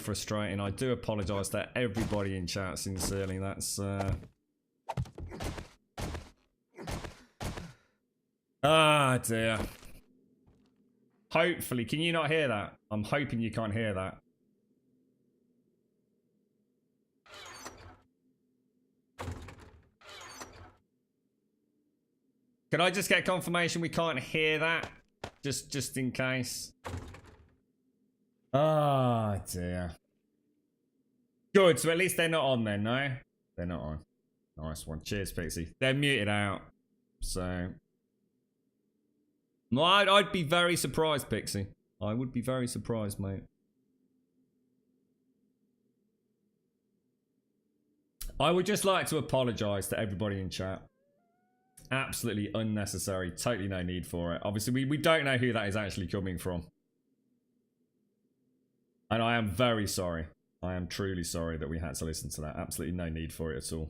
frustrating. I do apologise to everybody in chat, sincerely. That's ah, dear. Hopefully, can you not hear that? I'm hoping you can't hear that. Can I just get confirmation we can't hear that? Just in case. Ah, dear. Good, so at least they're not on then, no? They're not on. Nice one. Cheers, Pixie. They're muted out, so... I'd be very surprised, Pixie. I would be very surprised, mate. I would just like to apologise to everybody in chat. Absolutely unnecessary. Totally no need for it. Obviously, we don't know who that is actually coming from. And I am very sorry. I am truly sorry that we had to listen to that. Absolutely no need for it at all.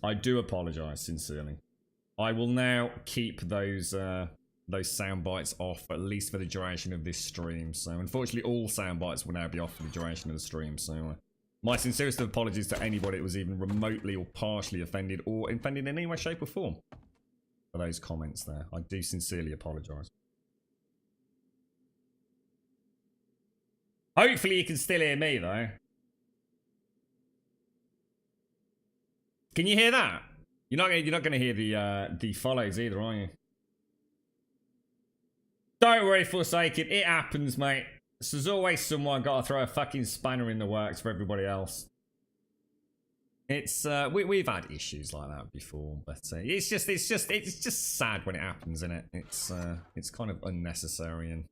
I do apologise, sincerely. I will now keep those sound bites off, at least for the duration of this stream. So, unfortunately, all sound bites will now be off for the duration of the stream. So, my sincerest of apologies to anybody that was even remotely or partially offended or offended in any way, shape or form for those comments there. I do sincerely apologise. Hopefully you can still hear me though. Can you hear that? You're not gonna hear the follows either, are you? Don't worry, Forsaken. It happens, mate. So there's always someone got to throw a fucking spanner in the works for everybody else. It's we've had issues like that before, but it's just sad when it happens, isn't it? It's kind of unnecessary, and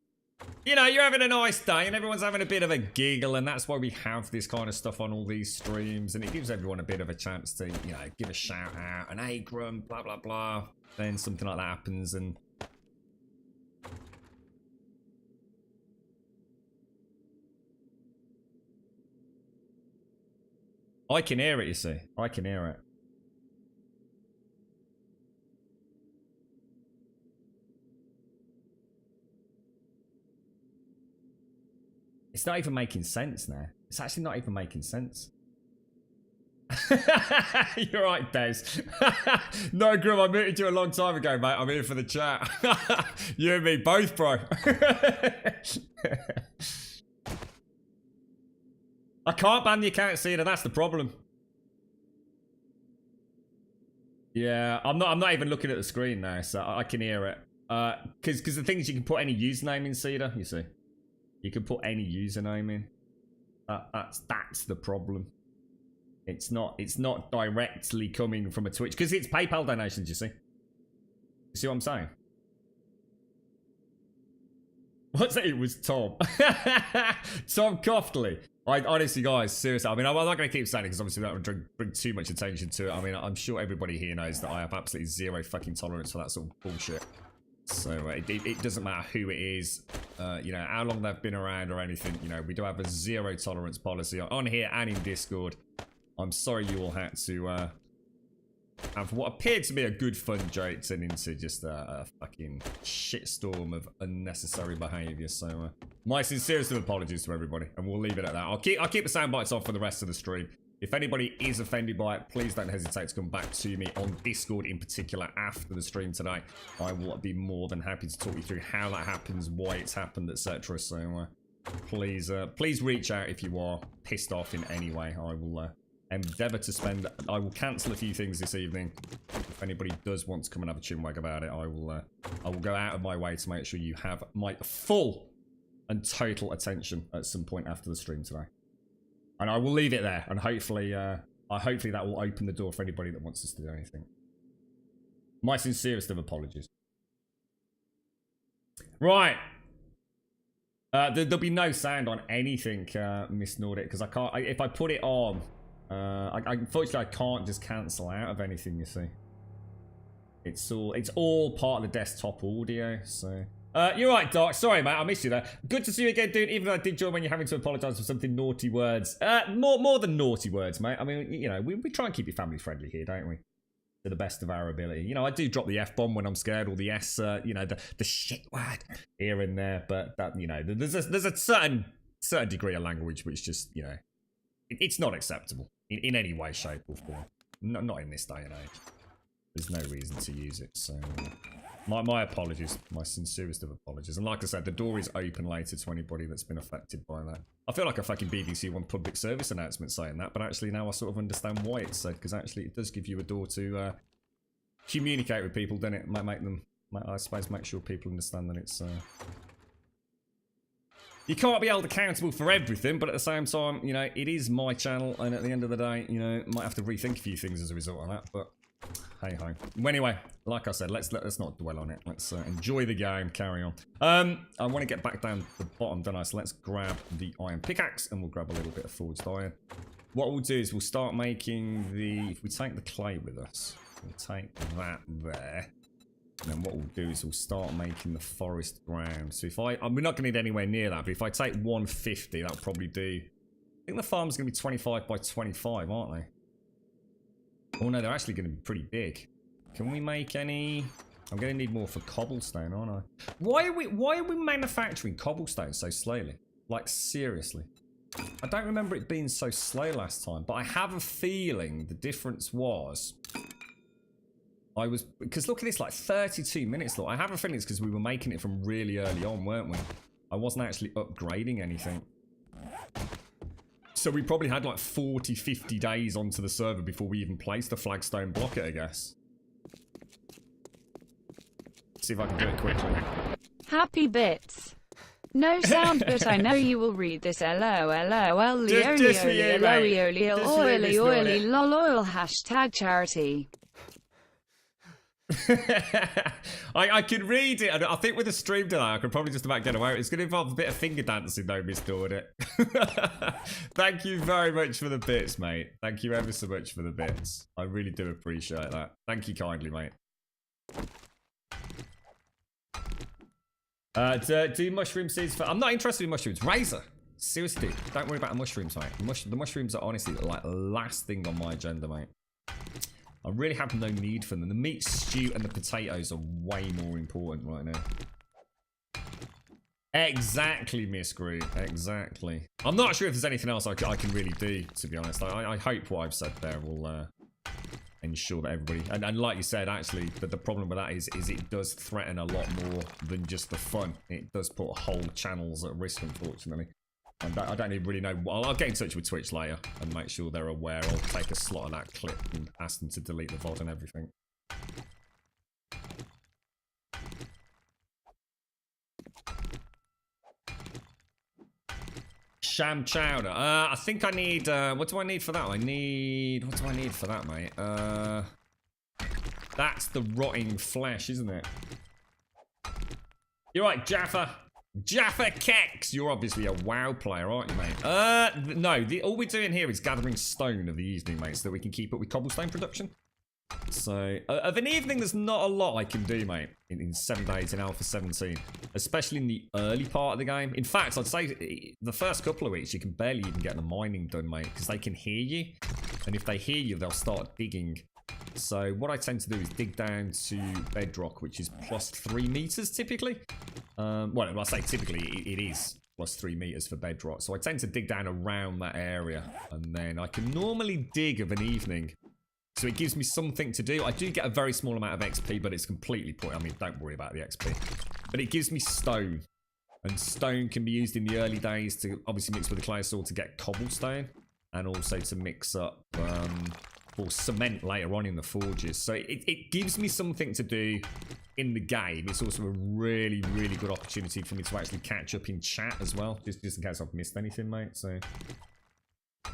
you know, you're having a nice day and everyone's having a bit of a giggle, and that's why we have this kind of stuff on all these streams, and it gives everyone a bit of a chance to, you know, give a shout out, an hey Grum, blah blah blah. Then something like that happens, and I can hear it, you see. I can hear it. It's not even making sense now. It's actually not even making sense. You're right, Des. No, Grum, I muted you a long time ago, mate. I'm here for the chat. You and me both, bro. I can't ban the account, Cedar. That's the problem. Yeah, I'm not even looking at the screen now, so I can hear it. Because the thing is, you can put any username in, Cedar. You see, you can put any username in. That's the problem. It's not directly coming from a Twitch because it's PayPal donations. You see what I'm saying? What's that? It was Tom. Tom Coftley. Honestly, guys, seriously, I mean, I'm not going to keep saying it because obviously that would bring too much attention to it. I mean, I'm sure everybody here knows that I have absolutely zero fucking tolerance for that sort of bullshit. So it doesn't matter who it is, you know, how long they've been around or anything. You know, we do have a zero tolerance policy on here and in Discord. I'm sorry you all had to have what appeared to be a good fun joke turn into just a fucking shitstorm of unnecessary behaviour. So my sincerest of apologies to everybody, and we'll leave it at that. I'll keep the sound bites off for the rest of the stream. If anybody is offended by it, please don't hesitate to come back to me on Discord in particular after the stream tonight. I will be more than happy to talk you through how that happens, why it's happened, etc. So please reach out if you are pissed off in any way. I will endeavour to I will cancel a few things this evening. If anybody does want to come and have a chinwag about it, I will go out of my way to make sure you have my full and total attention at some point after the stream today. And I will leave it there, and hopefully that will open the door for anybody that wants us to do anything. My sincerest of apologies. Right. There'll be no sound on anything, Miss Nordic, because I can't. If I put it on, unfortunately I can't just cancel out of anything. You see, it's all part of the desktop audio. So. You're right, Doc. Sorry, mate. I missed you there. Good to see you again, dude. Even though I did join when you're having to apologise for something naughty words. More than naughty words, mate. I mean, you know, we try and keep it family friendly here, don't we? To the best of our ability. You know, I do drop the F-bomb when I'm scared, or the S, you know, the shit word here and there. But that, you know, there's a certain certain degree of language which just, you know, it's not acceptable in any way, shape, or form. Not in this day and age. There's no reason to use it. So, my apologies, my sincerest of apologies. And like I said, the door is open later to anybody that's been affected by that. I feel like a fucking BBC One public service announcement saying that, but actually now I sort of understand why it's said, because actually it does give you a door to communicate with people, doesn't it? Might make them, I suppose, make sure people understand that it's. You can't be held accountable for everything, but at the same time, you know, it is my channel, and at the end of the day, you know, might have to rethink a few things as a result of that, but hey ho. Well, anyway, like I said, let's not dwell on it. Let's enjoy the game, carry on. I want to get back down to the bottom, don't I? So let's grab the iron pickaxe, and we'll grab a little bit of forged iron. What we'll do is we'll start making the, if we take the clay with us, we'll take that there. And then what we'll do is we'll start making the forest ground. So if we're not going to need anywhere near that, but if I take 150, that'll probably do. I think the farm's going to be 25 by 25, aren't they? Oh no, they're actually going to be pretty big. Can we make any? I'm going to need more for cobblestone, aren't I? Why are we manufacturing cobblestone so slowly? Like, seriously. I don't remember it being so slow last time, but I have a feeling the difference was because look at this, like 32 minutes. Look, I have a feeling it's because we were making it from really early on, weren't we? I wasn't actually upgrading anything. So we probably had like 40, 50 days onto the server before we even placed the flagstone block, I guess. See if I can do it quickly. Happy bits. No sound, but I know you will read this. LOL, Just for you, mate. oily, lol, hashtag charity. I could read it, and I think with a stream delay I could probably just about get away. It's going to involve a bit of finger dancing though, Miss Dornet. Thank you very much for the bits, mate. Thank you ever so much for the bits. I really do appreciate that. Thank you kindly, mate. Do mushroom seeds for... I'm not interested in mushrooms. Razor! Seriously, don't worry about the mushrooms, mate. The mushrooms are honestly like the last thing on my agenda, mate. I really have no need for them. The meat stew and the potatoes are way more important right now. Exactly, Miss Groot. Exactly. I'm not sure if there's anything else I can really do, to be honest. I hope what I've said there will ensure that everybody... And like you said, actually, the problem with that is it does threaten a lot more than just the fun. It does put whole channels at risk, unfortunately. And I don't even really know. I'll get in touch with Twitch later and make sure they're aware. I'll take a slot of that clip and ask them to delete the VOD and everything. Sham chowder. I think I need... what do I need for that? What do I need for that, mate? That's the rotting flesh, isn't it? You're right, Jaffa. Jaffa Kex, you're obviously a WoW player, aren't you, mate? No, all we're doing here is gathering stone of the evening, mate, so that we can keep up with cobblestone production. So, of an evening, there's not a lot I can do, mate, in 7 days in Alpha 17, especially in the early part of the game. In fact, I'd say the first couple of weeks, you can barely even get the mining done, mate, because they can hear you, and if they hear you, they'll start digging. So what I tend to do is dig down to bedrock, which is plus 3 meters typically. Well, I say typically, it is plus 3 meters for bedrock. So I tend to dig down around that area, and then I can normally dig of an evening. So it gives me something to do. I do get a very small amount of XP, but it's completely pointless. I mean, don't worry about the XP. But it gives me stone. And stone can be used in the early days to obviously mix with the clay sword to get cobblestone. And also to mix up... or cement later on in the forges. So it gives me something to do in the game. It's also a really, really good opportunity for me to actually catch up in chat as well, just in case I've missed anything, mate. So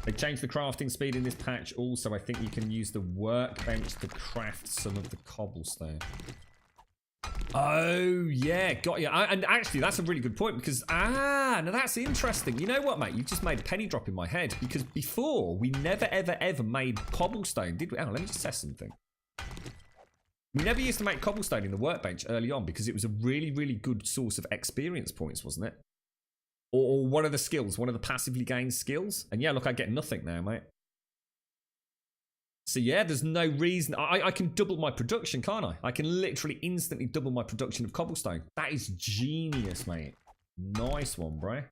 they changed the crafting speed in this patch. Also, I think you can use the workbench to craft some of the cobblestone. Oh, yeah, got you. And actually, that's a really good point because, now that's interesting. You know what, mate? You just made a penny drop in my head because before, we never, ever, ever made cobblestone, did we? Oh, let me just test something. We never used to make cobblestone in the workbench early on because it was a really, really good source of experience points, wasn't it? Or one of the skills, one of the passively gained skills. And yeah, look, I get nothing now, mate. So yeah, there's no reason. I can double my production, can't I? I can literally instantly double my production of cobblestone. That is genius, mate. Nice one, bro.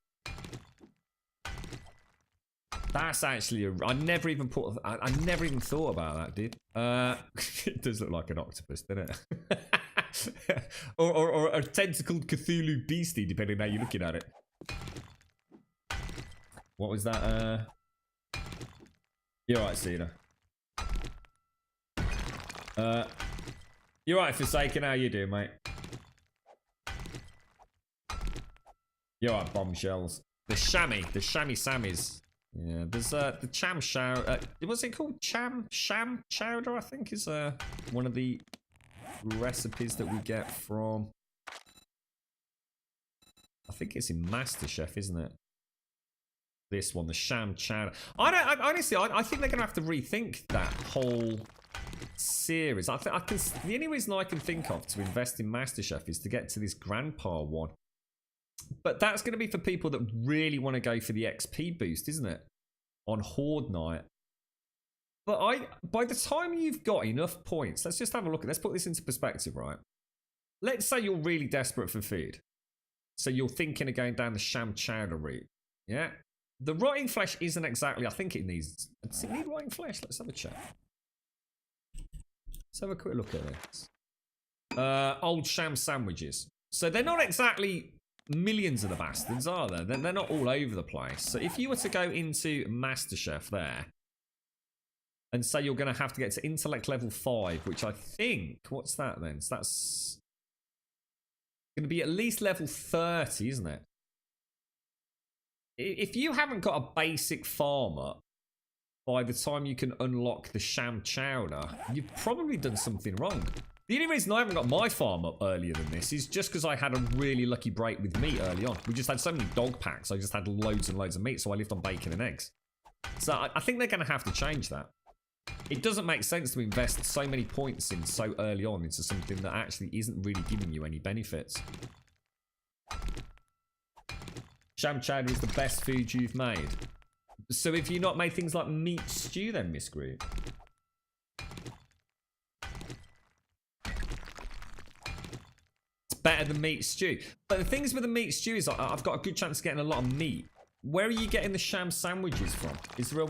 That's actually I never even thought about that, dude. It does look like an octopus, doesn't it? or a tentacled Cthulhu beastie, depending on how you're looking at it. What was that? You're right, Cena. You're right, Forsaken. How you doing, mate? You're right, bombshells. The chamois Sammies. Yeah, there's the cham chowder. What's it called? Sham chowder, I think, is one of the recipes that we get from. I think it's in MasterChef, isn't it? This one, the sham chowder. Honestly, I think they're gonna have to rethink that whole series. The only reason I can think of to invest in MasterChef is to get to this grandpa one. But that's going to be for people that really want to go for the XP boost, isn't it? On Horde Night. But by the time you've got enough points, let's just have a look. Let's put this into perspective, right? Let's say you're really desperate for food. So you're thinking of going down the sham chowder route. Yeah? The rotting flesh isn't exactly, I think it needs... Does it need rotting flesh? Let's have a check. Let's have a quick look at this. Old sham sandwiches. So they're not exactly... millions of the bastards, are there? They're not all over the place. So if you were to go into MasterChef there and say you're going to have to get to intellect level 5, which I think, what's that then? So that's going to be at least level 30, isn't it? If you haven't got a basic farm up by the time you can unlock the sham chowder, you've probably done something wrong. The only reason I haven't got my farm up earlier than this is just because I had a really lucky break with meat early on. We just had so many dog packs, I just had loads and loads of meat, so I lived on bacon and eggs. So I think they're going to have to change that. It doesn't make sense to invest so many points in so early on into something that actually isn't really giving you any benefits. Sham chowder is the best food you've made. So if you've not made things like meat stew then, Miss Groot? Better than meat stew. But the things with the meat stew is I've got a good chance of getting a lot of meat. Where are you getting the sham sandwiches from? Is there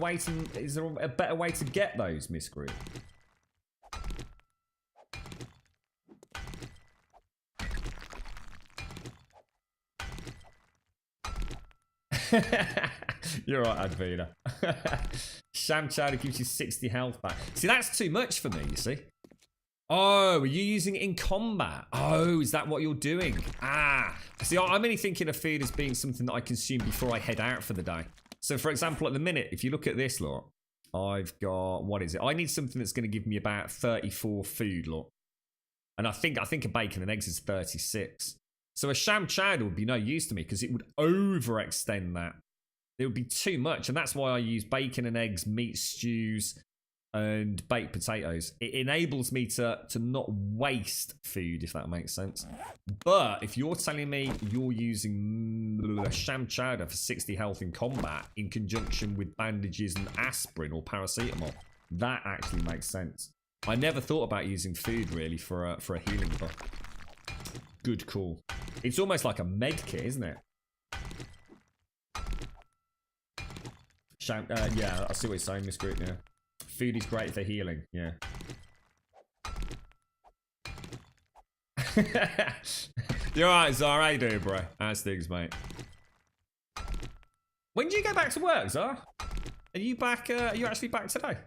a better way to get those, Miss Groot? You're right, Advina. Sham chowder gives you 60 health back. See, that's too much for me, you see. Oh, are you using it in combat? Oh, is that what you're doing? Ah, see, I'm only thinking of food as being something that I consume before I head out for the day. So, for example, at the minute, if you look at this, lot, I've got, what is it? I need something that's going to give me about 34 food, lot. And I think a bacon and eggs is 36. So a sham chowder would be no use to me because it would overextend that. It would be too much. And that's why I use bacon and eggs, meat stews, and baked potatoes. It enables me to not waste food, if that makes sense. But if you're telling me you're using a sham chowder for 60 health in combat in conjunction with bandages and aspirin or paracetamol, that actually makes sense. I never thought about using food really for a healing buff. Good call. It's almost like a med kit, isn't it? Yeah, I see what you're saying, Miss Group, yeah. Food is great for healing, yeah. You're right, Zara. How you doing, bro? How's things, mate? When do you go back to work, Zara? Are you back? Are you actually back today?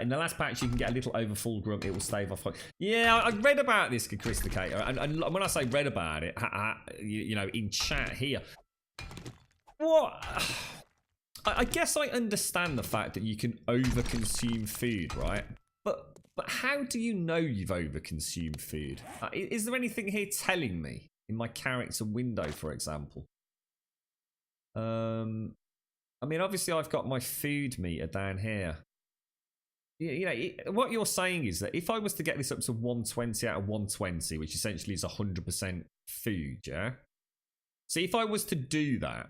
In the last patch, you can get a little overfull grunt. It will stave off. Yeah, I read about this, Christicator, and when I say read about it, you know, in chat here. What? I guess I understand the fact that you can overconsume food, right? But how do you know you've overconsumed food? Is there anything here telling me in my character window, for example? I mean, obviously, I've got my food meter down here. You know, what you're saying is that if I was to get this up to 120 out of 120, which essentially is 100% food, yeah? So if I was to do that,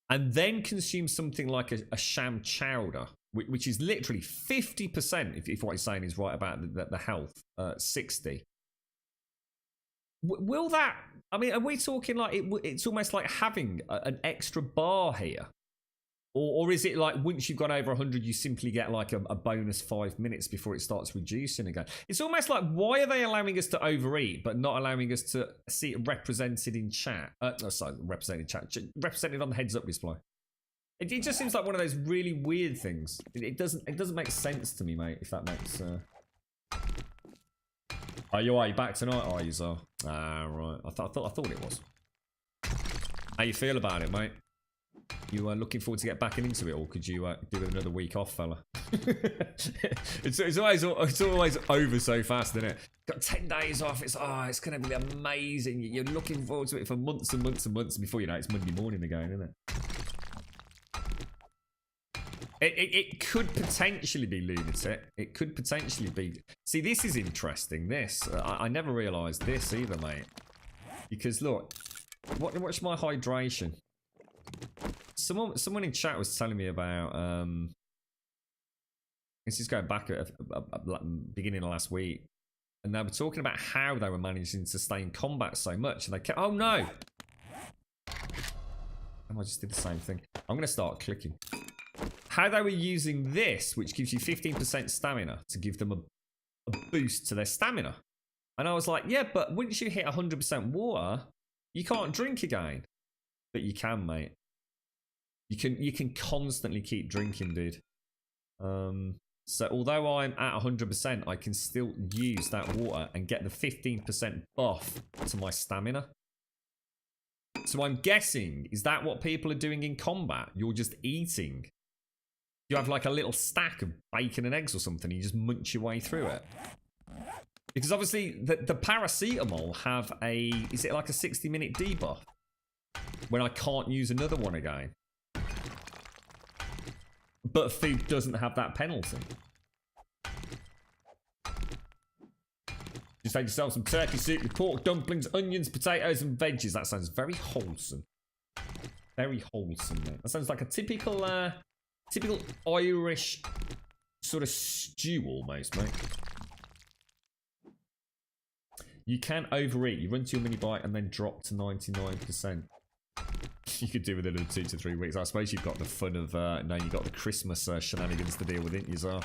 and then consume something like a sham chowder, which is literally 50%, if what you're saying is right about the health, 60. Will that? I mean, are we talking like it's almost like having an extra bar here, or is it like once you've gone over 100, you simply get like a bonus 5 minutes before it starts reducing again? It's almost like, why are they allowing us to overeat but not allowing us to see it represented in chat? Sorry, represented in chat, represented on the heads up display. It just seems like one of those really weird things. It doesn't make sense to me, mate. If that makes. Are you back tonight? Are you, so? Ah, right. I thought it was. How you feel about it, mate? You looking forward to get back into it, or could you do with another week off, fella? it's always over so fast, isn't it? Got 10 days off. It's going to be amazing. You're looking forward to it for months and months and months. Before you know, it's Monday morning again, isn't it? It could potentially be lunatic. It could potentially be. See, this is interesting. This I never realised this either, mate. Because look, what's my hydration? Someone in chat was telling me about. This is going back at beginning of last week, and they were talking about how they were managing to stay in combat so much, and they kept. Oh no! I just did the same thing. I'm going to start clicking. How they were using this, which gives you 15% stamina, to give them a boost to their stamina. And I was like, yeah, but once you hit 100% water, you can't drink again. But you can, mate. You can constantly keep drinking, dude. So although I'm at 100%, I can still use that water and get the 15% buff to my stamina. So I'm guessing, is that what people are doing in combat? You're just eating. You have like a little stack of bacon and eggs or something, and you just munch your way through it. Because obviously the paracetamol have a, is it like a 60-minute debuff? When I can't use another one again. But food doesn't have that penalty. Just make yourself some turkey soup with pork, dumplings, onions, potatoes and veggies. That sounds very wholesome. Very wholesome, mate. That sounds like a typical Irish sort of stew almost, mate. You can overeat. You run to your mini bike and then drop to 99%. You could do with it in 2 to 3 weeks. I suppose you've got the fun of, now you've got the Christmas shenanigans to deal with, didn't you, Zar?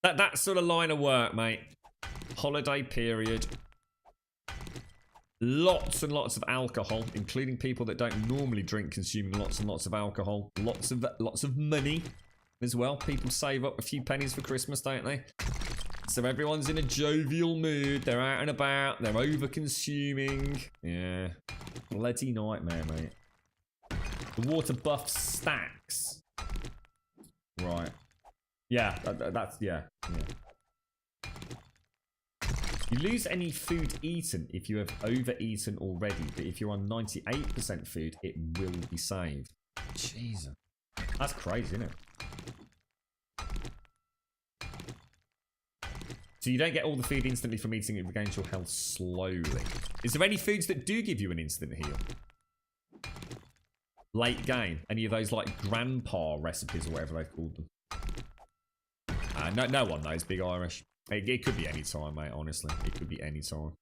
That sort of line of work, mate. Holiday period. Lots and lots of alcohol, including people that don't normally drink, consuming lots and lots of alcohol. Lots of money as well. People save up a few pennies for Christmas, don't they? So everyone's in a jovial mood. They're out and about. They're over-consuming. Yeah. Bloody nightmare, mate. The water buff stacks. Right. Yeah, that's... Yeah. You lose any food eaten if you have overeaten already, but if you're on 98% food, it will be saved. Jesus. That's crazy, isn't it? So you don't get all the food instantly from eating, it regains your health slowly. Is there any foods that do give you an instant heal? Late game? Any of those like grandpa recipes or whatever they've called them? No one knows, Big Irish. It could be any time, mate, honestly. It could be any time.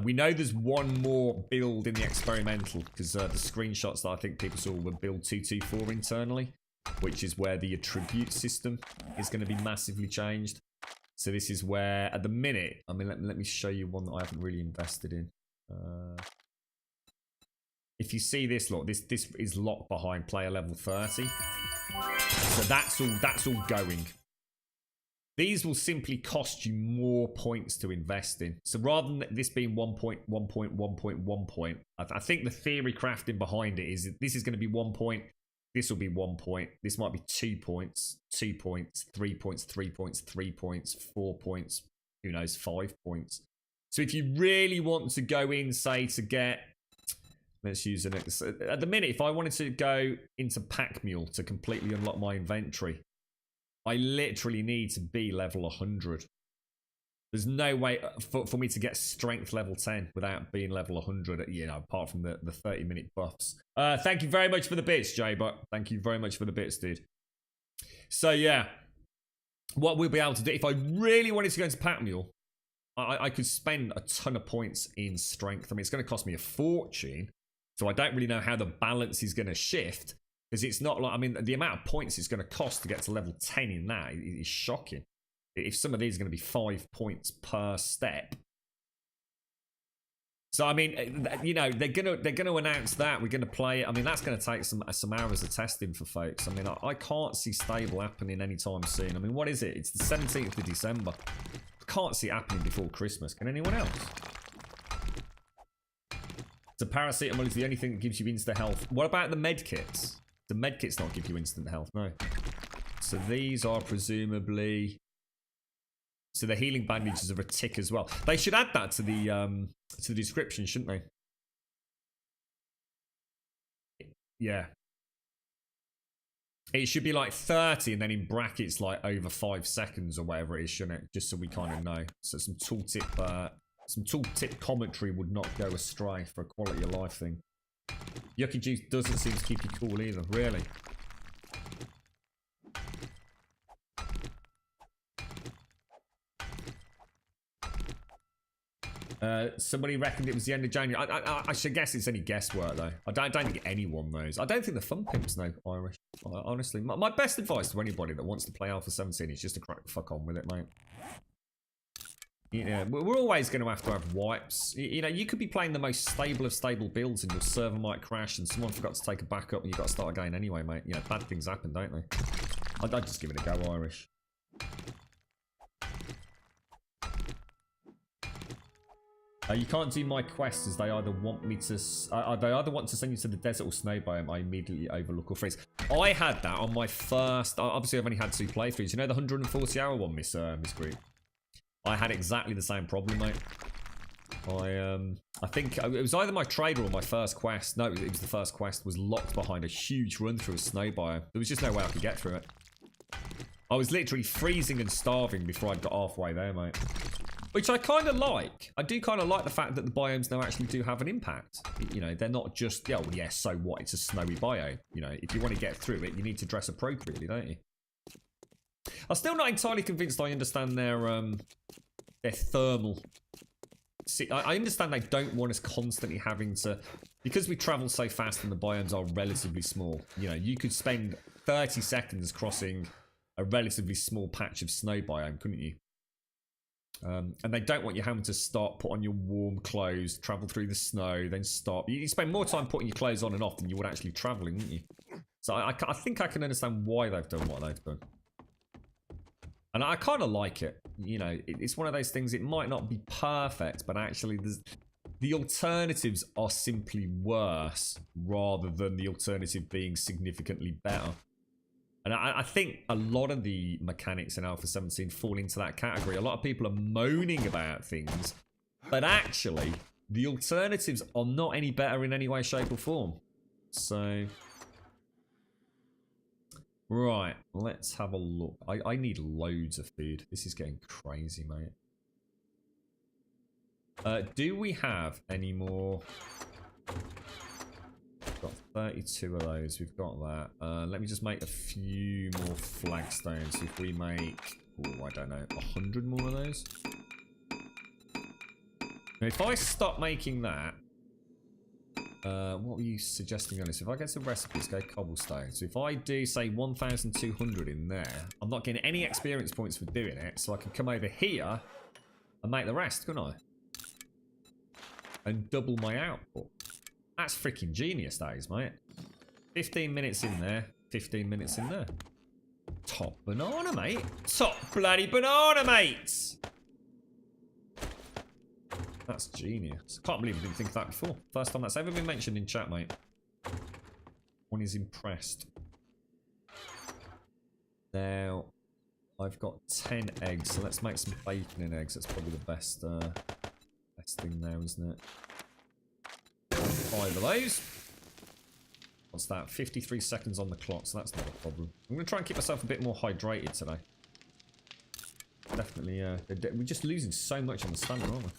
We know there's one more build in the experimental, because the screenshots that I think people saw were build 224 internally, which is where the attribute system is going to be massively changed. So this is where, at the minute, I mean, let me show you one that I haven't really invested in. If you see this, look, this is locked behind player level 30. So that's all going. These will simply cost you more points to invest in. So rather than this being 1.1 point, I think the theory crafting behind it is this is going to be 1 point. This will be 1 point. This might be 2 points, 2 points, 3 points, 3 points, 3 points, 4 points, who knows, 5 points. So if you really want to go in, say, to get, let's use an, at the minute, if I wanted to go into Pack Mule to completely unlock my inventory, I literally need to be level 100. There's no way for me to get strength level 10 without being level 100, you know, apart from the 30-minute buffs. Thank you very much for the bits, J-Bot. Thank you very much for the bits, dude. So, yeah. What we'll be able to do, if I really wanted to go into Pack Mule, I could spend a ton of points in strength. I mean, it's going to cost me a fortune. So I don't really know how the balance is going to shift. Because it's not like, I mean, the amount of points it's going to cost to get to level 10 in that is shocking. If some of these are going to be 5 points per step. So I mean, you know, they're gonna announce that we're gonna play it. I mean, that's gonna take some hours of testing for folks. I mean, I can't see stable happening anytime soon. I mean, what is it? It's the 17th of December. I can't see it happening before Christmas. Can anyone else? So paracetamol is the only thing that gives you instant health. What about the med kits? The med kits don't give you instant health, no. So these are presumably. So the healing bandages are a tick as well. They should add that to the description, shouldn't they? Yeah. It should be like 30 and then in brackets like over 5 seconds or whatever it is, shouldn't it? Just so we kind of know. So some tooltip commentary would not go astray for a quality of life thing. Yucky juice doesn't seem to keep you cool either, really. Somebody reckoned it was the end of January. I should guess it's any guesswork though. I don't think anyone knows. I don't think the fun pimps know Irish. Honestly, my best advice to anybody that wants to play Alpha 17 is just to crack the fuck on with it, mate. Yeah, we're always going to have wipes. You know, you could be playing the most stable of stable builds and your server might crash and someone forgot to take a backup and you've got to start again anyway, mate. You know, bad things happen, don't they? I'd just give it a go, Irish. You can't do my quests as they either want me to. They either want to send you to the desert or snow biome. I immediately overlook or freeze. I had that on my first. Obviously, I've only had 2 playthroughs. You know the 140-hour one, Miss Group. I had exactly the same problem, mate. I think it was either my trader or my first quest. No, it was the first quest. Was locked behind a huge run through a snow biome. There was just no way I could get through it. I was literally freezing and starving before I got halfway there, mate. Which I kind of like. I do kind of like the fact that the biomes now actually do have an impact. You know, they're not just, yeah, well, yeah, so what? It's a snowy biome. You know, if you want to get through it, you need to dress appropriately, don't you? I'm still not entirely convinced I understand their thermal. See, I understand they don't want us constantly having to, because we travel so fast and the biomes are relatively small. You know, you could spend 30 seconds crossing a relatively small patch of snow biome, couldn't you? And they don't want you having to stop, put on your warm clothes, travel through the snow, then stop. You spend more time putting your clothes on and off than you would actually travelling, wouldn't you? So I think I can understand why they've done what they've done. And I kind of like it. You know, it's one of those things, it might not be perfect, but actually the alternatives are simply worse rather than the alternative being significantly better. And I think a lot of the mechanics in Alpha 17 fall into that category. A lot of people are moaning about things, but actually, the alternatives are not any better in any way, shape, or form. So, right, let's have a look. I need loads of food. This is getting crazy, mate. Do we have any more? Got 32 of those. We've got that. Let me just make a few more flagstones. If we make, oh, I don't know, 100 more of those. Now, if I stop making that, what were you suggesting on this? If I get some recipes, go cobblestone. So if I do say 1,200 in there, I'm not getting any experience points for doing it. So I can come over here and make the rest, couldn't I? And double my output. That's freaking genius, that is, mate. 15 minutes in there, 15 minutes in there. Top banana, mate. Top bloody banana, mate. That's genius. Can't believe I didn't think of that before. First time that's ever been mentioned in chat, mate. One is impressed. Now, I've got 10 eggs, so let's make some bacon and eggs. That's probably the best thing now, isn't it? 5 of those. What's that? 53 seconds on the clock, so that's not a problem. I'm going to try and keep myself a bit more hydrated today. Definitely, we're just losing so much on the stamina, aren't we?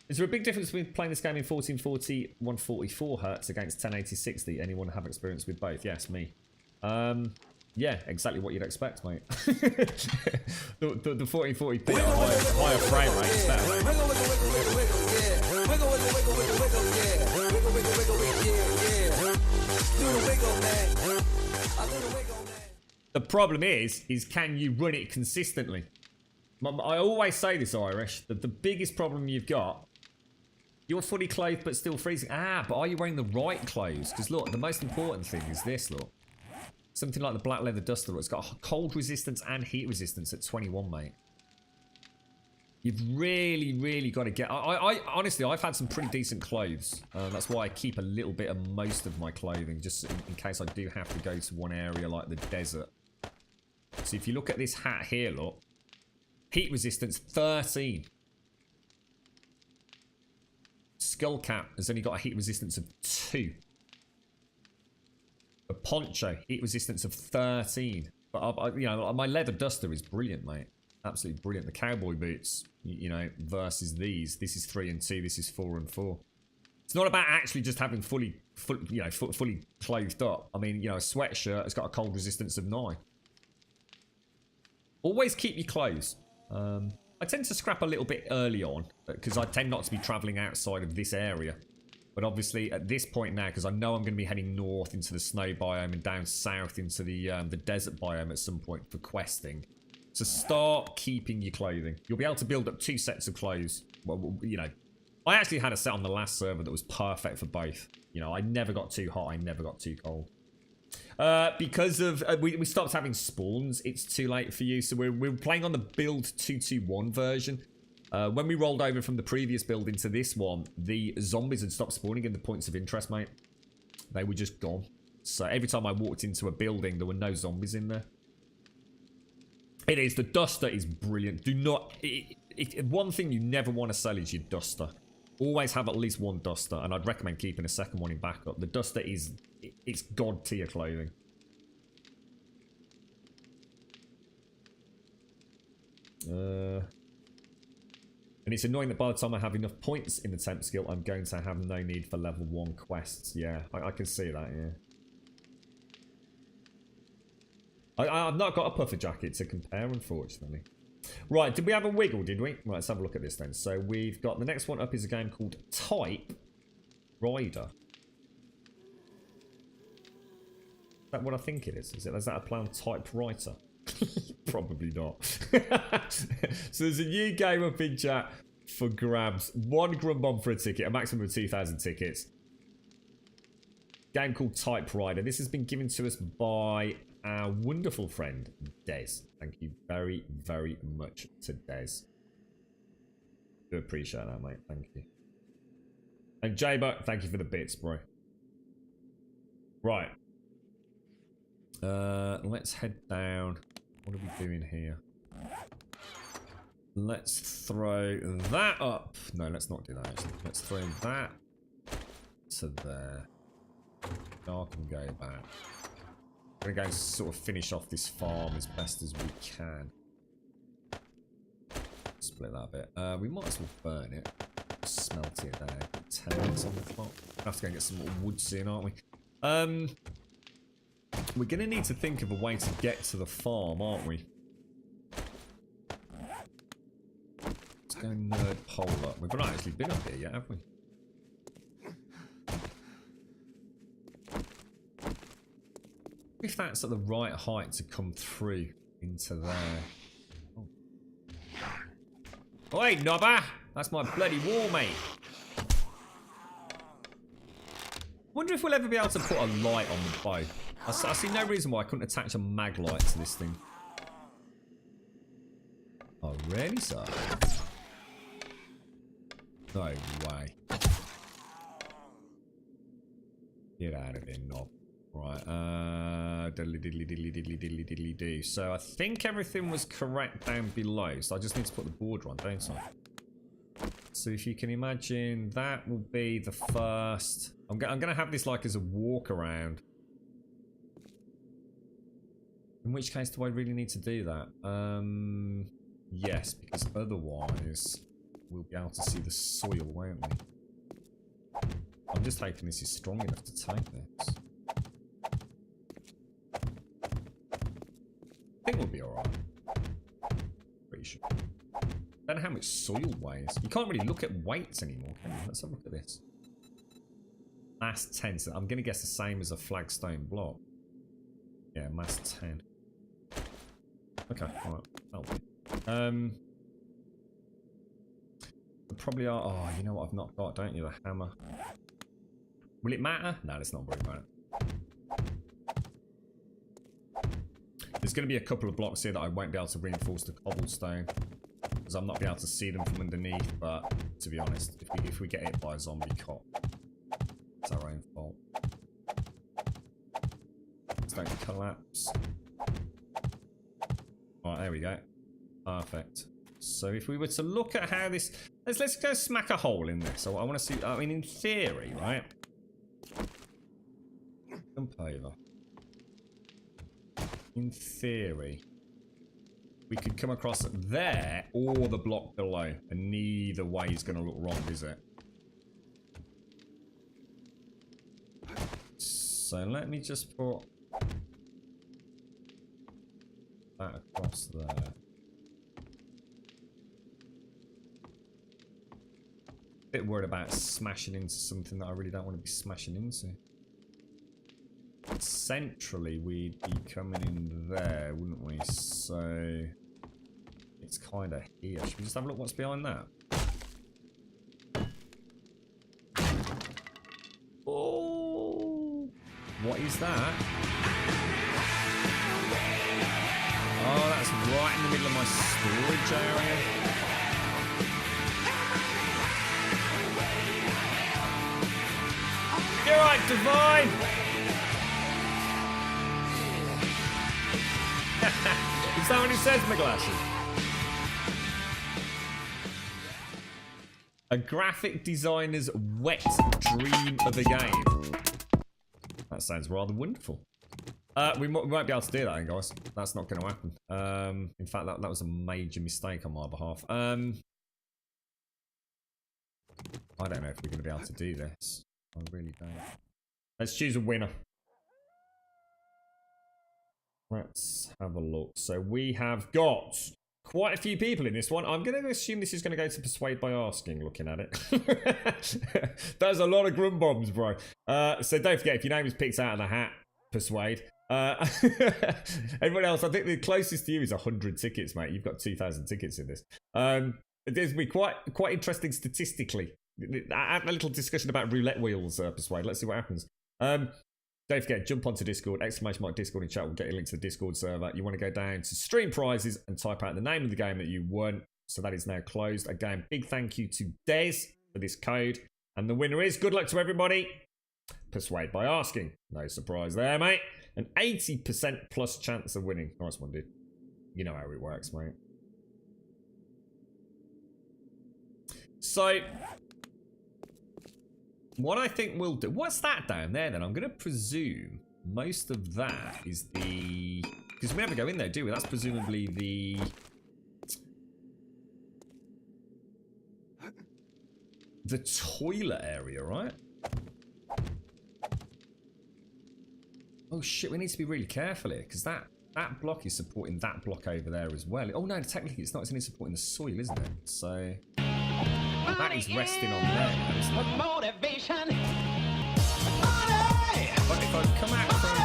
Is there a big difference between playing this game in 1440, 144 Hz against 1080, 60? Anyone have experience with both? Yes, me. Yeah, exactly what you'd expect, mate. the 1440p higher frame rate is better, mate. The problem is can you run it consistently? I always say this, Irish, that the biggest problem you've got, you're fully clothed but still freezing. But are you wearing the right clothes? Because look, the most important thing is this, look. Something like the black leather duster, look. It's got cold resistance and heat resistance at 21, mate. You've really got to get... I honestly, I've had some pretty decent clothes. That's why I keep a little bit of most of my clothing, just in case I do have to go to one area like the desert. So if you look at this hat here, look. Heat resistance, 13. Skull cap has only got a heat resistance of 2. The poncho, heat resistance of 13. But, you know, my leather duster is brilliant, mate. Absolutely brilliant. The cowboy boots, you know, versus these. This is 3 and 2. This is 4 and 4. It's not about actually just having fully clothed up. I mean, you know, a sweatshirt has got a cold resistance of 9. Always keep your clothes. I tend to scrap a little bit early on because I tend not to be travelling outside of this area. But obviously at this point now, because I know I'm going to be heading north into the snow biome and down south into the desert biome at some point for questing. So start keeping your clothing. You'll be able to build up 2 sets of clothes. Well, you know, I actually had a set on the last server that was perfect for both. You know, I never got too hot. I never got too cold. Because of we stopped having spawns, it's too late for you. So we're playing on the build 221 version. When we rolled over from the previous build into this one, the zombies had stopped spawning in the points of interest, mate. They were just gone. So every time I walked into a building, there were no zombies in there. It is. The duster is brilliant. Do not... one thing you never want to sell is your duster. Always have at least one duster, and I'd recommend keeping a second one in backup. The duster is... It's god tier clothing. And it's annoying that by the time I have enough points in the temp skill, I'm going to have no need for level 1 quests. Yeah, I can see that, yeah. I've not got a puffer jacket to compare, unfortunately. Right, did we have a wiggle, did we? Right, let's have a look at this then. So we've got... The next one up is a game called Type Rider. Is that what I think it is? Is that a play on typewriter? Probably not. So there's a new game up in chat for grabs. 1 grum bomb for a ticket, a maximum of 2,000 tickets. Game called Type Rider. This has been given to us by our wonderful friend, Des. Thank you very, very much to Des. Do appreciate that, mate. Thank you. And J-Buck, thank you for the bits, bro. Right. Let's head down. What are we doing here? Let's throw that up. No, let's not do that, actually. Let's throw that to there. Now I can go back. I'm going to go and sort of finish off this farm as best as we can. Split that a bit. We might as well burn it. Smelt it there. 10 minutes on the clock. We'll have to go and get some more wood soon, aren't we? We're going to need to think of a way to get to the farm, aren't we? Let's go nerd pole up. We've not actually been up here yet, have we? If that's at the right height to come through into there. Oh. Oi, knobber! That's my bloody wall, mate. Wonder if we'll ever be able to put a light on the bow. I see no reason why I couldn't attach a mag light to this thing. Oh, really, sir? No way. Get out of here, knob. Right, diddly diddly diddly diddly diddly diddly do. So I think everything was correct down below. So I just need to put the border on, don't I? So if you can imagine, that will be the first. I'm gonna have this like as a walk around. In which case, do I really need to do that? Yes, because otherwise we'll be able to see the soil, won't we? I'm just hoping this is strong enough to take this. don't know how much soil weighs. You can't really look at weights anymore, can you? Let's have a look at this. Mass 10. So I'm going to guess the same as a flagstone block. Yeah, mass 10. Okay, alright. That'll do. There probably are. Oh, you know what I've not got, don't you? The hammer. Will it matter? No, it's not very matter. There's going to be a couple of blocks here that I won't be able to reinforce the cobblestone because I'm not be able to see them from underneath. But to be honest, if we get hit by a zombie cop, it's our own fault. Let's don't collapse. Right, there we go. Perfect. So if we were to look at how this, let's go smack a hole in this. So I want to see. I mean, in theory, right? Jump over. In theory, we could come across there or the block below, and neither way is going to look wrong, is it? So let me just put that across there. Bit worried about smashing into something that I really don't want to be smashing into. Centrally, we'd be coming in there, wouldn't we? So it's kind of here. Should we just have a look what's behind that? Oh, what is that? Oh, that's right in the middle of my storage area. You're right, Divine! Is that what it says, my glasses? A graphic designer's wet dream of a game. That sounds rather wonderful. We won't be able to do that, guys. That's not going to happen. In fact, that was a major mistake on my behalf. I don't know if we're going to be able to do this. I really don't. Let's choose a winner. Let's have a look. So we have got quite a few people in this one. I'm going to assume this is going to go to Persuade by Asking, looking at it. That's a lot of grunt bombs, bro. So don't forget, if your name is picked out of the hat, Persuade. Everyone else, I think the closest to you is 100 tickets, mate. You've got 2,000 tickets in this. There's be quite interesting statistically. A little discussion about roulette wheels, Persuade. Let's see what happens. Don't forget, jump onto Discord, ! Discord in chat. We'll get a link to the Discord server. You want to go down to stream prizes and type out the name of the game that you won. So that is now closed. Again, big thank you to Des for this code. And the winner is, good luck to everybody, Persuade by Asking. No surprise there, mate. An 80% plus chance of winning. Nice one, dude. You know how it works, mate. So what I think we'll do... What's that down there, then? I'm going to presume most of that is the... Because we never go in there, do we? That's presumably the toilet area, right? Oh, shit. We need to be really careful here, because that block is supporting that block over there as well. Oh, no, technically it's not. It's only supporting the soil, isn't it? So... that is resting on there. Motivation. But if I come out from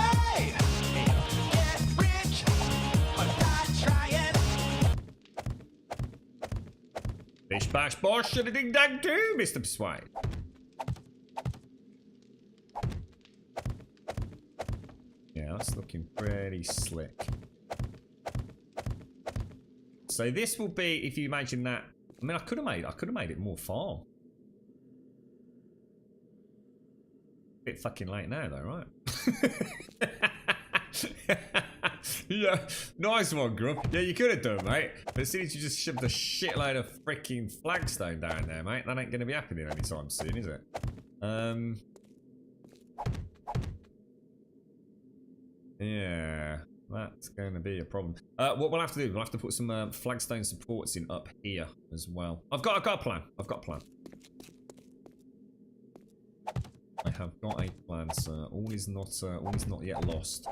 rich, bish bash bosh should a ding dang do, Mr. Persuade. Yeah, that's looking pretty slick. So this will be, if you imagine that. I mean, I could have made it more farm. Bit fucking late now, though, right? Yeah, nice one, Grump. Yeah, you could have done, mate. But as soon as you just shoved a shitload of freaking flagstone down there, mate, that ain't going to be happening anytime soon, is it? Yeah. That's going to be a problem. What we'll have to do, we'll have to put some flagstone supports in up here as well. I've got a plan. I've got a plan. I have got a plan, sir. All is not yet lost.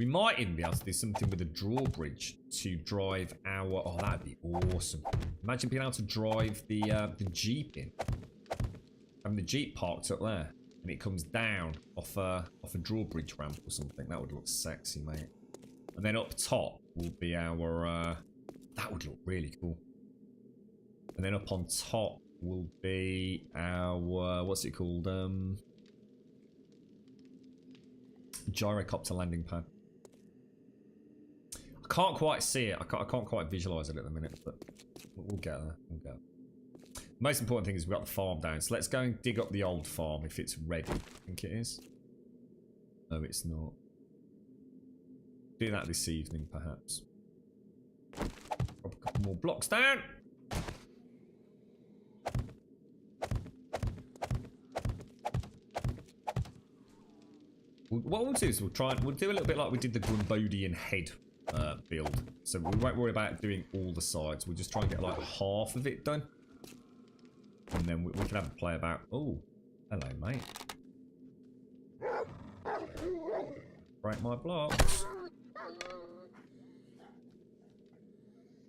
We might even be able to do something with a drawbridge to drive our... Oh, that'd be awesome. Imagine being able to drive the Jeep in. Having the Jeep parked up there. And it comes down off a drawbridge ramp or something. That would look sexy, mate. And then up top will be our... that would look really cool. And then up on top will be our... what's it called? Gyrocopter landing pad. I can't quite see it. I can't quite visualize it at the minute, but we'll get there. We'll get there. Most important thing is we've got the farm down, so let's go and dig up the old farm if it's ready. I think it is. No, it's not. Do that this evening, perhaps. Drop a couple more blocks down. What we'll do is we'll do a little bit like we did the Grumbodian head build. So we won't worry about doing all the sides. We'll just try and get like half of it done. And then we can have a play about... Oh, hello, mate. Break my blocks.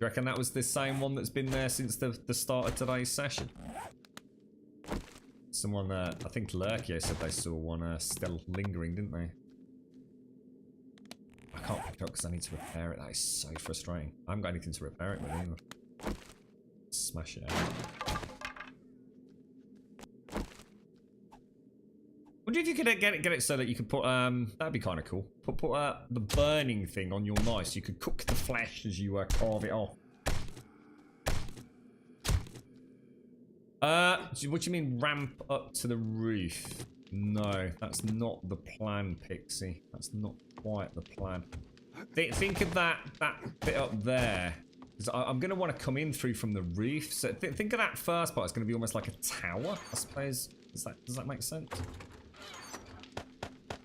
You reckon that was the same one that's been there since the start of today's session? Someone, I think Lurkio said they saw one still lingering, didn't they? I can't pick it up because I need to repair it. That is so frustrating. I haven't got anything to repair it with either. Smash it out. Wonder if you could get it so that you could put that'd be kind of cool. Put the burning thing on your knife so you could cook the flesh as you carve it off. What do you mean ramp up to the roof? No, that's not the plan, Pixie. That's not quite the plan. Think of that bit up there. Because I'm going to want to come in through from the roof. So think of that first part. It's going to be almost like a tower, I suppose. Does that make sense?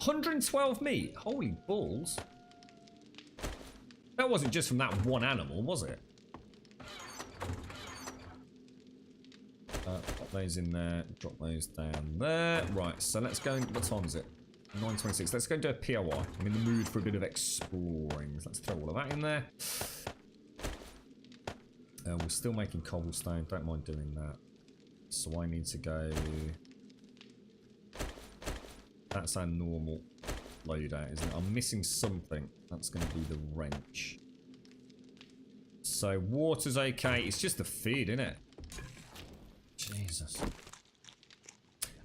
112 meat? Holy balls. That wasn't just from that one animal, was it? Pop those in there, drop those down there. Right, so let's go. What time is it? 9:26. Let's go and do a POI. I'm in the mood for a bit of exploring. Let's throw all of that in there. We're still making cobblestone. Don't mind doing that. So I need to go... That's our normal loadout, isn't it? I'm missing something. That's going to be the wrench. So water's okay. It's just the feed, isn't it? Jesus.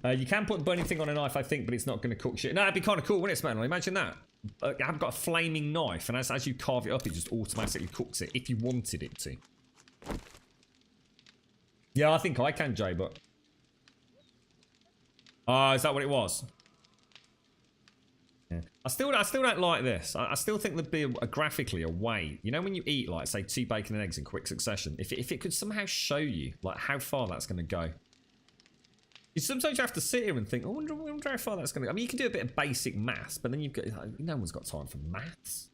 You can put burning thing on a knife, I think, but it's not going to cook shit. No, it'd be kind of cool, wouldn't it, Smantle? Imagine that. I've got a flaming knife, and as you carve it up, it just automatically cooks it, if you wanted it to. Yeah, I think I can, Jay, but... is that what it was? Yeah. I still don't like this. I still think there'd be graphically a way. You know when you eat, like, say, 2 bacon and eggs in quick succession? If it could somehow show you, like, how far that's going to go. Sometimes you have to sit here and think, I wonder how far that's going to go. I mean, you can do a bit of basic maths, but then you've got... No one's got time for maths.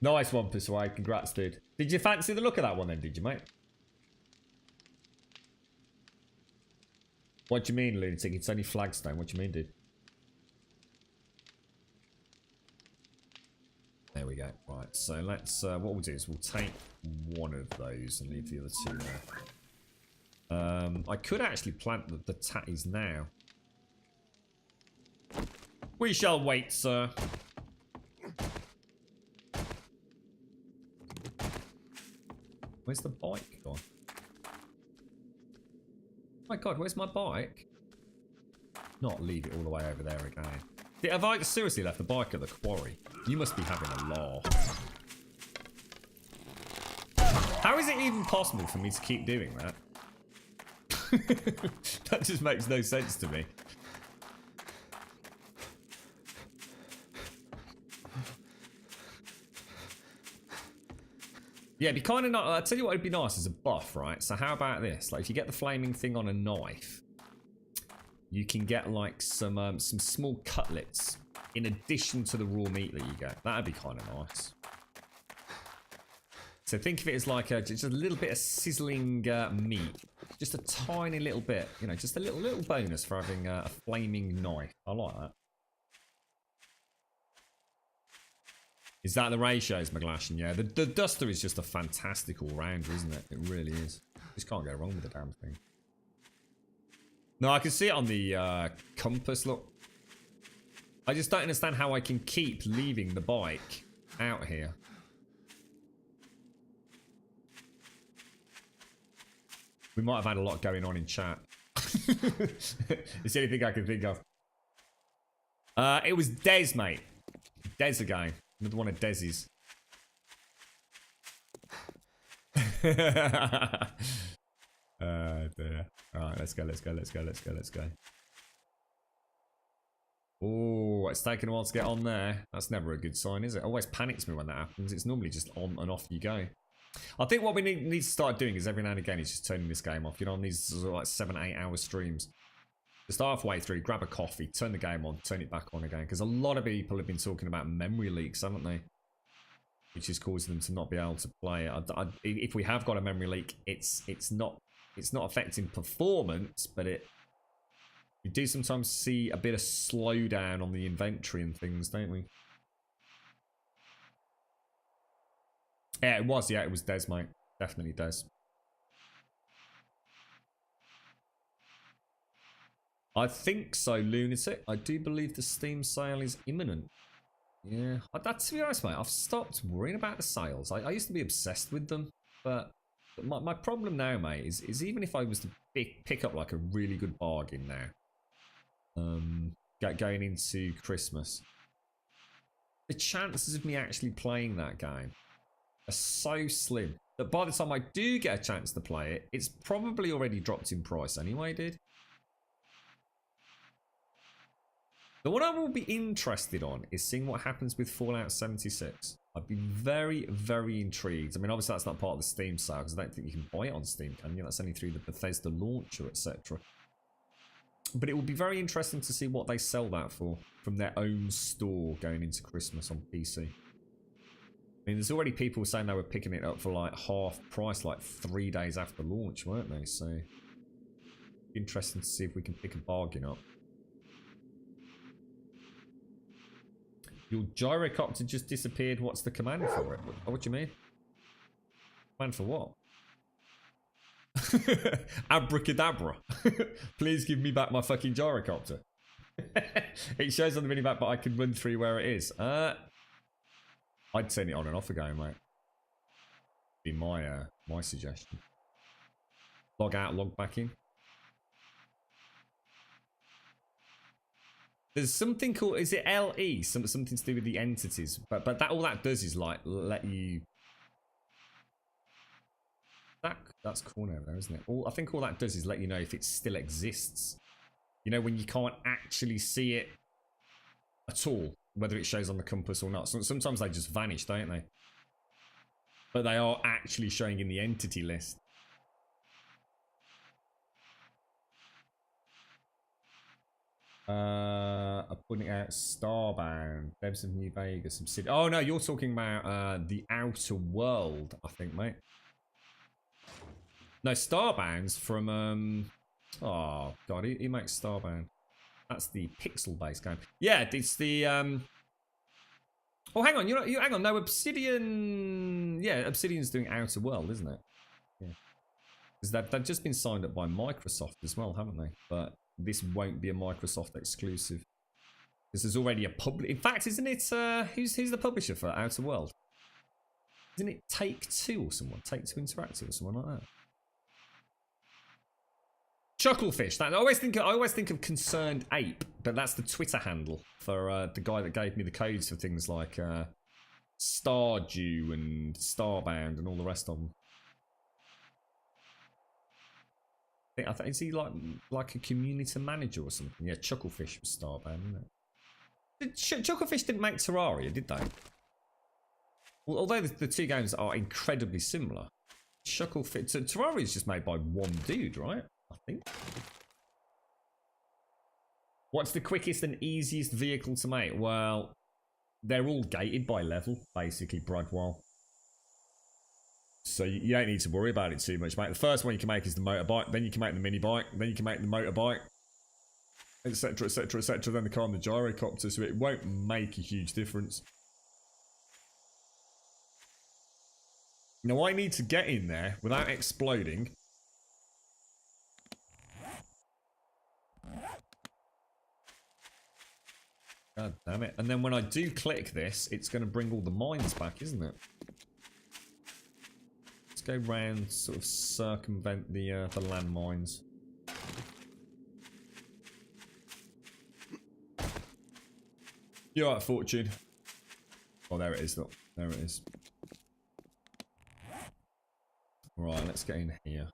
Nice one, Persuade. Congrats, dude. Did you fancy the look of that one then, did you, mate? What do you mean, lunatic? It's only flagstone. What do you mean, dude? There we go. Right, so let's... what we'll do is we'll take one of those and leave the other 2 there. I could actually plant the tatties now. We shall wait, sir. Where's the bike gone? Oh my god, where's my bike? Not leave it all the way over there again. Have I seriously left the bike at the quarry? You must be having a laugh. How is it even possible for me to keep doing that? That just makes no sense to me. Yeah, it'd be kind of nice. I'll tell you what would be nice is a buff, right? So how about this? Like, if you get the flaming thing on a knife, you can get like some small cutlets in addition to the raw meat that you get. That'd be kind of nice. So think of it as like just a little bit of sizzling meat, just a tiny little bit, you know, just a little bonus for having a flaming knife. I like that. Is that the ratios, McGlashan? Yeah, the Duster is just a fantastic all-rounder, isn't it? It really is. Just can't go wrong with the damn thing. No, I can see it on the compass, look. I just don't understand how I can keep leaving the bike out here. We might have had a lot going on in chat. It's the only thing I can think of. It was Des, mate. Des again. Another one of Dez's. Dear. Alright, let's go. Oh, it's taken a while to get on there. That's never a good sign, is it? Always panics me when that happens. It's normally just on and off you go. I think what we need to start doing is every now and again is just turning this game off. You know, on these sort of like 7-8 hour streams. Just halfway through, grab a coffee, turn the game on, turn it back on again. Because a lot of people have been talking about memory leaks, haven't they? Which is causing them to not be able to play it. If we have got a memory leak, it's not affecting performance, but we do sometimes see a bit of slowdown on the inventory and things, don't we? Yeah, it was Des, mate. Definitely Des. I think so, Lunatic. I do believe the Steam sale is imminent. Yeah, to be honest, mate, I've stopped worrying about the sales. I used to be obsessed with them, but my problem now, mate, is even if I was to pick up like a really good bargain now, going into Christmas, the chances of me actually playing that game are so slim that by the time I do get a chance to play it, it's probably already dropped in price anyway, dude. The one I will be interested on is seeing what happens with Fallout 76. I'd be very, very intrigued. I mean, obviously that's not part of the Steam sale because I don't think you can buy it on Steam, can you? That's only through the Bethesda launcher, etc. But it will be very interesting to see what they sell that for from their own store going into Christmas on PC. I mean, there's already people saying they were picking it up for like half price, like 3 days after launch, weren't they? So, interesting to see if we can pick a bargain up. Your gyrocopter just disappeared. What's the command for it? Oh, what do you mean? Command for what? Abracadabra. Please give me back my fucking gyrocopter. It shows on the minimap, but I can run through where it is. I'd turn it on and off again, mate. Be my suggestion. Log out, log back in. There's something called, is it LE? Something to do with the entities. But that all that does is like let you. That's cool now, though, isn't it? I think all that does is let you know if it still exists. You know, when you can't actually see it at all, whether it shows on the compass or not. So sometimes they just vanish, don't they? But they are actually showing in the entity list. I'm putting out Starbound, Devs of New Vegas, Obsidian. Oh no, you're talking about the Outer World, I think, mate. No, Starbound's from oh god, he makes Starbound. That's the pixel-based game. Yeah, it's the oh, hang on, you hang on. No, Obsidian. Yeah, Obsidian's doing Outer World, isn't it? Yeah, because they've just been signed up by Microsoft as well, haven't they? But this won't be a Microsoft exclusive. This is already a public. In fact, isn't it? Who's the publisher for Outer World? Isn't it Take-Two or someone? Take-Two Interactive or someone like that? Chucklefish. I always think of Concerned Ape, but that's the Twitter handle for the guy that gave me the codes for things like Stardew and Starbound and all the rest of them. I think is he like a community manager or something? Yeah, Chucklefish was Starbound, isn't it? Chucklefish didn't make Terraria, did they? Well, although the two games are incredibly similar, Chucklefish. Terraria is just made by one dude, right? I think. What's the quickest and easiest vehicle to make? Well, they're all gated by level, basically, Bradwell. So you don't need to worry about it too much, mate. The first one you can make is the motorbike, then you can make the mini bike, then you can make the motorbike, etc, etc, etc. Then the car and the gyrocopter, so it won't make a huge difference. Now I need to get in there without exploding. God damn it. And then when I do click this, it's going to bring all the mines back, isn't it? Let's go round, sort of circumvent the landmines. You alright, Fortune? Oh, there it is, look. There it is. Right, let's get in here.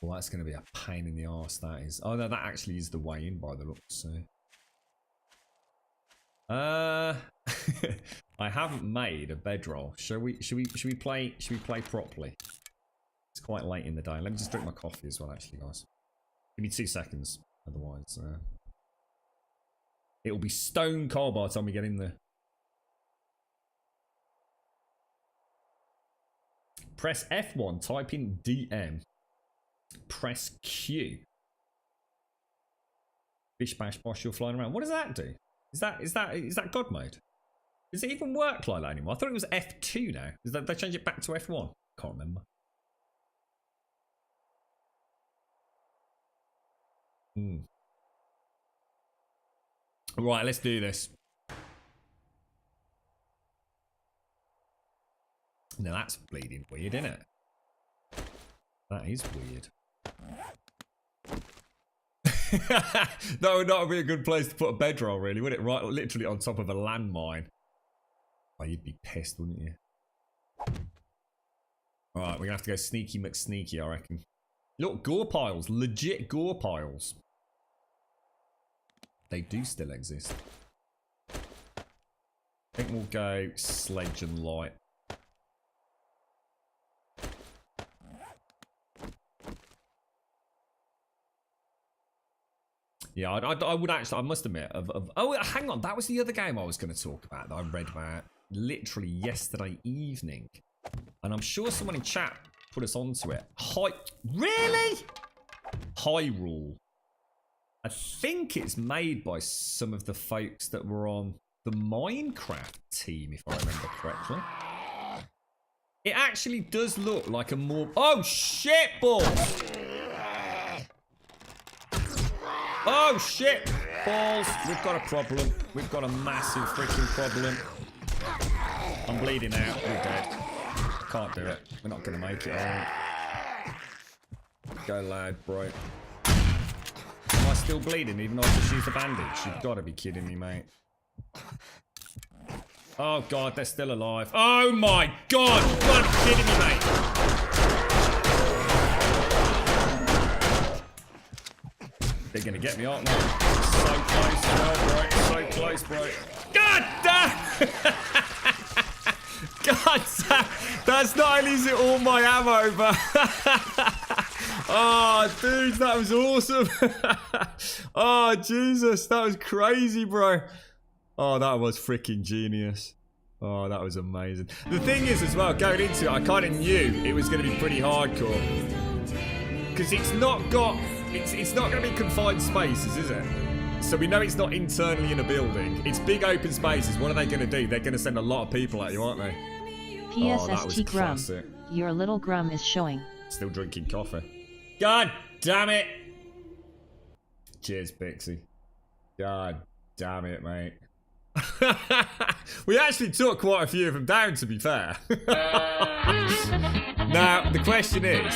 Well, that's going to be a pain in the arse, that is. Oh, no, that actually is the way in by the looks, so. I haven't made a bedroll. Should we play properly? It's quite late in the day. Let me just drink my coffee as well, actually, guys. Give me 2 seconds, otherwise, it'll be stone cold by the time we get in there. Press F1, type in DM. Press Q. Bish bash bosh, you're flying around. What does that do? Is that God mode? Does it even work like that anymore? I thought it was F2 now. Is that they change it back to F1? Can't remember. Right, let's do this. Now that's bleeding weird, isn't it? That is weird. That would not be a good place to put a bedroll, really, would it? Right, literally on top of a landmine. Oh, you'd be pissed, wouldn't you? Alright, we're gonna have to go sneaky McSneaky, I reckon. Look, gore piles. Legit gore piles. They do still exist. I think we'll go sledge and light. Yeah, I would actually, I must admit, oh, hang on, that was the other game I was going to talk about that I read about literally yesterday evening. And I'm sure someone in chat put us onto it. Really? Hyrule. I think it's made by some of the folks that were on the Minecraft team, if I remember correctly. It actually does look like a more... Oh, shit, balls! Oh, shit! Balls, we've got a problem. We've got a massive freaking problem. I'm bleeding out. We're dead. Can't do it. We're not going to make it, are we? Go loud, bro. Am I still bleeding even though I just used a bandage? You've got to be kidding me, mate. Oh, God, they're still alive. Oh, my God! You've got to be kidding me, mate. They're gonna get me, aren't they? So close, bro. So close, bro. God damn! God damn! That's not only is it all my ammo, but oh, dude, that was awesome. Oh, Jesus, that was crazy, bro. Oh, that was freaking genius. Oh, that was amazing. The thing is, as well, going into it, I kind of knew it was going to be pretty hardcore because it's not got. It's not going to be confined spaces, is it? So we know it's not internally in a building. It's big open spaces. What are they going to do? They're going to send a lot of people at you, aren't they? PSST Grum. Your little Grum is showing. Still drinking coffee. God damn it! Cheers, Pixie. God damn it, mate. We actually took quite a few of them down, to be fair. Now, the question is,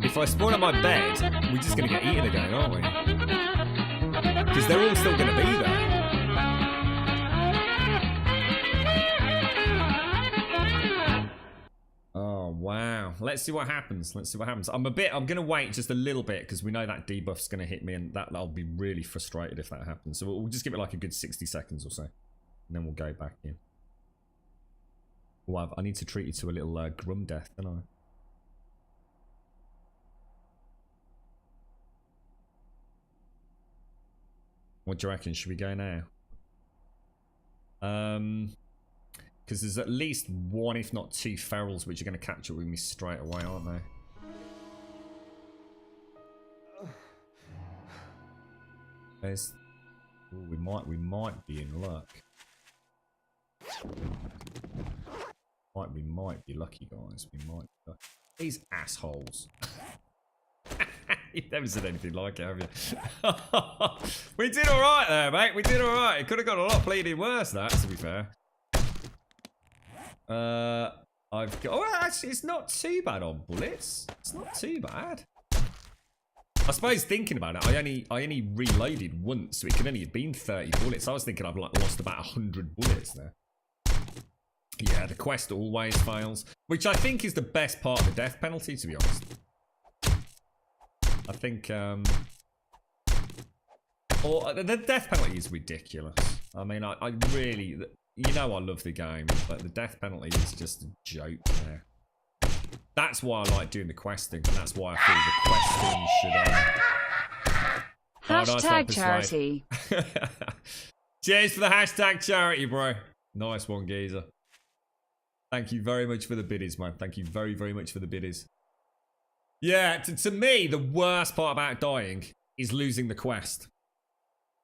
if I spawn on my bed, we're just going to get eaten again, aren't we? Because they're all still going to be there. Oh, wow. Let's see what happens. Let's see what happens. I'm going to wait just a little bit because we know that debuff's going to hit me and that'll be really frustrated if that happens. So we'll just give it like a good 60 seconds or so. And then we'll go back in. Wow, I need to treat you to a little Grum death, don't I? What do you reckon? Should we go now? Because there's at least one, if not two, ferals which are going to catch up with me straight away, aren't they? There's... Ooh, we might be in luck. We might be lucky, guys. We might be lucky. These assholes. You've never said anything like it, have you? We did alright there, mate. We did alright. It could have got a lot bleeding worse, that, to be fair. I've got... Oh, actually, it's not too bad on bullets. It's not too bad. I suppose thinking about it, I only reloaded once, so it could only have been 30 bullets. I was thinking I've like lost about 100 bullets there. Yeah, the quest always fails, which I think is the best part of the death penalty, to be honest. I think, or the death penalty is ridiculous. I mean, I really, you know, I love the game, but the death penalty is just a joke there. That's why I like doing the questing, and that's why I feel the questing should. Hashtag charity. Cheers for the hashtag charity, bro. Nice one, geezer. Thank you very much for the biddies, man. Thank you very, very much for the biddies. Yeah, to me, the worst part about dying is losing the quest.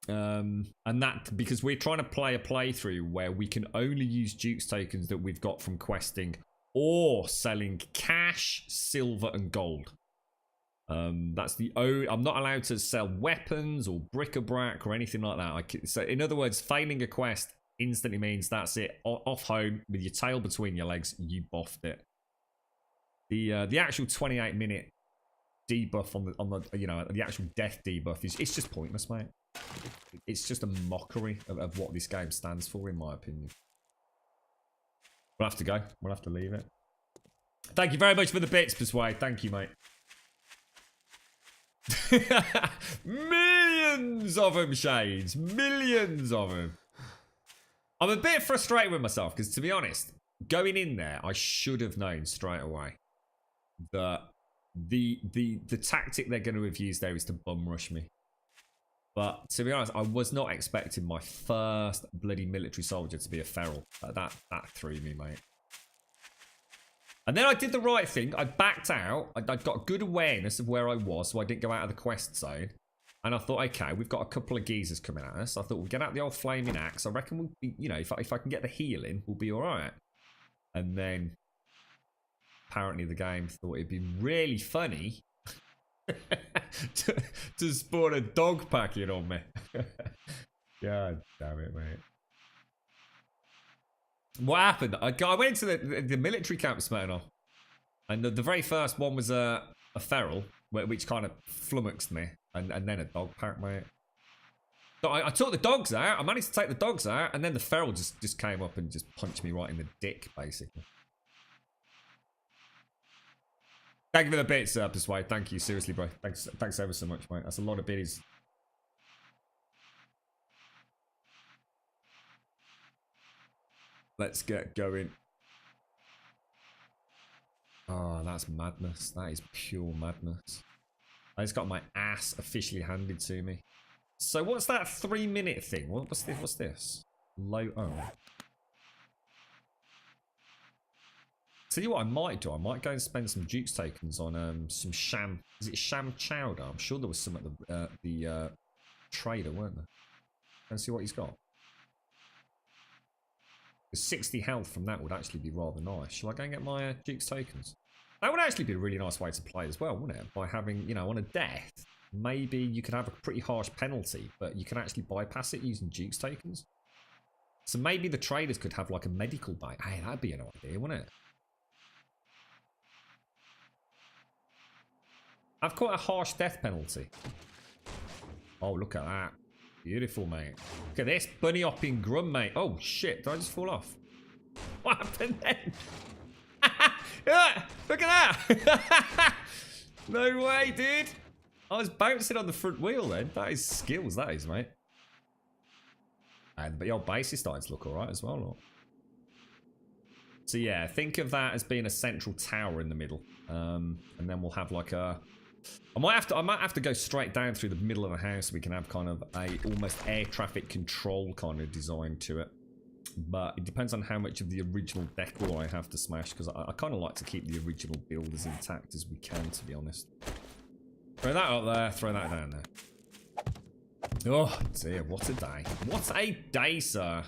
And that, because we're trying to play a playthrough where we can only use Duke's tokens that we've got from questing or selling cash, silver, and gold. That's the only... I'm not allowed to sell weapons or bric-a-brac or anything like that. So, in other words, failing a quest instantly means that's it. Off home with your tail between your legs, you boffed it. The actual 28-minute debuff on the you know, the actual death debuff is, it's just pointless, mate. It's just a mockery of what this game stands for, in my opinion. We'll have to go. We'll have to leave it. Thank you very much for the bits, Persuade. Thank you, mate. Millions of them, Shades. Millions of them. I'm a bit frustrated with myself because, to be honest, going in there, I should have known straight away that the tactic they're going to have used there is to bum rush me. But to be honest, I was not expecting my first bloody military soldier to be a feral. That threw me, mate. And then I did the right thing. I backed out. I'd got good awareness of where I was, so I didn't go out of the quest zone. And I thought, okay, we've got a couple of geezers coming at us. I thought we'll get out the old flaming axe. I reckon we'll be, you know, if I can get the healing, we'll be all right. And then apparently the game thought it'd be really funny to spawn a dog packing on me. God damn it, mate. What happened? I went to the military camp, Smirnoff, and the very first one was a feral, which kind of flummoxed me, and then a dog pack, mate. So I took the dogs out. I managed to take the dogs out, and then the feral just came up and just punched me right in the dick, basically. Thank you for the bits, Persuade. Thank you, seriously, bro. Thanks ever so much, mate. That's a lot of biddies. Let's get going. Oh, that's madness. That is pure madness. I just got my ass officially handed to me. So what's that 3-minute thing? What's this? What's this? Low. Oh. Tell you what I might do. I might go and spend some Duke's tokens on some sham. Is it sham chowder? I'm sure there was some at the trader, weren't there? Let's see what he's got. 60 health from that would actually be rather nice. Shall I go and get my Duke's tokens? That would actually be a really nice way to play as well, wouldn't it? By having, you know, on a death, maybe you could have a pretty harsh penalty, but you can actually bypass it using Duke's tokens. So maybe the traders could have like a medical bay. Hey, that'd be an idea, wouldn't it? I've quite a harsh death penalty. Oh, look at that. Beautiful, mate. Look at this. Bunny hopping grum, mate. Oh, shit. Did I just fall off? What happened then? Look at that. No way, dude. I was bouncing on the front wheel then. That is skills, that is, mate. And but your base is starting to look alright as well, look. So yeah, think of that as being a central tower in the middle. And then we'll have like a... I might have to go straight down through the middle of the house so we can have kind of a almost air traffic control kind of design to it. But it depends on how much of the original decor I have to smash, because I kind of like to keep the original build as intact as we can, to be honest. Throw that up there, throw that down there. Oh dear, what a day. What a day, sir.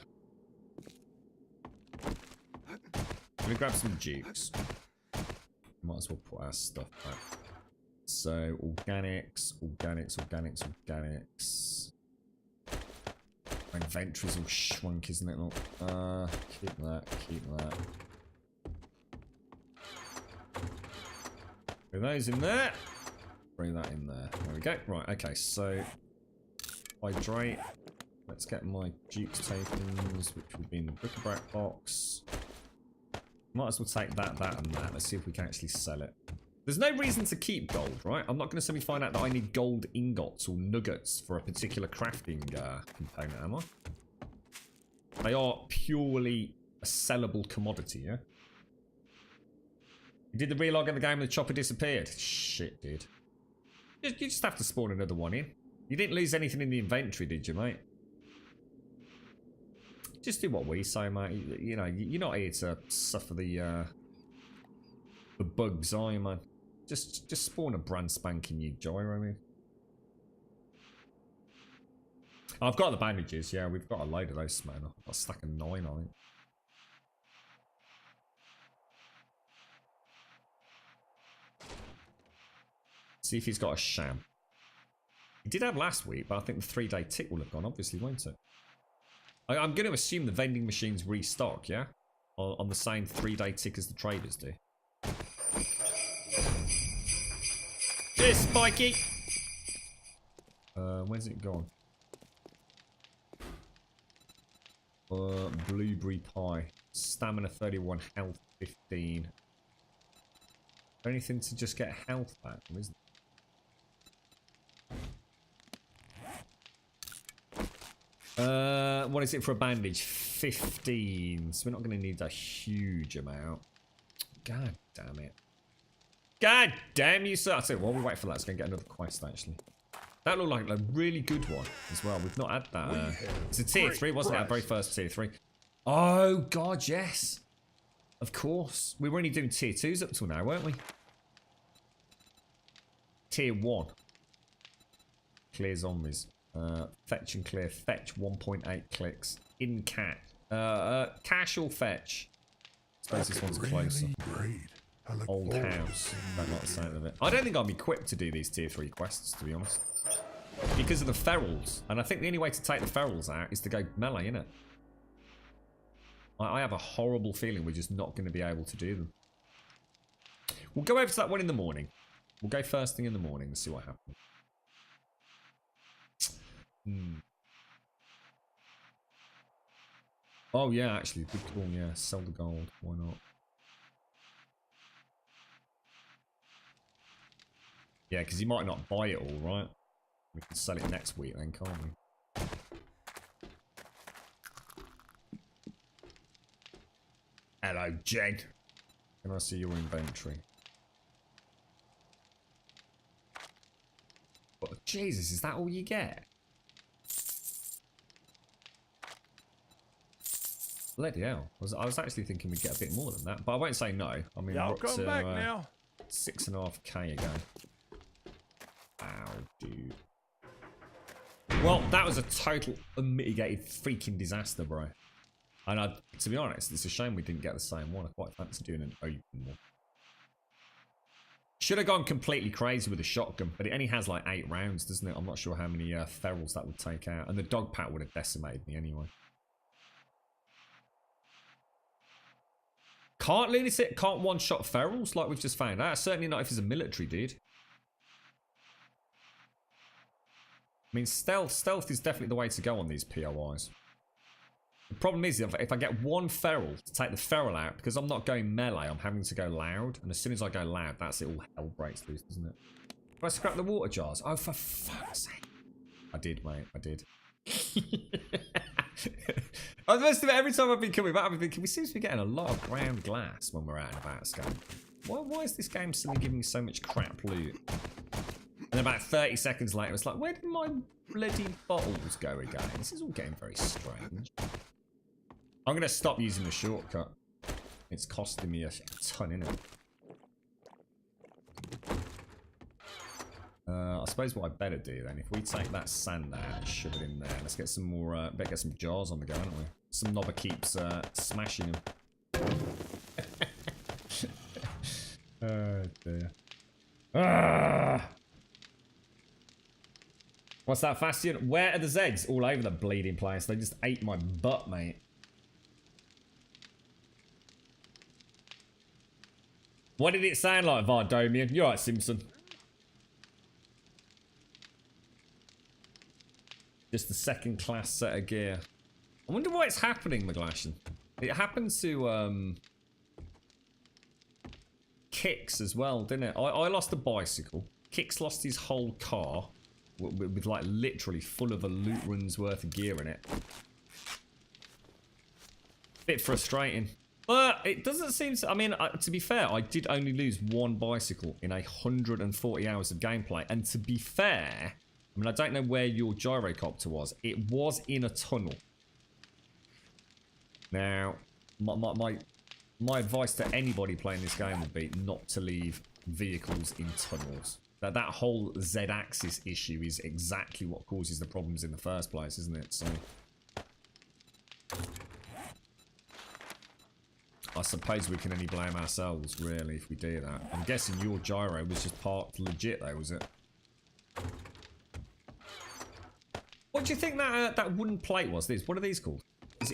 gonna grab some dukes. Might as well put our stuff back. So organics. My inventory's all shrunk, isn't it? Look. Keep that. Put those in there. Bring that in there. There we go. Right, okay, so hydrate. Let's get my Duke's tokens, which will be in the bric-a-brac box. Might as well take that, and that. Let's see if we can actually sell it. There's no reason to keep gold, right? I'm not going to suddenly find out that I need gold ingots or nuggets for a particular crafting component, am I? They are purely a sellable commodity, yeah? You did the relog of the game and the chopper disappeared. Shit, dude. You just have to spawn another one in. You didn't lose anything in the inventory, did you, mate? Just do what we say, mate. You know, you're not here to suffer the bugs, are you, man? Just spawn a brand spanking new gyro, I mean. I've got the bandages, yeah. We've got a load of those, man. I've got a stack of 9, I think. See if he's got a sham. He did have last week, but I think the 3-day tick will have gone, obviously, won't it? I'm going to assume the vending machines restock, yeah? On the same 3-day tick as the traders do. Cheers, Spikey! Where's it gone? Blueberry pie. Stamina 31, health 15. Anything to just get health back, isn't it? What is it for a bandage? 15. So we're not going to need a huge amount. God damn it. God damn you, sir. I'll tell you, while we wait for that, let's go and get another quest, actually. That looked like a really good one as well. We've not had that. It's a tier 3, wasn't it? Our very first tier 3. Oh, God, yes. Of course. We were only doing tier 2s up till now, weren't we? Tier 1. Clear zombies. Fetch and clear. Fetch 1.8 clicks. In cat. Cash or fetch? I suppose this one's closer. Old house. Don't like the sound of it. I don't think I'm equipped to do these tier 3 quests, to be honest. Because of the ferals. And I think the only way to take the ferals out is to go melee, innit? I have a horrible feeling we're just not going to be able to do them. We'll go over to that one in the morning. We'll go first thing in the morning and see what happens. Oh yeah, actually, good call, yeah. Sell the gold, why not? Yeah, because you might not buy it all, right? We can sell it next week then, can't we? Hello, Jen. Can I see your inventory? But Jesus, is that all you get? Bloody hell. I was actually thinking we'd get a bit more than that, but I won't say no. I mean, Y'all we're up come to back now. 6.5k again. Ow, dude. Well, that was a total unmitigated freaking disaster, bro. And to be honest, it's a shame we didn't get the same one. I quite fancy doing an open one. Should have gone completely crazy with a shotgun, but it only has like 8 rounds, doesn't it? I'm not sure how many ferals that would take out. And the dog pack would have decimated me anyway. Can't lunatic, can't one-shot ferals like we've just found out. Certainly not if he's a military dude. I mean, stealth is definitely the way to go on these POIs. The problem is, if I get one feral to take the feral out, because I'm not going melee, I'm having to go loud. And as soon as I go loud, that's it, all hell breaks loose, doesn't it? Did I scrap the water jars? Oh, for fuck's sake. I did, mate, I did. I must admit, every time I've been coming back, I've been thinking, we seem to be getting a lot of ground glass when we're out and about scaling. Why is this game suddenly giving me so much crap loot? And about 30 seconds later, it's like, where did my bloody bottles go again? This is all getting very strange. I'm going to stop using the shortcut. It's costing me a ton, innit? I suppose what I better do then, if we take that sand out and shove it in there, let's get some more, better get some jars on the go, haven't we? Some knobber keeps smashing them. Oh dear. Ah! What's that, Fastion? Where are the Zeds? All over the bleeding place. They just ate my butt, mate. What did it sound like, Vardomian? You're right, Simpson. Just a second class set of gear. I wonder why it's happening, McGlashan. It happened to, Kix as well, didn't it? I lost a bicycle. Kix lost his whole car. With like literally full of a loot run's worth of gear in it. Bit frustrating. But it doesn't seem to, I mean, to be fair, I did only lose one bicycle in 140 hours of gameplay. And to be fair, I mean, I don't know where your gyrocopter was. It was in a tunnel. Now, my advice to anybody playing this game would be not to leave vehicles in tunnels. That whole Z-axis issue is exactly what causes the problems in the first place, isn't it? So, I suppose we can only blame ourselves, really, if we do that. I'm guessing your gyro was just parked legit, though, was it? What do you think that wooden plate was? What are these called?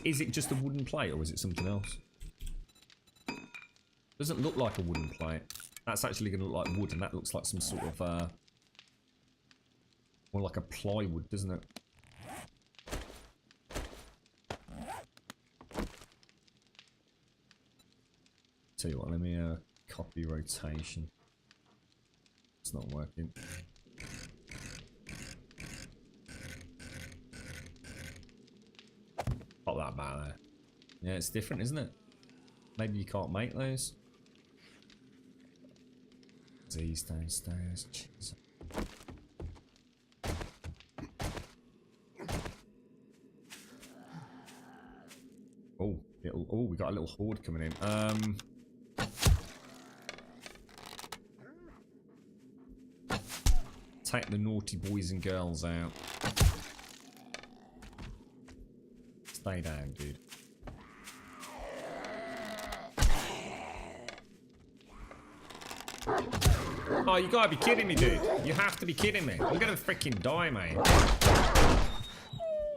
Is it just a wooden plate, or is it something else? Doesn't look like a wooden plate. That's actually going to look like wood, and that looks like some sort of, more like a plywood, doesn't it? Tell you what, let me copy rotation. It's not working. Not that bad there. Yeah, it's different, isn't it? Maybe you can't make those. Z's downstairs. Jeez. Oh, we got a little horde coming in. Take the naughty boys and girls out. Stay down, dude. Oh, you gotta be kidding me, dude. You have to be kidding me. I'm gonna freaking die, mate.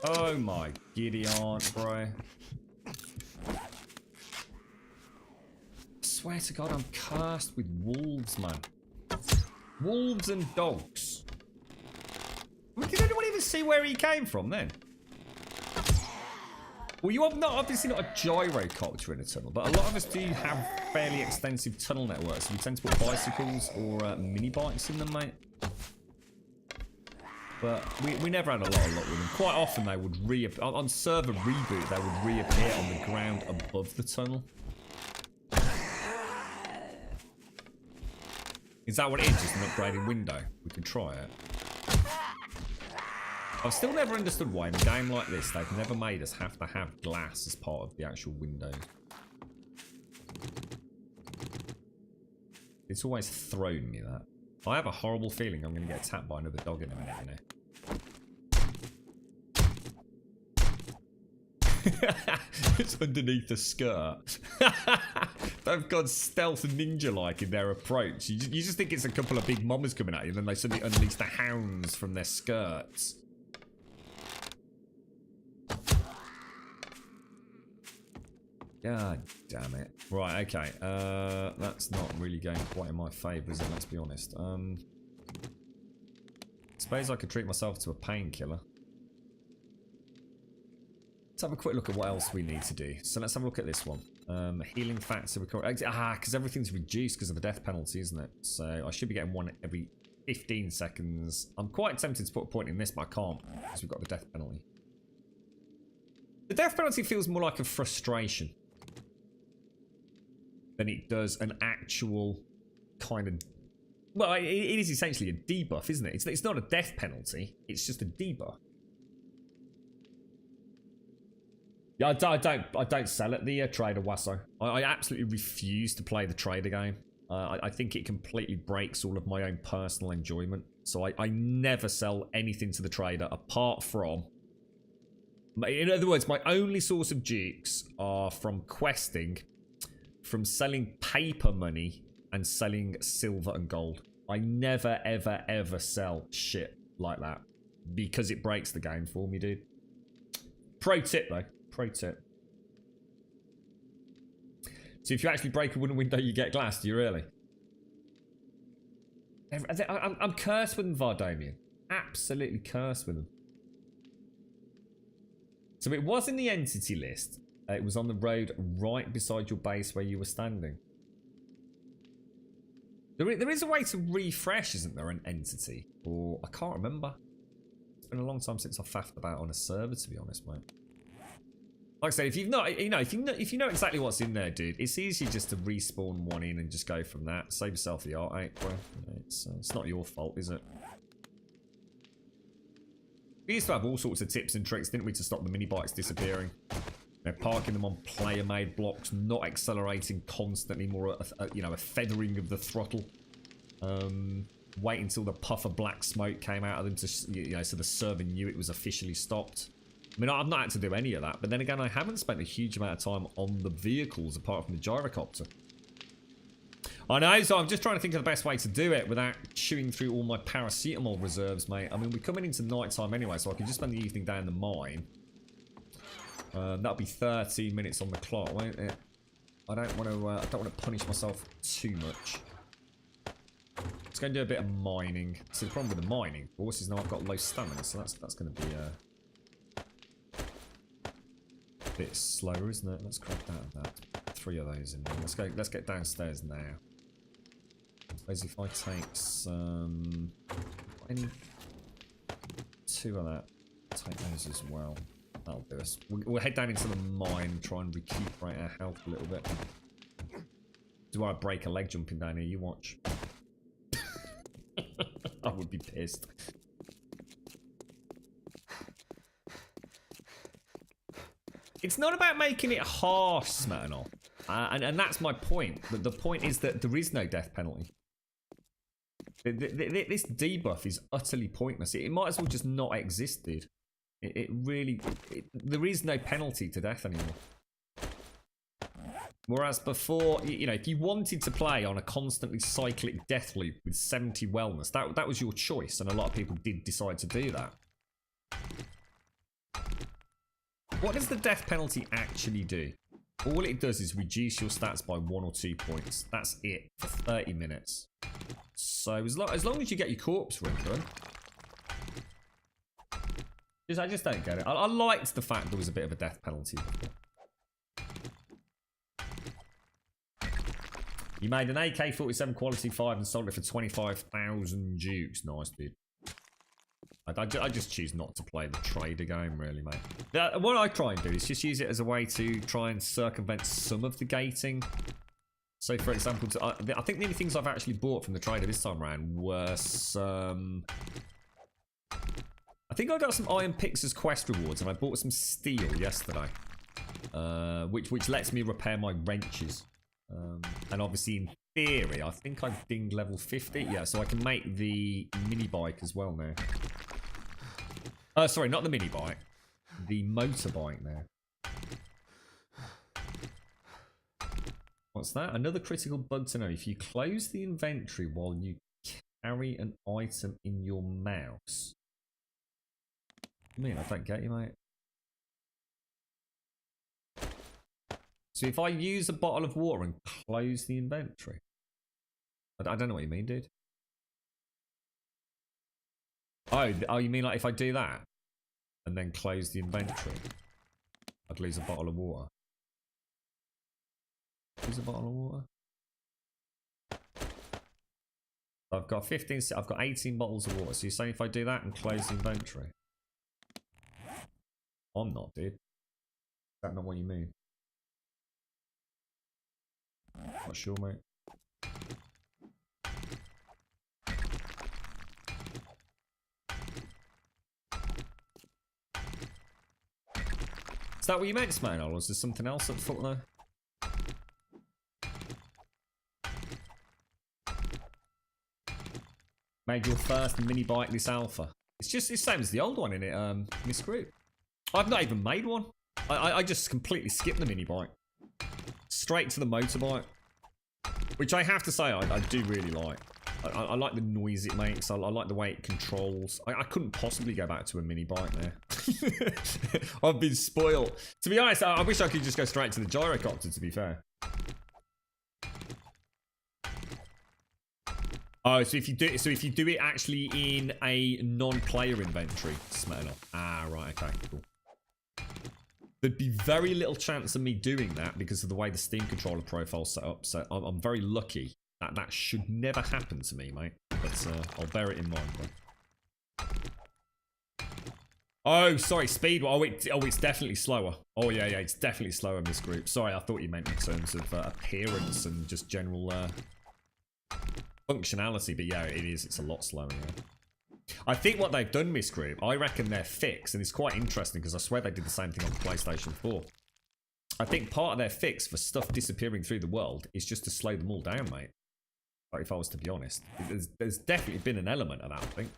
Oh my giddy aunt, bro. I swear to God, I'm cursed with wolves, man. Wolves and dogs. I mean, did anyone even see where he came from then? Well, you are obviously not a gyrocopter in a tunnel, but a lot of us do have fairly extensive tunnel networks. We tend to put bicycles or mini bikes in them, mate. But we never had a lot of luck with them. Quite often they would reappear on server reboot. They would reappear on the ground above the tunnel. Is that what it is? Just an upgraded window? We could try it. I've still never understood why in a game like this they've never made us have to have glass as part of the actual window. It's always thrown me that. I have a horrible feeling I'm going to get attacked by another dog in a minute, you know. It's underneath the skirt. They've gone stealth ninja-like in their approach. You just think it's a couple of big mamas coming at you, and then they suddenly unleash the hounds from their skirts. God damn it. Right, okay. That's not really going quite in my favour, is it? Let's be honest. Suppose I could treat myself to a painkiller. Let's have a quick look at what else we need to do. So let's have a look at this one. Healing factor. Because everything's reduced because of the death penalty, isn't it? So I should be getting one every 15 seconds. I'm quite tempted to put a point in this, but I can't because we've got the death penalty. The death penalty feels more like a frustration than it does an actual kind of... Well, it is essentially a debuff, isn't it? It's not a death penalty. It's just a debuff. Yeah, I don't sell at the trader Wasso. I absolutely refuse to play the trader game. I think it completely breaks all of my own personal enjoyment. So I never sell anything to the trader apart from... In other words, my only source of dukes are from questing, from selling paper money, and selling silver and gold. I never, ever, ever sell shit like that because it breaks the game for me, dude. Pro tip, though. Pro tip. So if you actually break a wooden window, you get glass. Do you really? I'm cursed with them, Vardomian. Absolutely cursed with them. So it was in the entity list. It was on the road right beside your base where you were standing. There is a way to refresh, isn't there, an entity? Or I can't remember. It's been a long time since I've faffed about on a server, to be honest, mate. Like I said, if you've not, if you know exactly what's in there, dude, it's easy just to respawn one in and just go from that. Save yourself the art, bro. It's not your fault, is it? We used to have all sorts of tips and tricks, didn't we, to stop the mini bikes disappearing? You know, parking them on player-made blocks, not accelerating constantly, more a feathering of the throttle. Wait until the puff of black smoke came out of them, to so the server knew it was officially stopped. I mean, I've not had to do any of that, but then again, I haven't spent a huge amount of time on the vehicles apart from the gyrocopter. I know, so I'm just trying to think of the best way to do it without chewing through all my paracetamol reserves, mate. I mean, we're coming into night time anyway, so I can just spend the evening down the mine. That'll be 13 minutes on the clock, won't it? I don't want to punish myself too much. Let's go and do a bit of mining. So the problem with the mining, of course, is now I've got low stamina, so that's going to be a bit slower, isn't it? Let's crack that. 3 of those in there. Let's get downstairs now. Suppose if I take some 2 of that, take those as well. That'll do us. We'll head down into the mine, try and recuperate our health a little bit. Do I break a leg jumping down here? You watch. I would be pissed. It's not about making it harsh, Smirnoff. And that's my point. The point is that there is no death penalty. This debuff is utterly pointless. It might as well just not exist, dude. There is no penalty to death anymore. Whereas before, if you wanted to play on a constantly cyclic death loop with 70 wellness, that was your choice, and a lot of people did decide to do that. What does the death penalty actually do? All it does is reduce your stats by 1 or 2 points. That's it for 30 minutes. So as long as you get your corpse run done. I just don't get it. I liked the fact there was a bit of a death penalty before. You made an AK-47 quality 5 and sold it for 25,000 jukes. Nice, dude. I just choose not to play the trader game, really, mate. What I try and do is just use it as a way to try and circumvent some of the gating. So, for example, I think the only things I've actually bought from the trader this time around were some... I think I got some Iron Picks as quest rewards, and I bought some steel yesterday. Which lets me repair my wrenches. And obviously, in theory, I think I've dinged level 50. Yeah, so I can make the mini bike as well now. Sorry, not the mini bike. The motorbike now. What's that? Another critical bug to know. If you close the inventory while you carry an item in your mouse. What do you mean? I don't get you, mate. So if I use a bottle of water and close the inventory. I don't know what you mean, dude. Oh, you mean like if I do that and then close the inventory, I'd lose a bottle of water. Lose a bottle of water. I've got 15. I've got 18 bottles of water. So you're saying if I do that and close the inventory? I'm not, dude. Is that not what you mean? Not sure, mate. Is that what you meant, Smail, or is there something else at the foot there? Made your first mini bike this alpha. It's just the same as the old one, innit, Miss Group? I've not even made one. I just completely skipped the mini bike. Straight to the motorbike. Which I have to say, I do really like. I like the noise it makes. I like the way it controls. I couldn't possibly go back to a mini bike there. I've been spoiled. To be honest, I wish I could just go straight to the gyrocopter, to be fair. Oh, so if you do it actually in a non-player inventory, smell off. Ah, right, okay, cool. There'd be very little chance of me doing that because of the way the Steam controller profile's set up. So I'm very lucky that that should never happen to me, mate. But I'll bear it in mind. Bro. Oh, sorry, speed. Oh, it's definitely slower. Oh, yeah, it's definitely slower in this group. Sorry, I thought you meant in terms of appearance and just general functionality. But yeah, it is. It's a lot slower, yeah. I think what they've done, Miss Group, I reckon their fix, and it's quite interesting because I swear they did the same thing on the PlayStation 4. I think part of their fix for stuff disappearing through the world is just to slow them all down, mate. Like, if I was to be honest. There's definitely been an element of that, I think.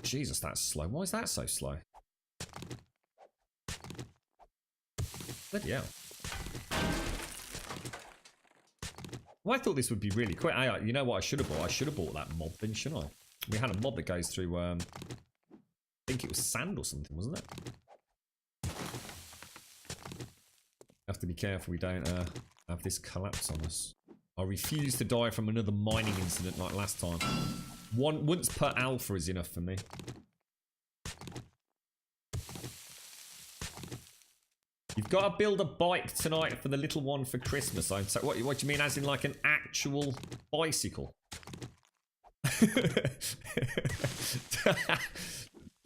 Jesus, that's slow. Why is that so slow? Bloody hell. Well, I thought this would be really quick. You know what I should have bought? I should have bought that mob then, shouldn't I? We had a mob that goes through, I think it was sand or something, wasn't it? Have to be careful we don't have this collapse on us. I refuse to die from another mining incident like last time. Once per alpha is enough for me. You've got to build a bike tonight for the little one for Christmas. So what do you mean, as in like an actual bicycle?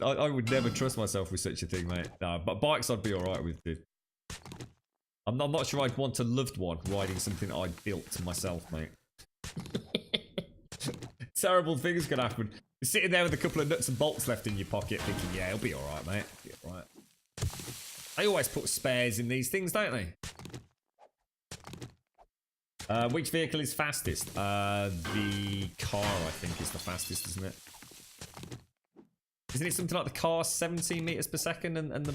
I would never trust myself with such a thing, mate. No, but bikes I'd be alright with, dude. I'm not sure I'd want a loved one riding something I built myself, mate. Terrible things could happen. You're sitting there with a couple of nuts and bolts left in your pocket thinking, yeah, it'll be alright, mate. It'll be alright. They always put spares in these things, don't they? Which vehicle is fastest? The car, I think, is the fastest, isn't it? Isn't it something like the car 17 meters per second and the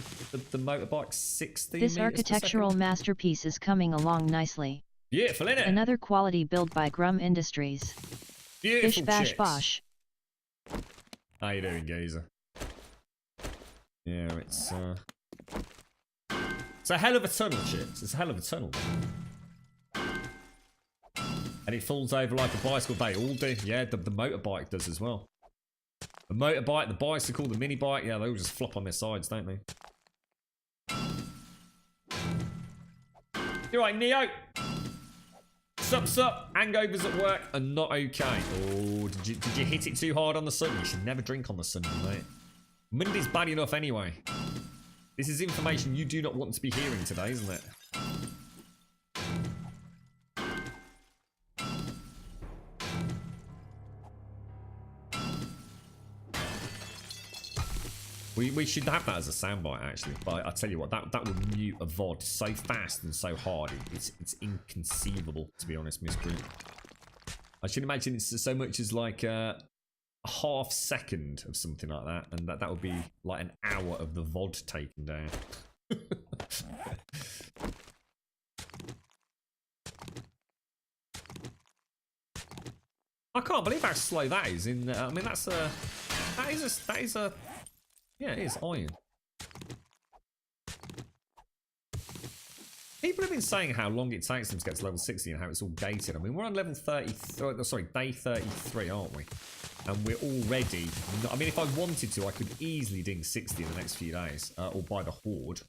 motorbike 60 meters per second? This architectural masterpiece is coming along nicely. Beautiful, innit? Another quality build by Grum Industries. Beautiful Bish bash chicks. bosh. How you doing, geezer? Yeah, it's a hell of a tunnel, chicks. It's a hell of a tunnel. And it falls over like a bicycle. They all do. Yeah, the motorbike does as well. The motorbike, the bicycle, the mini bike, yeah, they all just flop on their sides, don't they? You're right, Neo. Sup. Hangovers at work are not okay. Oh, did you hit it too hard on the sun? You should never drink on the Sunday, mate. Monday's bad enough anyway. This is information you do not want to be hearing today, isn't it? We should have that as a soundbite, actually. But I tell you what, that would mute a VOD so fast and so hard. It's inconceivable, to be honest, Miss Brute. I should imagine it's so much as like a half second of something like that, and that would be like an hour of the VOD taken down. I can't believe how slow that is. I mean, that is a. Yeah, it is iron. People have been saying how long it takes them to get to level 60 and how it's all gated. I mean, we're on level 33, sorry, day 33, aren't we? And we're already, I mean, if I wanted to, I could easily ding 60 in the next few days, or buy the Horde.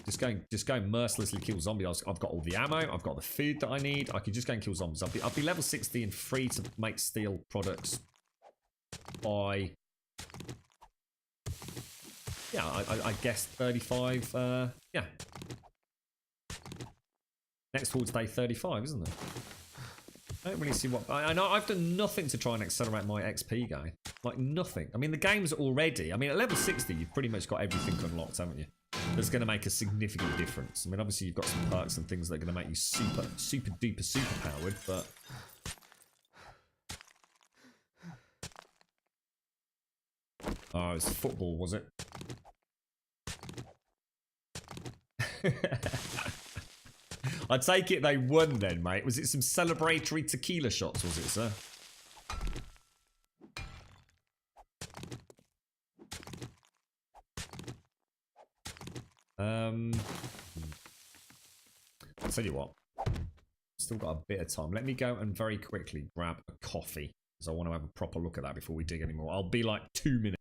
Just going mercilessly kill zombies. I've got all the ammo, I've got the food that I need. I could just go and kill zombies. I'll be level 60 and free to make steel products by, yeah, I guess 35, yeah. Next towards day 35, isn't it? I don't really see what... I know I've done nothing to try and accelerate my XP going. Like, nothing. I mean, the game's already... I mean, at level 60, you've pretty much got everything unlocked, haven't you? That's going to make a significant difference. I mean, obviously, you've got some perks and things that are going to make you super powered, but... Oh, it was football, was it? I take it they won then, mate. Was it some celebratory tequila shots, was it, sir? I'll tell you what. Still got a bit of time. Let me go and very quickly grab a coffee, because I want to have a proper look at that before we dig anymore. I'll be like 2 minutes.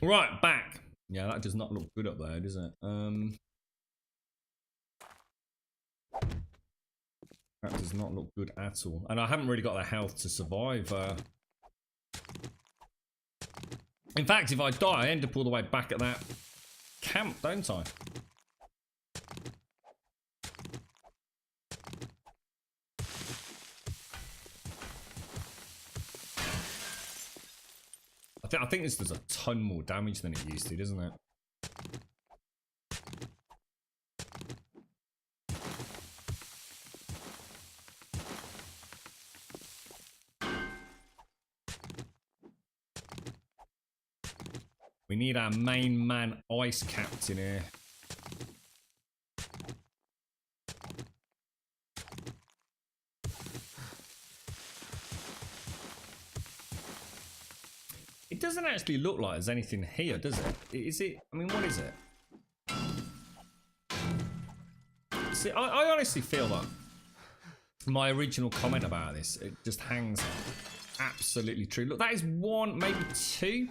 Right, back. Yeah, that does not look good up there, does it? That does not look good at all. And I haven't really got the health to survive. In fact, if I die, I end up all the way back at that camp, don't I? I think this does a ton more damage than it used to, doesn't it? We need our main man ice captain here. It doesn't actually look like there's anything here, does it? Is it? I mean, what is it? See, I honestly feel that my original comment about this, it just hangs absolutely true. Look, that is one, maybe two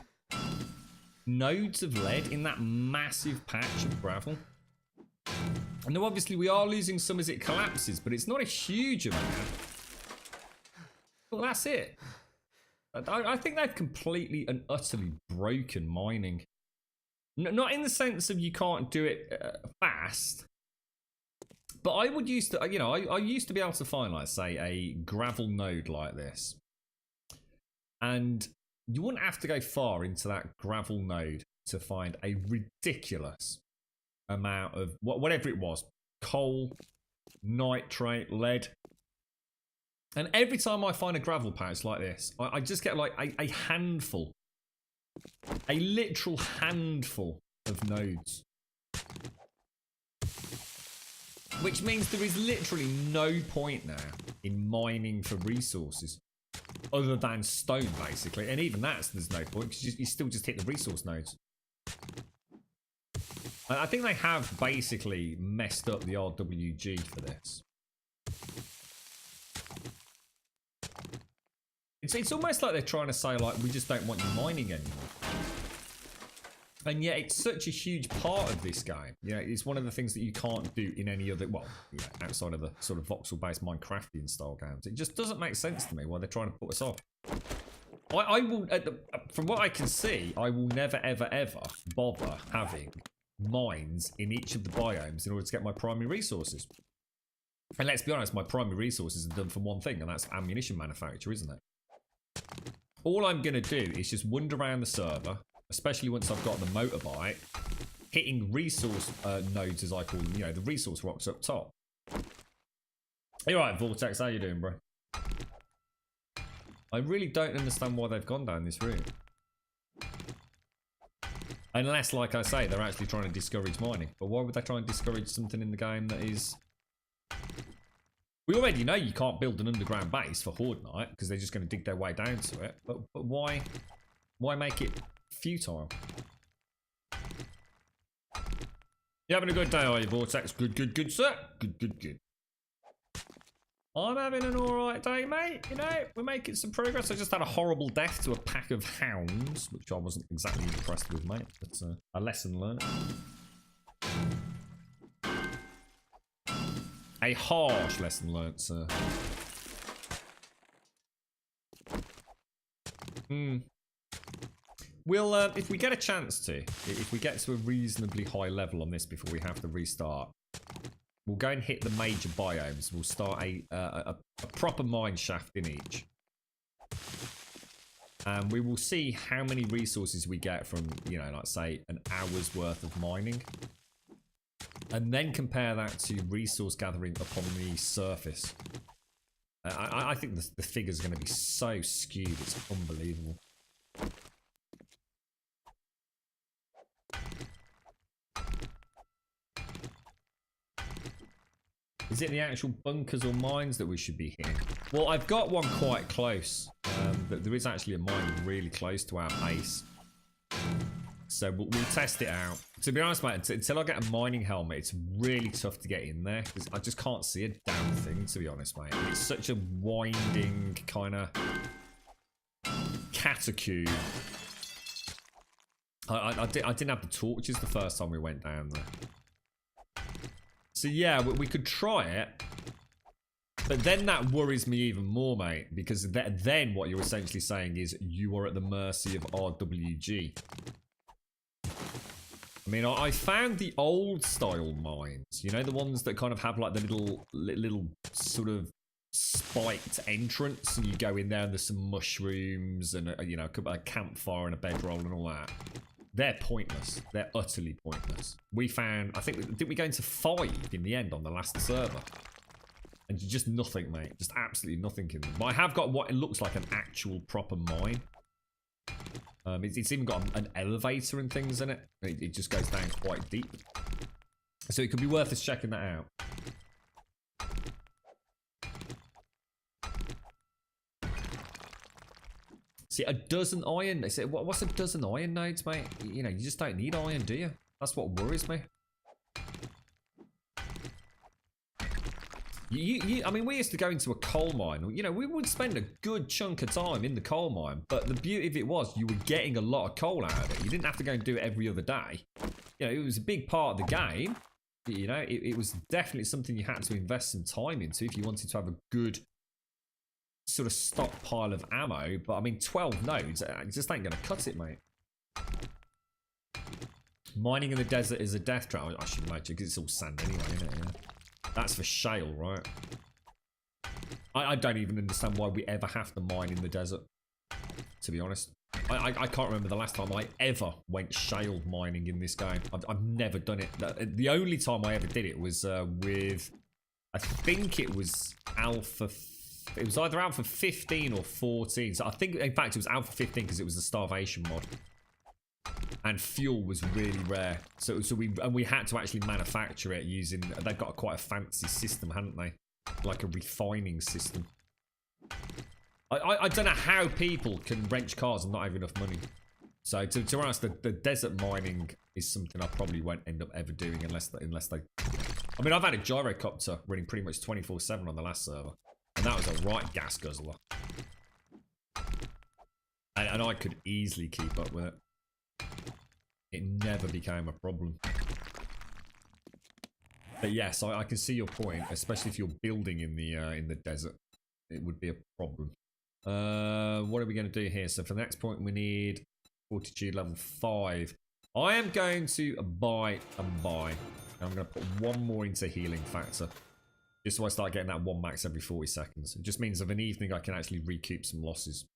nodes of lead in that massive patch of gravel. And now obviously we are losing some as it collapses, but it's not a huge amount. Well, that's it. I think they've completely and utterly broken mining. Not in the sense of you can't do it fast, But I would used to, you know, I used to be able to find, like, say, a gravel node like this. And you wouldn't have to go far into that gravel node to find a ridiculous amount of, whatever it was, coal, nitrate, lead. And every time I find a gravel pouch like this, I just get, like, a handful. A literal handful of nodes. Which means there is literally no point now in mining for resources. Other than stone, basically. And even there's no point, because you still just hit the resource nodes. I think they have basically messed up the RWG for this. It's almost like they're trying to say, like, we just don't want you mining anymore. And yet it's such a huge part of this game. You know, it's one of the things that you can't do in any other, well, you know, outside of the sort of voxel-based Minecraftian style games. It just doesn't make sense to me why they're trying to put us off. I will, from what I can see, I will never, ever, ever bother having mines in each of the biomes in order to get my primary resources. And let's be honest, my primary resources are done for one thing, and that's ammunition manufacture, isn't it? All I'm going to do is just wander around the server, especially once I've got the motorbike, hitting resource nodes, as I call them, you know, the resource rocks up top. You're right, Vortex, how you doing, bro? I really don't understand why they've gone down this route. Unless, like I say, they're actually trying to discourage mining. But why would they try and discourage something in the game that is... We already know you can't build an underground base for Horde Night, because they're just going to dig their way down to it. But why make it futile? You having a good day, are you, Vortex? Good, sir. Good. I'm having an alright day, mate. You know, we're making some progress. I just had a horrible death to a pack of hounds, which I wasn't exactly impressed with, mate. But a lesson learned. A harsh lesson learnt, sir. We'll, if we get a chance to, if we get to a reasonably high level on this before we have to restart, we'll go and hit the major biomes. We'll start a proper mine shaft in each. And we will see how many resources we get from, you know, like, say, an hour's worth of mining. And then compare that to resource gathering up on the surface. I think the figures are going to be so skewed, it's unbelievable. Is it the actual bunkers or mines that we should be hitting? Well, I've got one quite close. But there is actually a mine really close to our base. So we'll test it out. To be honest, mate, until I get a mining helmet, it's really tough to get in there. Because I just can't see a damn thing, to be honest, mate. It's such a winding kind of catacomb. I didn't have the torches the first time we went down there. So yeah, we could try it. But then that worries me even more, mate. Because then what you're essentially saying is you are at the mercy of RWG. I mean, I found the old style mines, you know, the ones that kind of have like the little sort of spiked entrance, and you go in there and there's some mushrooms and you know, a campfire and a bedroll and all that. They're pointless. They're utterly pointless. We found, I think, did we go into 5 in the end on the last server? And just nothing, mate. Just absolutely nothing in them. But I have got what it looks like an actual proper mine. It's even got an elevator and things in it. It just goes down quite deep. So it could be worth us checking that out. See, a dozen iron. They say, what's a dozen iron nodes, mate? You know, you just don't need iron, do you? That's what worries me. I mean, we used to go into a coal mine. You know, we would spend a good chunk of time in the coal mine. But the beauty of it was you were getting a lot of coal out of it. You didn't have to go and do it every other day. You know, it was a big part of the game. You know, it was definitely something you had to invest some time into if you wanted to have a good sort of stockpile of ammo. But I mean, 12 nodes, it just ain't going to cut it, mate. Mining in the desert is a death trap. I should imagine, because it's all sand anyway, isn't it? Yeah. That's for shale, right? I don't even understand why we ever have to mine in the desert, to be honest. I can't remember the last time I ever went shale mining in this game. I've never done it. The only time I ever did it was with, I think it was Alpha. It was either Alpha 15 or 14. So I think, in fact, it was Alpha 15 because it was the starvation mod. And fuel was really rare. So we had to actually manufacture it using, they've got quite a fancy system, haven't they? Like a refining system. I don't know how people can wrench cars and not have enough money. So to be honest, the desert mining is something I probably won't end up ever doing unless they. I mean, I've had a gyrocopter running pretty much 24/7 on the last server, and that was a right gas guzzler. And I could easily keep up with it. It never became a problem. But yes, I can see your point, especially if you're building in the desert, it would be a problem. What are we going to do here? So for the next point, we need fortitude level 5. I am going to buy and buy. I'm going to put one more into healing factor, just so I start getting that 1 max every 40 seconds. It just means of an evening I can actually recoup some losses.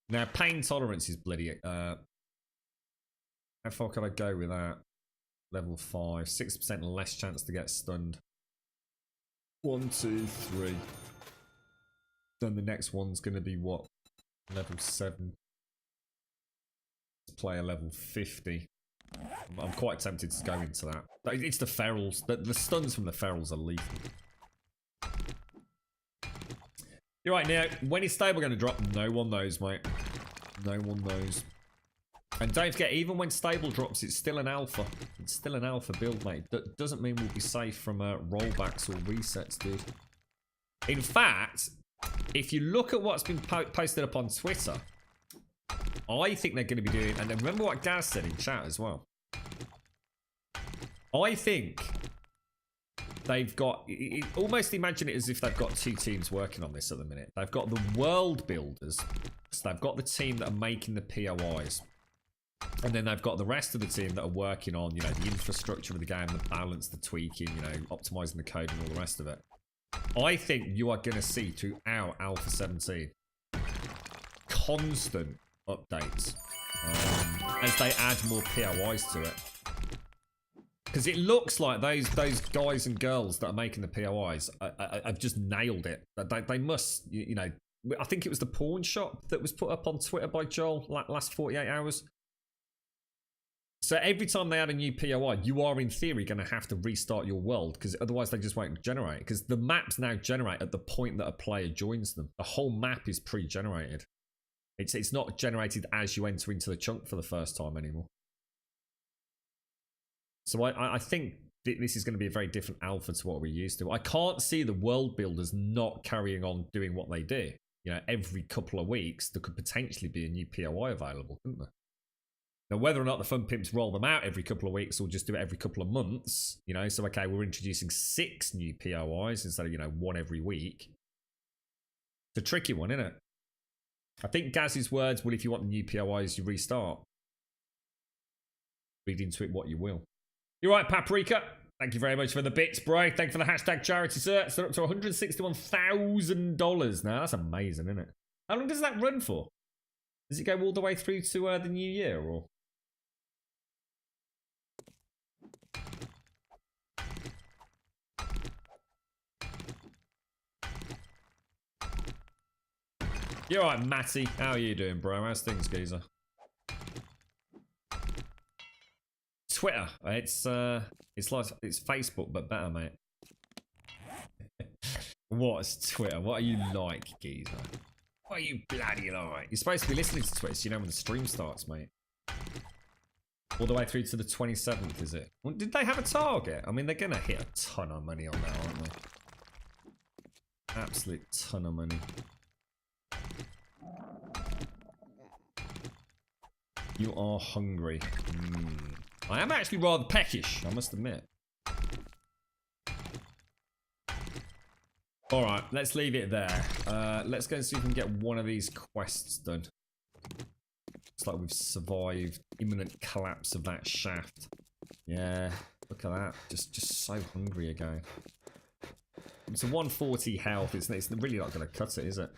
Now, pain tolerance is bloody. How far can I go with that? Level 5, 6% less chance to get stunned. 1, 2, 3. Then the next one's going to be what? Level 7. Player level 50. I'm quite tempted to go into that. It's the ferals. The stuns from the ferals are lethal. You're right, Neo. When is stable going to drop? No one knows, mate. No one knows. And don't forget, even when stable drops, it's still an alpha. It's still an alpha build, mate. That doesn't mean we'll be safe from rollbacks or resets, dude. In fact, if you look at what's been posted up on Twitter, I think they're going to be doing... And then remember what Gaz said in chat as well. I think they've got... almost imagine it as if they've got 2 teams working on this at the minute. They've got the world builders. So they've got the team that are making the POIs. And then they've got the rest of the team that are working on, you know, the infrastructure of the game, the balance, the tweaking, you know, optimizing the code and all the rest of it. I think you are going to see throughout Alpha 17 constant updates as they add more POIs to it. Because it looks like those guys and girls that are making the POIs have just nailed it. They must, you know, I think it was the pawn shop that was put up on Twitter by Joel last 48 hours. So every time they add a new POI, you are in theory going to have to restart your world because otherwise they just won't generate. Because the maps now generate at the point that a player joins them. The whole map is pre-generated. It's not generated as you enter into the chunk for the first time anymore. So I think this is going to be a very different alpha to what we're used to. I can't see the world builders not carrying on doing what they do. You know, every couple of weeks there could potentially be a new POI available, couldn't there? Now, whether or not the Fun Pimps roll them out every couple of weeks or just do it every couple of months, you know, so, okay, we're introducing 6 new POIs instead of, you know, 1 every week. It's a tricky one, isn't it? I think Gaz's words, well, if you want the new POIs, you restart. Read into it what you will. You're right, Paprika. Thank you very much for the bits, bro. Thank you for the hashtag charity search. They're up to $161,000 now. That's amazing, isn't it? How long does that run for? Does it go all the way through to the new year, or...? You're right, Matty. How are you doing, bro? How's things, geezer? Twitter. It's like it's Facebook, but better, mate. What's Twitter? What are you like, geezer? What are you bloody like? You're supposed to be listening to Twitter, so you know when the stream starts, mate. All the way through to the 27th, is it? Well, did they have a target? I mean, they're gonna hit a ton of money on that, aren't they? Absolute ton of money. You are hungry. I am actually rather peckish, I must admit. Alright, let's leave it there. Let's go and see if we can get one of these quests done. Looks like we've survived imminent collapse of that shaft. Yeah, Look at that. Just so hungry again. It's a 140 health. It's really not going to cut it, is it?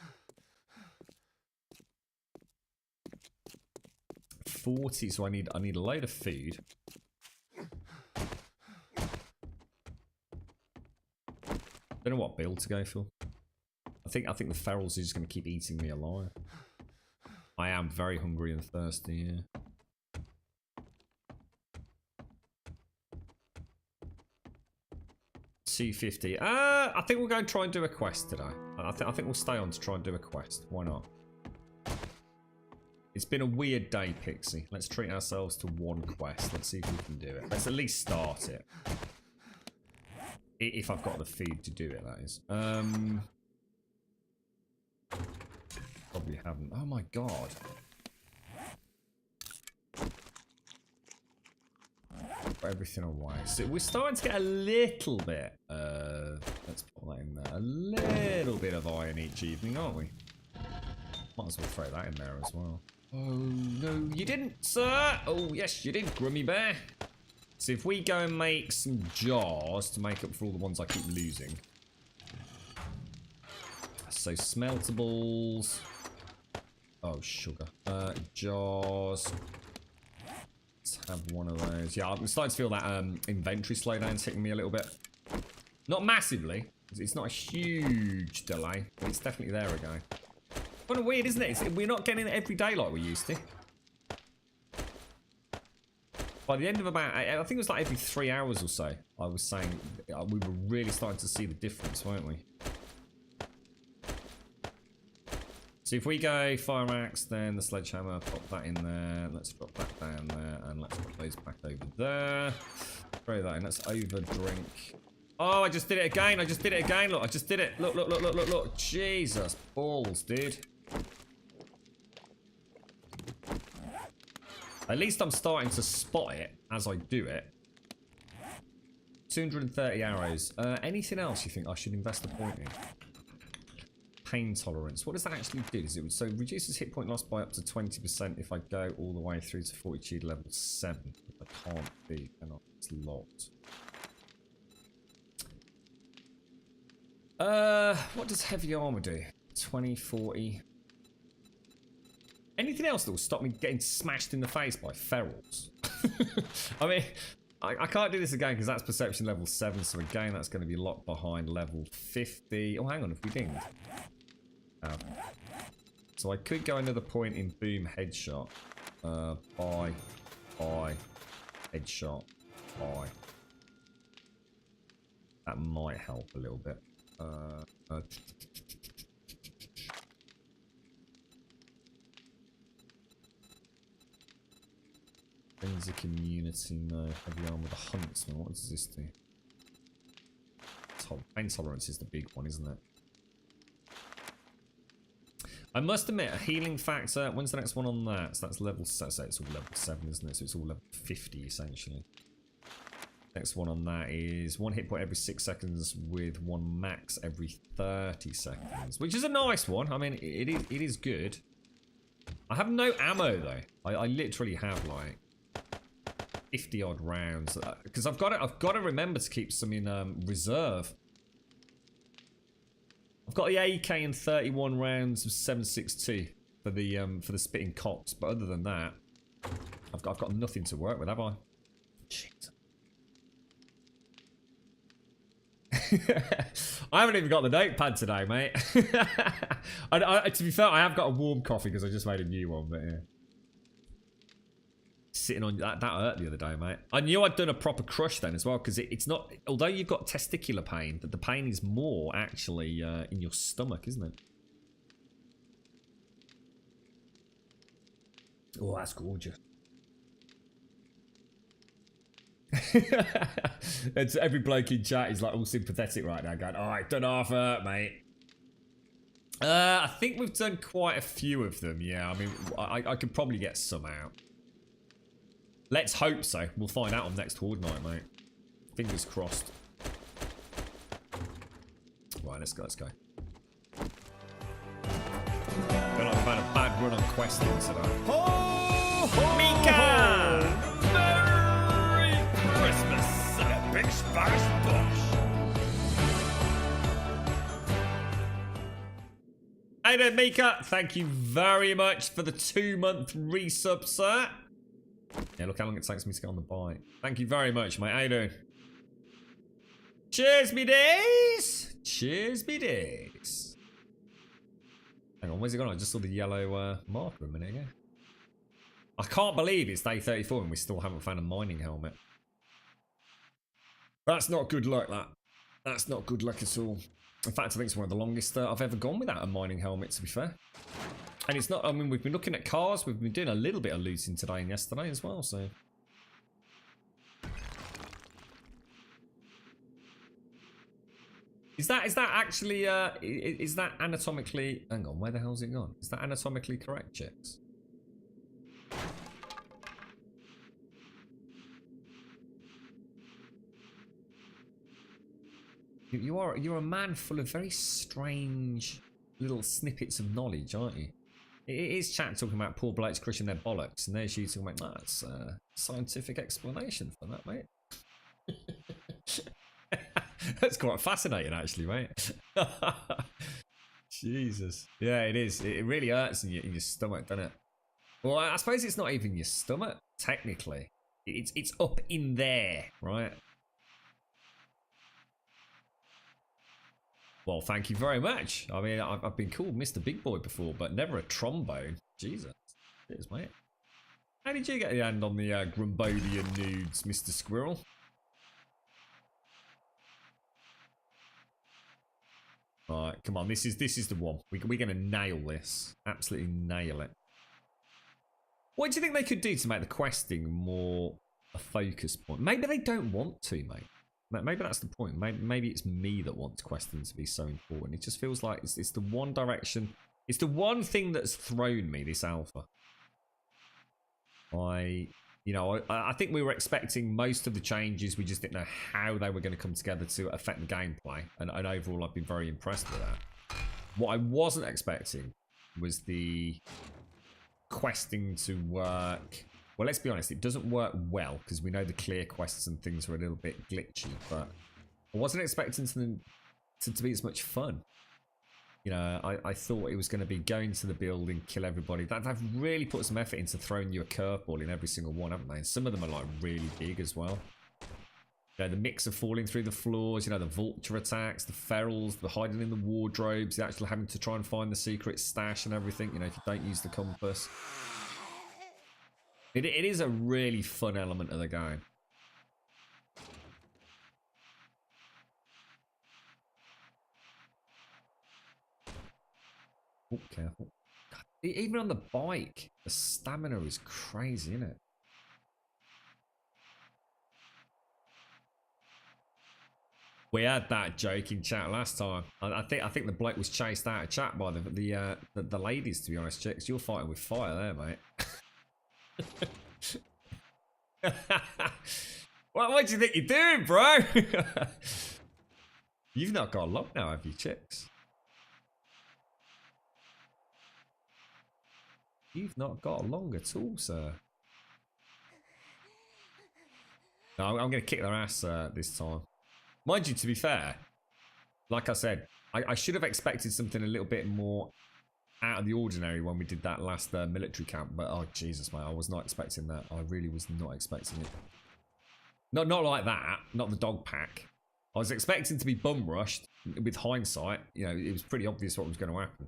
40, so I need a load of food. Don't know what build to go for. I think the ferals are just going to keep eating me alive. I am very hungry and thirsty, yeah. $250. I think we'll go and try and do a quest today. I think we'll stay on to try and do a quest. Why not? It's been a weird day, Pixie. Let's treat ourselves to one quest. Let's see if we can do it. Let's at least start it. If I've got the food to do it, that is. Probably haven't. Oh my god. Put everything away. So we're starting to get a little bit. Let's put that in there. A little bit of iron each evening, aren't we? Might as well throw that in there as well. Oh no, you didn't, sir. Oh yes, you did, Grummy Bear. So if we go and make some jars to make up for all the ones I keep losing. So smeltables. Oh, sugar. Jars. Let's have one of those. Yeah, I'm starting to feel that inventory slowdown's hitting me a little bit. Not massively. It's not a huge delay, but it's definitely there again. Kind of weird, isn't it? We're not getting it every day like we used to. By the end of about, I think it was like every 3 hours or so, I was saying we were really starting to see the difference, weren't we? So if we go fire axe, then the sledgehammer, pop that in there. Let's drop that down there, and let's put those back over there. Throw that in. Let's over drink. Oh, I just did it again. I just did it again. Look, I just did it. Look, look, look, look, look, look. Jesus balls, dude. At least I'm starting to spot it as I do it. 230 arrows. Anything else you think I should invest a point in? Pain tolerance. What does that actually do? So it reduces hit point loss by up to 20% if I go all the way through to fortitude level 7. If I can't be, then it's locked. What does heavy armor do? 20, 40. Anything else that will stop me getting smashed in the face by ferals? I mean, I can't do this again because that's perception level 7. So again, that's going to be locked behind level 50. Oh, hang on, if we dinged. So I could go another point in boom headshot. Bye, headshot, bye. That might help a little bit. Forensic immunity, no. Heavy armor with the huntsman. What does this do? Pain tolerance is the big one, isn't it? I must admit, a healing factor. When's the next one on that? So that's level 7. So it's all level 7, isn't it? So it's all level 50 essentially. Next one on that is 1 hit point every 6 seconds with 1 max every 30 seconds, which is a nice one. I mean, it is good. I have no ammo though. I literally have like 50 odd rounds because I've got to remember to keep some in reserve. I've got the AK and 31 rounds of 7.62 for the spitting cops, but other than that, I've got nothing to work with, have I? Jeez. I haven't even got the notepad today, mate. To be fair, I have got a warm coffee because I just made a new one, but yeah. Sitting on that hurt the other day, mate. I knew I'd done a proper crush then as well because it's not, although you've got testicular pain, but the pain is more actually in your stomach, isn't it? Oh, that's gorgeous. It's every bloke in chat is like all sympathetic right now, going, "Oh, it done half hurt, mate." I think we've done quite a few of them. Yeah, I mean, I could probably get some out. Let's hope so. We'll find out on next Horde night, mate. Fingers crossed. Right, let's go. Let's go. I feel like we've had a bad run on questions today. Ho, ho, Mika! Ho. Merry Christmas! Big splash bosh. Hey there, Mika. Thank you very much for the 2-month resub, sir. Yeah, look how long it takes me to get on the bike. Thank you very much, mate. How you doing? Cheers, me days. Cheers, me days. Hang on, where's it gone? I just saw the yellow marker a minute ago. I can't believe it's day 34 and we still haven't found a mining helmet. That's not good luck, that. That's not good luck at all. In fact, I think it's one of the longest I've ever gone without a mining helmet, to be fair. And it's not, I mean, we've been looking at cars. We've been doing a little bit of looting today and yesterday as well, so. Is that actually, is that anatomically, hang on, where the hell's it gone? Is that anatomically correct, chicks? You're a man full of very strange little snippets of knowledge, aren't you? It is chat talking about poor blokes crushing their bollocks, and there's you talking about that's a scientific explanation for that, mate. That's quite fascinating, actually, mate. Jesus, yeah, it is. It really hurts in your stomach, doesn't it? Well, I suppose it's not even your stomach technically. It's up in there, right? Well, thank you very much. I mean, I've been called Mr. Big Boy before, but never a trombone. Jesus. Cheers, mate. How did you get your hand on the Grumbodian nudes, Mr. Squirrel? Alright, come on. This is the one. We're going to nail this. Absolutely nail it. What do you think they could do to make the questing more a focus point? Maybe they don't want to, mate. Maybe that's the point. Maybe it's me that wants questing to be so important. It just feels like it's the one direction. It's the one thing that's thrown me this alpha. I think we were expecting most of the changes. We just didn't know how they were going to come together to affect the gameplay. And overall, I've been very impressed with that. What I wasn't expecting was the questing to work. Well, let's be honest, it doesn't work well because we know the clear quests and things are a little bit glitchy, but I wasn't expecting them to be as much fun. You know, I thought it was going to be go into the building, kill everybody. They've really put some effort into throwing you a curveball in every single one, haven't they? And some of them are like really big as well. You know, the mix of falling through the floors, you know, the vulture attacks, the ferals, the hiding in the wardrobes, the actual having to try and find the secret stash and everything, you know, if you don't use the compass. It is a really fun element of the game. Oh, careful. God, even on the bike, the stamina is crazy, isn't it? We had that joke in chat last time. I think the bloke was chased out of chat by the ladies, to be honest, chicks. You're fighting with fire there, mate. What do you think you're doing, bro? You've not got a lock now, have you, chicks? You've not got a long at all, sir. No, I'm going to kick their ass this time. Mind you, to be fair, like I said, I should have expected something a little bit more out of the ordinary when we did that last military camp, but oh Jesus, mate, I was not expecting that. I really was not expecting it. Not like that, not the dog pack. I was expecting to be bum rushed. With hindsight, you know, it was pretty obvious what was going to happen.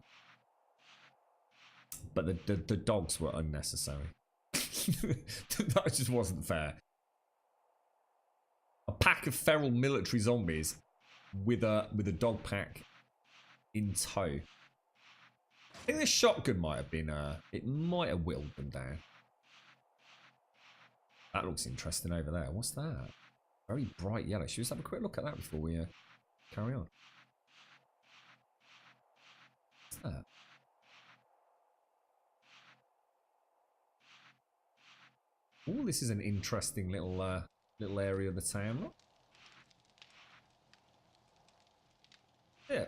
But the dogs were unnecessary. That just wasn't fair. A pack of feral military zombies with a dog pack in tow. I think the shotgun might have been, it might have whittled them down. That looks interesting over there. What's that? Very bright yellow. Should we just have a quick look at that before we carry on? What's that? Oh, this is an interesting little area of the town. Look. Yeah.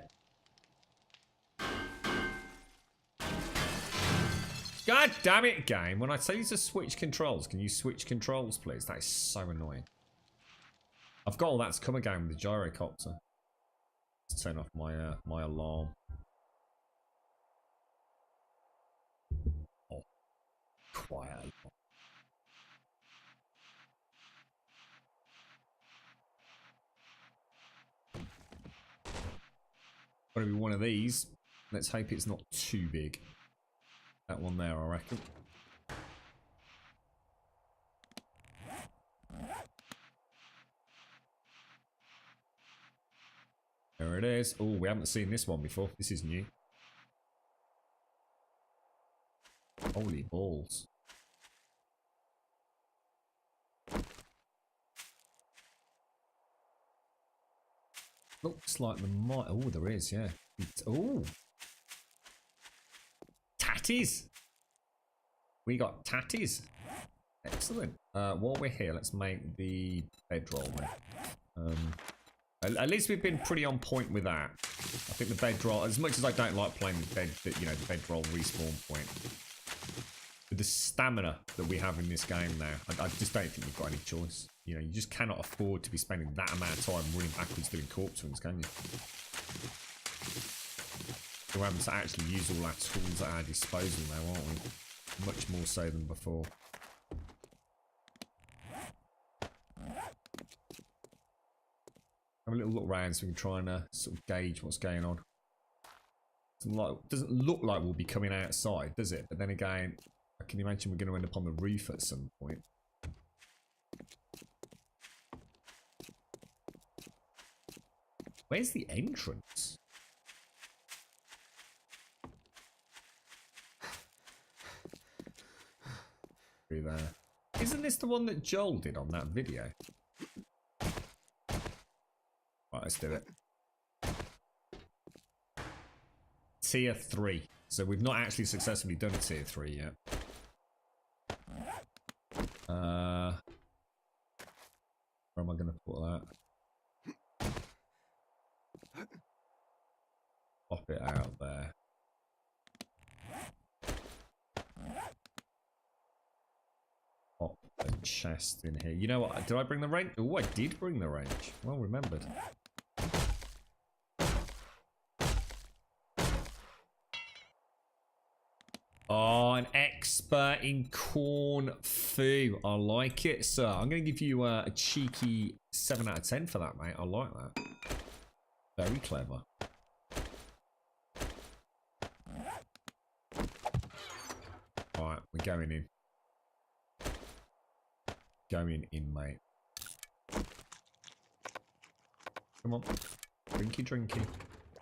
God damn it, game. When I tell you to switch controls, can you switch controls, please? That is so annoying. I've got all that to come again with the gyrocopter. Let's turn off my my alarm. Oh, quiet. Gotta be one of these. Let's hope it's not too big. That one there, I reckon. There it is. Oh, we haven't seen this one before. This is new. Holy balls. Looks like there might... Oh, there is, yeah. Oh. Tatties. We got tatties. Excellent. While we're here, let's make the bedroll then. At least we've been pretty on point with that. I think the bedroll, as much as I don't like playing the bed, you know, the bedroll respawn point, with the stamina that we have in this game now, I just don't think you've got any choice. You know, you just cannot afford to be spending that amount of time running backwards doing corpse runs, can you? We're having to actually use all our tools at our disposal now, aren't we? Much more so than before. Have a little look around so we can try and sort of gauge what's going on. Doesn't look like we'll be coming outside, does it? But then again, I can imagine we're going to end up on the roof at some point. Where's the entrance? Through there. Isn't this the one that Joel did on that video? Right, let's do it. Tier 3. So we've not actually successfully done a tier 3 yet. Where am I going to put that? Pop it out there. Pop a chest in here. You know what? Did I bring the range? Oh, I did bring the range. Well remembered. Oh, an expert in corn foo. I like it, sir. I'm going to give you a cheeky 7 out of 10 for that, mate. I like that. Very clever. Right, we're going in. Going in, mate. Come on. Drinky, drinky.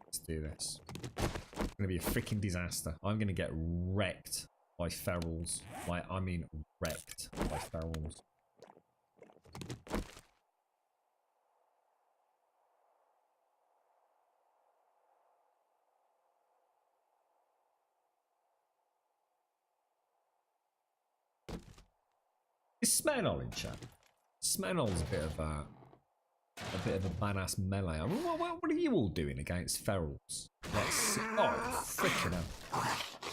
Let's do this. It's going to be a freaking disaster. I'm going to get wrecked by ferals. Like, I mean wrecked by ferals. Is Smenol in chat? Smenol's a bit of a badass melee. I mean, what are you all doing against ferals? Let's oh, freaking hell.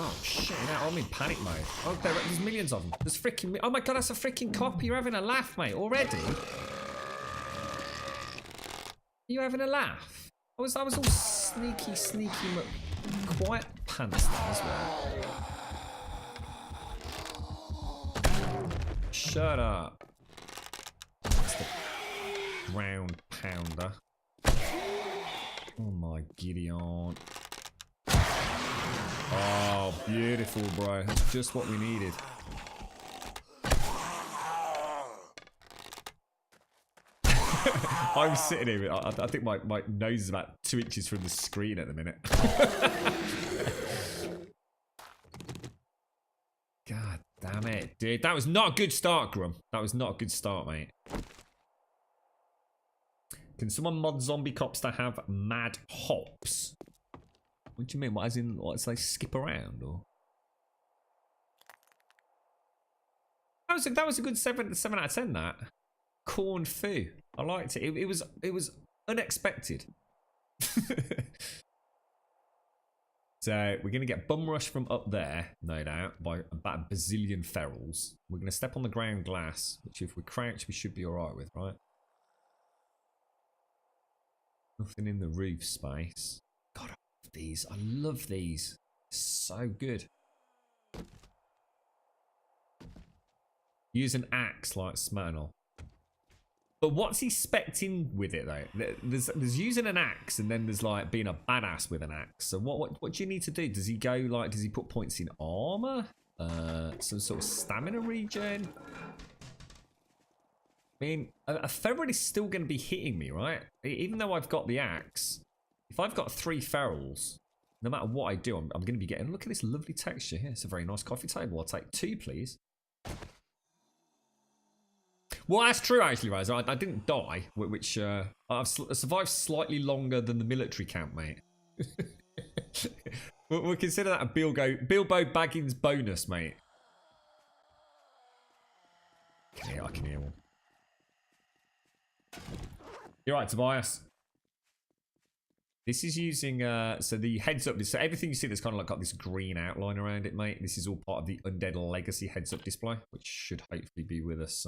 Oh, shit, now I'm in panic mode. Oh, there's millions of them. There's freaking... Oh my god, that's a freaking copy. You're having a laugh, mate, already? Are you having a laugh? I was all sneaky quiet pants then as well. Shut up. That's the ground pounder. Oh my Gideon. Oh, beautiful, bro. That's just what we needed. I'm sitting here. I think my nose is about 2 inches from the screen at the minute. God damn it, dude. That was not a good start, Grum. That was not a good start, mate. Can someone mod zombie cops to have mad hops? What do you mean? What, as in, what, so they skip around, or? That was a good 7 out of 10, that. Corn foo. I liked it. It was unexpected. So we're gonna get bum rush from up there, no doubt, by about a bazillion ferals. We're gonna step on the ground glass, which if we crouch we should be alright with, right? Nothing in the roof space. God, I love these. I love these. So good. Use an axe like Smirnoff. But what's he expecting with it though? There's using an axe, and then there's like being a badass with an axe. So what do you need to do? Does he go like? Does he put points in armor? Some sort of stamina regen? I mean, a feral is still going to be hitting me, right? Even though I've got the axe, if I've got 3 ferals, no matter what I do, I'm going to be getting. Look at this lovely texture here. It's a very nice coffee table. I'll take 2, please. Well, that's true, actually, Rise. I didn't die, which I've survived slightly longer than the military camp, mate. We'll consider that a Bilbo Baggins bonus, mate. I can hear one. You're right, Tobias. This is using, so the heads up, so everything you see that's kind of like got this green outline around it, mate. This is all part of the Undead Legacy heads up display, which should hopefully be with us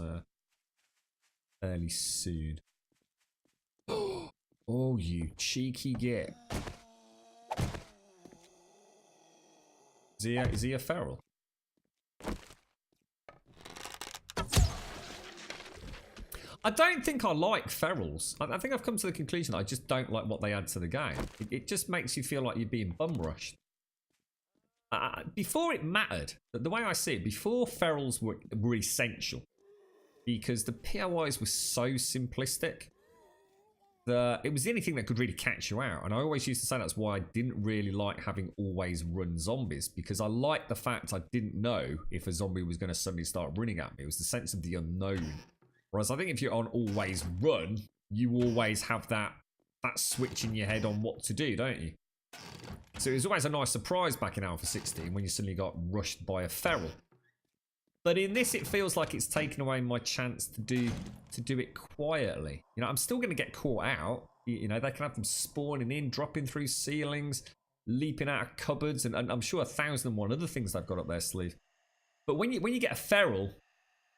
fairly soon. Oh, you cheeky git. Is he a feral? I don't think I like ferals. I think I've come to the conclusion that I just don't like what they add to the game. It just makes you feel like you're being bum rushed. Before it mattered, the way I see it, before ferals were essential, because the POIs were so simplistic that it was the only thing that could really catch you out. And I always used to say that's why I didn't really like having always run zombies, because I liked the fact I didn't know if a zombie was going to suddenly start running at me. It was the sense of the unknown. Whereas I think if you're on always run, you always have that switch in your head on what to do, don't you? So it was always a nice surprise back in Alpha 16 when you suddenly got rushed by a feral. But in this, it feels like it's taken away my chance to do it quietly. You know, I'm still going to get caught out. You know, they can have them spawning in, dropping through ceilings, leaping out of cupboards, and I'm sure 1,001 other things they've got up their sleeve. But when you get a feral,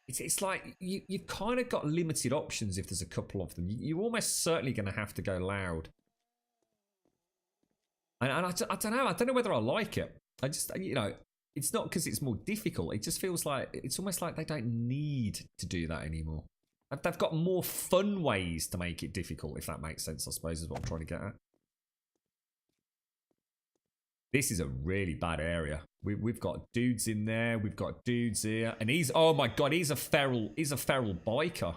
it's like you've kind of got limited options if there's a couple of them. You're almost certainly going to have to go loud. And I don't know. I don't know whether I like it. I just, you know, it's not because it's more difficult. It just feels like it's almost like they don't need to do that anymore. They've got more fun ways to make it difficult, if that makes sense, I suppose, is what I'm trying to get at. This is a really bad area. We've got dudes in there. We've got dudes here. And he's, oh my God, he's a feral biker.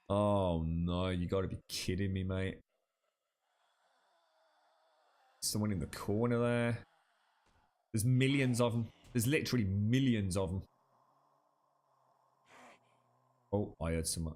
Oh no, you gotta be kidding me, mate. Someone in the corner there. There's millions of them. There's literally millions of them. Oh, I heard some.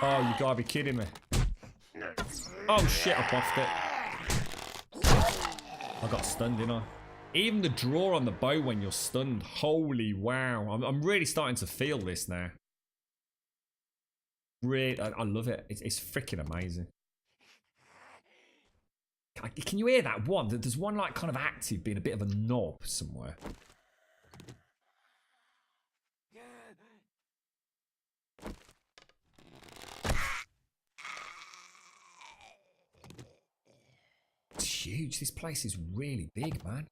Oh, you gotta be kidding me. Oh shit, I buffed it. I got stunned, didn't I? Even the draw on the bow when you're stunned. Holy wow. I'm really starting to feel this now. Really, I love it. It's freaking amazing. Can you hear that one? There's one like kind of active being a bit of a knob somewhere. It's huge. This place is really big, man.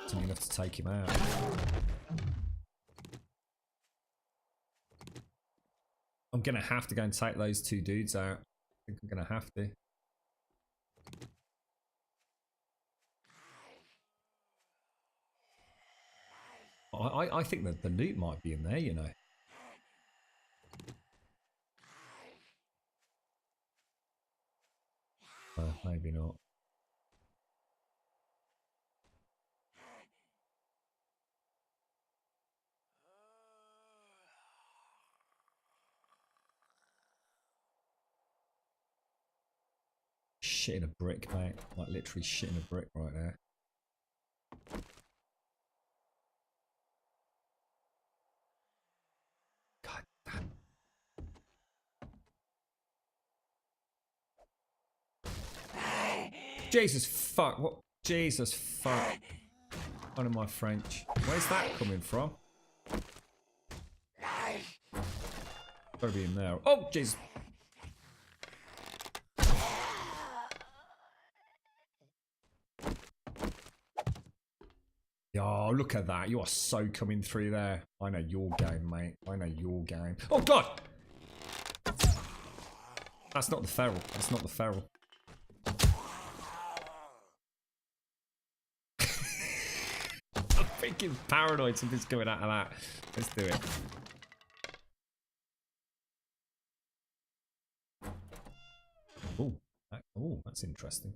Something enough to take him out. I'm gonna have to go and take those 2 dudes out. I think I'm gonna have to. I think that the loot might be in there, you know. Maybe not. shitting a brick, mate. Like literally shitting a brick right there. God damn. Jesus fuck. What? Jesus fuck. One of my French. Where's that coming from? Gotta be in there. Oh, Jesus. Oh, look at that. You are so coming through there. I know your game, mate. I know your game. Oh, God! That's not the feral. That's not the feral. I'm freaking paranoid something's coming out of that. Let's do it. Oh, that's interesting.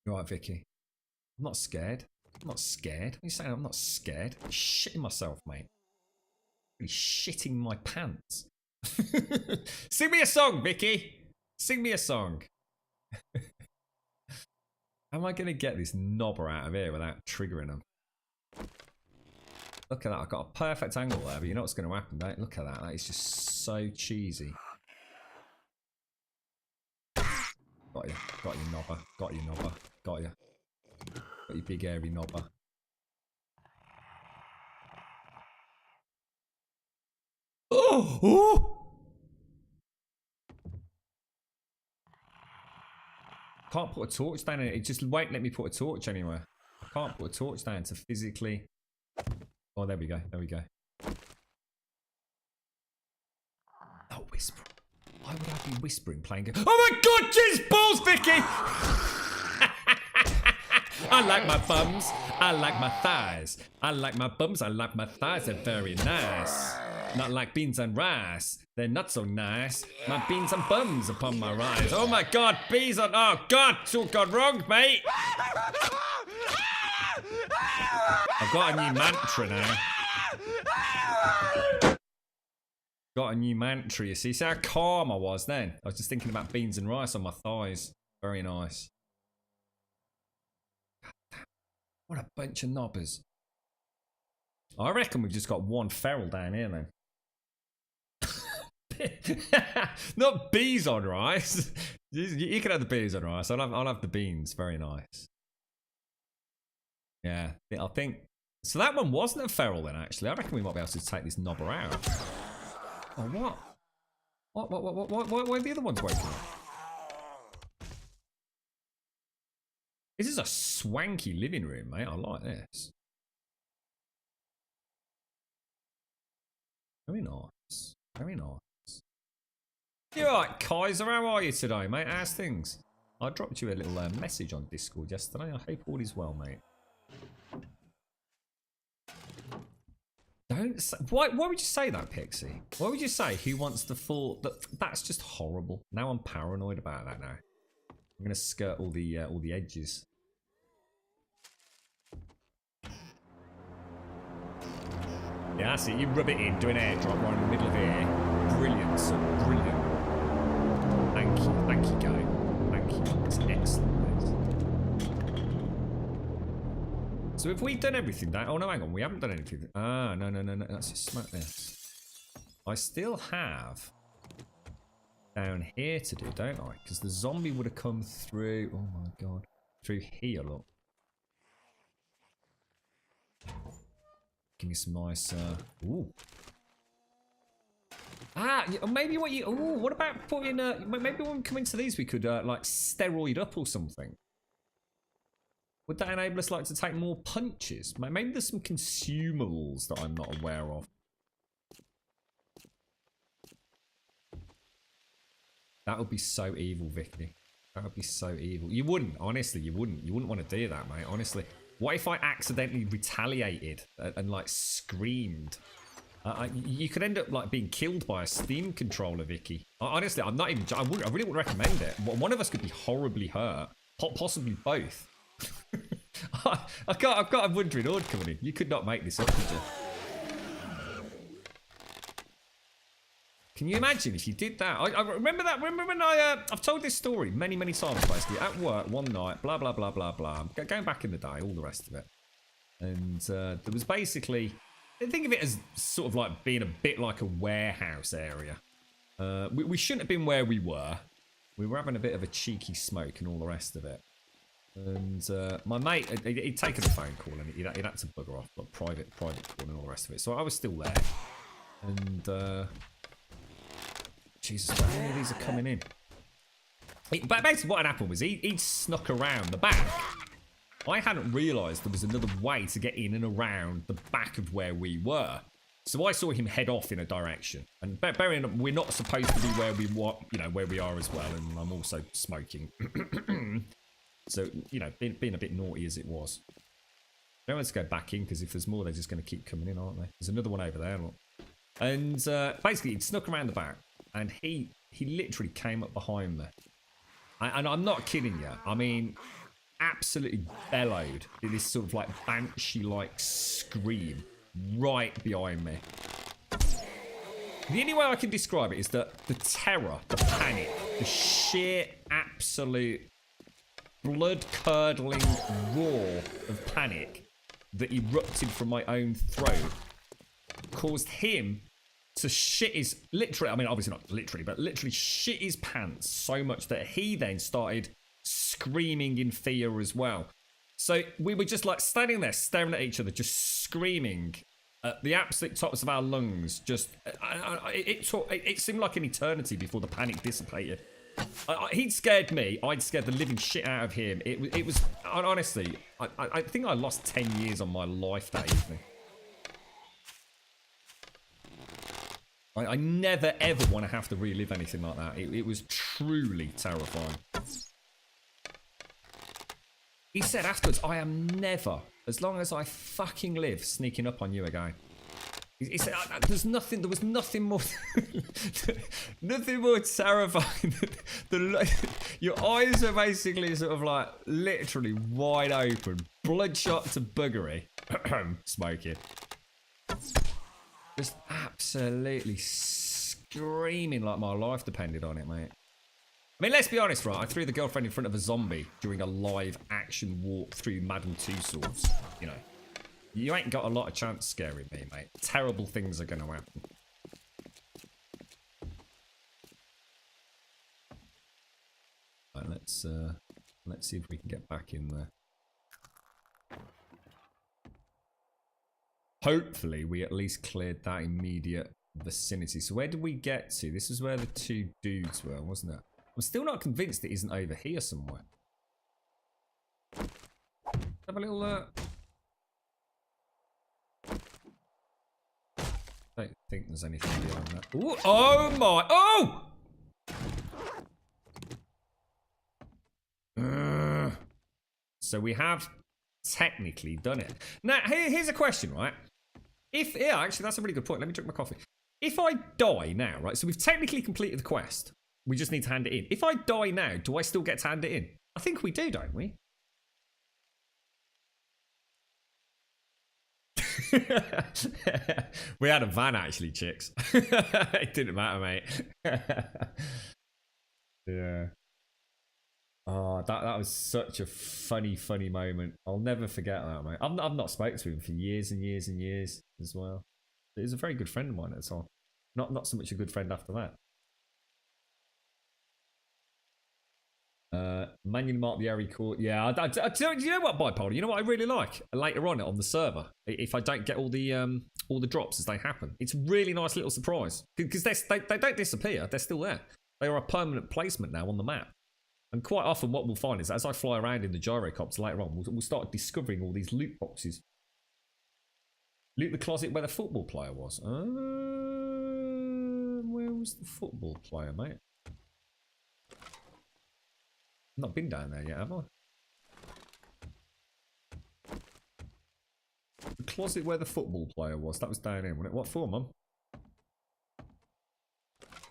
You alright, Vicky? I'm not scared. I'm not scared. What are you saying? I'm not scared. I'm shitting myself, mate. Really shitting my pants. Sing me a song, Vicky. Sing me a song. How am I going to get this knobber out of here without triggering them? Look at that. I've got a perfect angle there, but you know what's going to happen, don't you? Look at that. That is just so cheesy. Got you. Got you, knobber. Got you, knobber. Got you. Got you big hairy knobber. Oh! Oh! Can't put a torch down in it. It just won't let me put a torch anywhere. I can't put a torch down to physically... Oh, there we go. There we go. Oh, whisper. Why would I be whispering playing game? Oh my god, jizz balls, Vicky! I like my bums. I like my thighs. I like my bums. I like my thighs. They're very nice. Not like beans and rice. They're not so nice. My beans and bums upon my rice. Oh my god, bees on... Oh god, it's all gone wrong, mate. I've got a new mantra now. Got a new mantra, you see. See how calm I was then? I was just thinking about beans and rice on my thighs. Very nice. God damn. What a bunch of knobbers. I reckon we've just got one feral down here then. Not bees on rice. You can have the bees on rice. I'll have the beans. Very nice. Yeah, I think... So that one wasn't a feral then, actually. I reckon we might be able to take this knobber out. Oh, what? Why are the other ones waking up? This is a swanky living room, mate. I like this. Very nice. Very nice. You alright, Kaiser? How are you today, mate? How's things? I dropped you a little message on Discord yesterday. I hope all is well, mate. Don't say, why would you say that, Pixie? Why would you say who wants the full... That's just horrible. Now I'm paranoid about that now. I'm going to skirt all the edges. Yeah, that's it. You rub it in, do an airdrop right in the middle of here. Brilliant, son. Brilliant. Thank you. Thank you, guy. Thank you. That's excellent. So if we've done everything down... Oh, no, hang on. We haven't done anything. Ah, no. Let's just smack this. I still have down here to do, don't I? Because the zombie would have come through... Oh, my God. Through here, look. Give me some nice... Ooh. Ah, maybe what you... Ooh, what about putting... maybe when we come into these, we could, like, steroid up or something. Would that enable us, like, to take more punches? Maybe there's some consumables that I'm not aware of. That would be so evil, Vicky. That would be so evil. You wouldn't, honestly, you wouldn't. You wouldn't want to do that, mate, honestly. What if I accidentally retaliated and like, screamed? You could end up, like, being killed by a Steam controller, Vicky. Honestly, I'm not even... I really would recommend it. One of us could be horribly hurt. Possibly both. I've got a wondering horde coming in. You could not make this up, could you? Can you imagine if you did that? I remember that. Remember when I've told this story many, many times, basically. At work one night, blah, blah, blah, blah, blah. Going back in the day, all the rest of it. And there was basically... Think of it as sort of like being a bit like a warehouse area. We shouldn't have been where we were. We were having a bit of a cheeky smoke and all the rest of it. And my mate, he'd taken a phone call and he'd had to bugger off, but private call and all the rest of it. So I was still there. And... Jesus, how many of these are coming in? But basically what had happened was he'd snuck around the back. I hadn't realised there was another way to get in and around the back of where we were. So I saw him head off in a direction. And bearing in mind, we're not supposed to be where we where we are as well. And I'm also smoking. So, you know, being a bit naughty as it was. I don't want to go back in because if there's more, they're just going to keep coming in, aren't they? There's another one over there. Look. And basically, he'd snuck around the back. And he literally came up behind me. And I'm not kidding you. I mean, absolutely bellowed in this sort of like banshee-like scream right behind me. The only way I can describe it is that the terror, the panic, the sheer absolute blood-curdling roar of panic that erupted from my own throat caused him to shit his, literally, I mean, obviously not literally, but literally shit his pants so much that he then started screaming in fear as well. So we were just like standing there staring at each other, just screaming at the absolute tops of our lungs. Just, it seemed like an eternity before the panic dissipated. He'd scared me, I'd scared the living shit out of him. It was honestly, I think I lost 10 years on my life that evening. I never, ever want to have to relive anything like that. It was truly terrifying. He said afterwards, I am never, as long as I fucking live, sneaking up on you again. He said, there was nothing more, nothing more terrifying than your eyes are basically sort of like literally wide open, bloodshot to buggery, smoking. Just absolutely screaming like my life depended on it, mate. I mean, let's be honest, right? I threw the girlfriend in front of a zombie during a live action walk through Madden 2 Swords. You know, you ain't got a lot of chance scaring me, mate. Terrible things are going to happen. Right, let's see if we can get back in there. Hopefully, we at least cleared that immediate vicinity. So where did we get to? This is where the two dudes were, wasn't it? I'm still not convinced it isn't over here somewhere. Have a little... don't think there's anything beyond that. Ooh, oh my... Oh! So we have technically done it. Now, here's a question, right? Yeah, actually, that's a really good point. Let me drink my coffee. If I die now, right? So we've technically completed the quest. We just need to hand it in. If I die now, do I still get to hand it in? I think we do, don't we? We had a van, actually, chicks. It didn't matter, mate. Yeah. Oh, that was such a funny moment. I'll never forget that, mate. I've not spoken to him for years and years and years as well. He was a very good friend of mine at the time. Not so much a good friend after that. Manually mark the area code. Yeah, you know what, Bipolar? You know what I really like later on the server. If I don't get all the drops as they happen, it's a really nice little surprise because they don't disappear. They're still there. They are a permanent placement now on the map. And quite often, what we'll find is as I fly around in the gyrocopter later on, we'll start discovering all these loot boxes. Loot the closet where the football player was. Where was the football player, mate? Not been down there yet, have I? The closet where the football player was. That was down here, wasn't it? What for, Mum?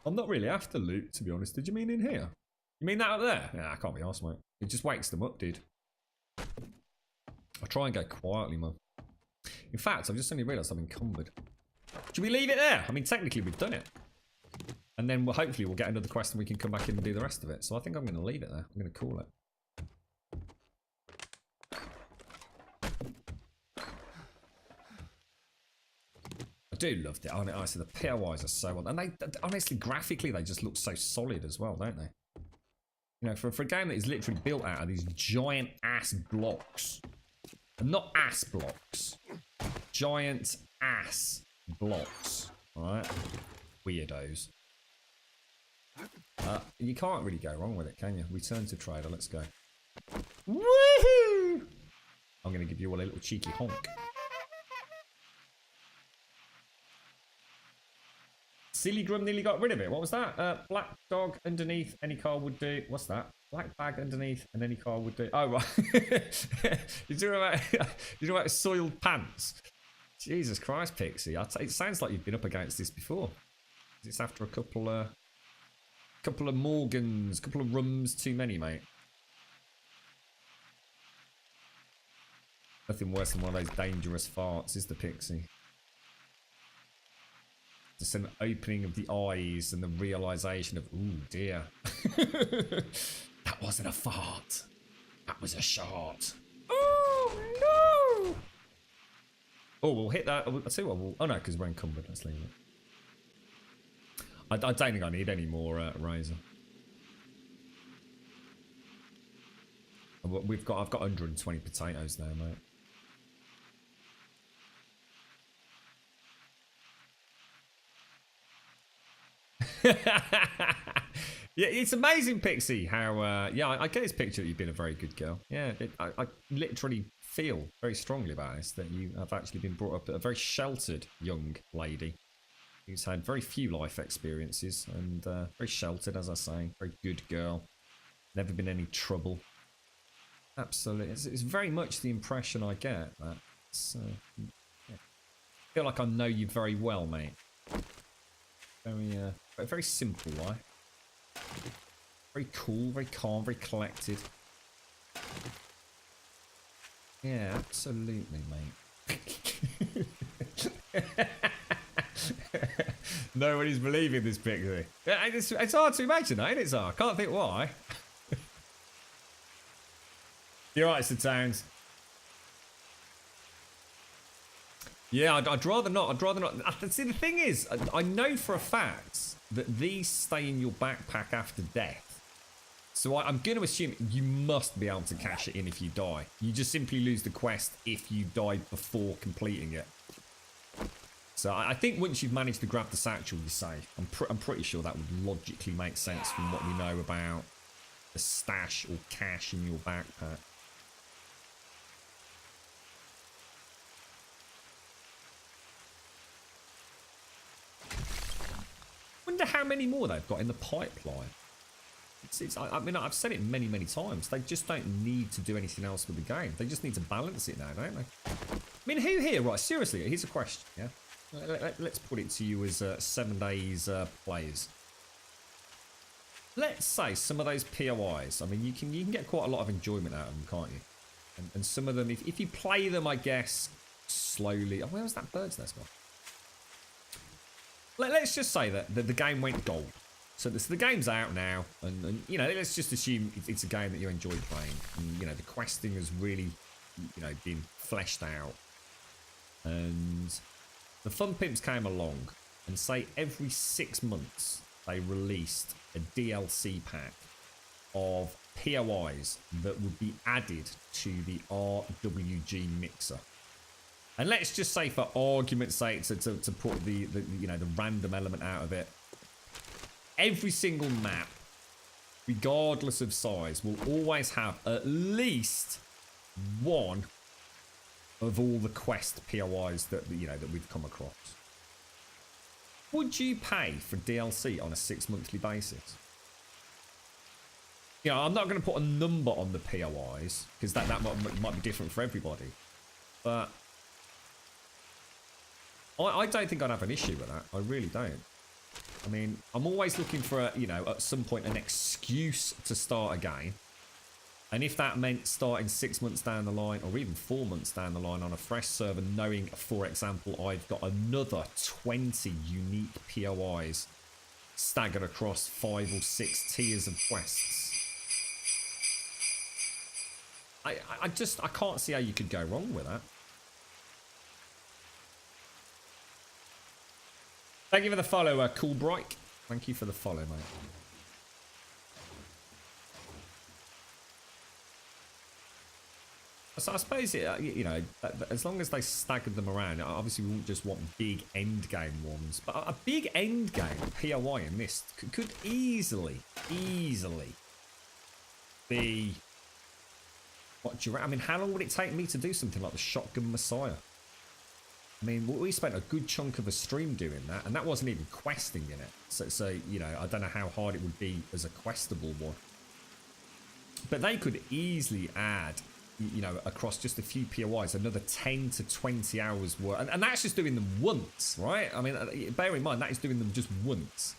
I'm not really after loot, to be honest. Did you mean in here? You mean that up there? Yeah, I can't be arsed, mate. It just wakes them up, dude. I'll try and go quietly, Mum. In fact, I've just only realised I'm encumbered. Should we leave it there? I mean, technically, we've done it. And then hopefully we'll get another quest and we can come back in and do the rest of it. So I think I'm going to leave it there. I'm going to call it. I do love it. Honestly, the POIs are so well. And they honestly, graphically, they just look so solid as well, don't they? You know, for a game that is literally built out of these giant ass blocks. And not ass blocks. Giant ass blocks. Alright? Weirdos. You can't really go wrong with it, can you? Return to trader, let's go. Woohoo! I'm going to give you all a little cheeky honk. Silly Grum nearly got rid of it. What was that? Black dog underneath, any car would do. What's that? Black bag underneath and any car would do. Oh, right. You're talking about soiled pants. Jesus Christ, Pixie. It sounds like you've been up against this before. It's after a couple of Morgans, couple of rums too many, mate. Nothing worse than one of those dangerous farts, is the Pixie. Just an opening of the eyes and the realization of, ooh, dear. That wasn't a fart. That was a shot. Oh, no! Oh, we'll hit that. I'll tell you what, oh no, because we're encumbered. Let's leave it. I don't think I need any more razor. I've got 120 potatoes now, mate. Yeah, it's amazing, Pixie, how yeah, I get this picture that you've been a very good girl. Yeah, I literally feel very strongly about this, that you have actually been brought up a very sheltered young lady who's had very few life experiences and very sheltered, as I say, very good girl, never been any trouble. Absolutely, it's very much the impression I get. That yeah. I feel like I know you very well, mate. Very simple life. Very cool, very calm, very collected. Yeah, absolutely, mate. Nobody's believing this picture. It's hard to imagine, ain't it? I can't think why. You're right, Sir Towns. Yeah, I'd rather not. I'd rather not. See, the thing is, I know for a fact that these stay in your backpack after death. So I'm going to assume you must be able to cash it in if you die. You just simply lose the quest if you die before completing it. So I think once you've managed to grab the satchel, you're safe. I'm pretty sure that would logically make sense from what we know about the stash or cash in your backpack. Wonder how many more they've got in the pipeline. I mean, I've said it many, many times. They just don't need to do anything else with the game. They just need to balance it now, don't they? I mean, who here, right, seriously, here's a question, yeah? Let's put it to you as 7 days players. Let's say some of those POIs, I mean, you can get quite a lot of enjoyment out of them, can't you? And some of them, if you play them, I guess, slowly. Oh, where was that bird's nest gone? Let's just say that the game went gold. So the game's out now, and you know, let's just assume it's a game that you enjoy playing. And, you know, the questing has really, you know, been fleshed out. And the Fun Pimps came along, and say every 6 months they released a DLC pack of POIs that would be added to the RWG mixer. And let's just say, for argument's sake, to put the you know, the random element out of it, every single map, regardless of size, will always have at least one of all the quest POIs that you know that we've come across. Would you pay for DLC on a 6 monthly basis? You know, I'm not going to put a number on the POIs because that might be different for everybody, but I don't think I'd have an issue with that. I really don't. I mean, I'm always looking for, you know, at some point an excuse to start a game. And if that meant starting 6 months down the line, or even 4 months down the line on a fresh server, knowing, for example, I've got another 20 unique POIs staggered across 5 or 6 tiers of quests. I can't see how you could go wrong with that. Thank you for the follow, Coolbright. Thank you for the follow, mate. So I suppose, you know, as long as they staggered them around, obviously we won't just want big end game ones, but a big end game POI in this could easily be. I mean, how long would it take me to do something like the Shotgun Messiah? I mean, we spent a good chunk of a stream doing that, and that wasn't even questing in it. So you know, I don't know how hard it would be as a questable one. But they could easily add, you know, across just a few POIs, another 10 to 20 hours worth. And that's just doing them once, right? I mean, bear in mind, that is doing them just once.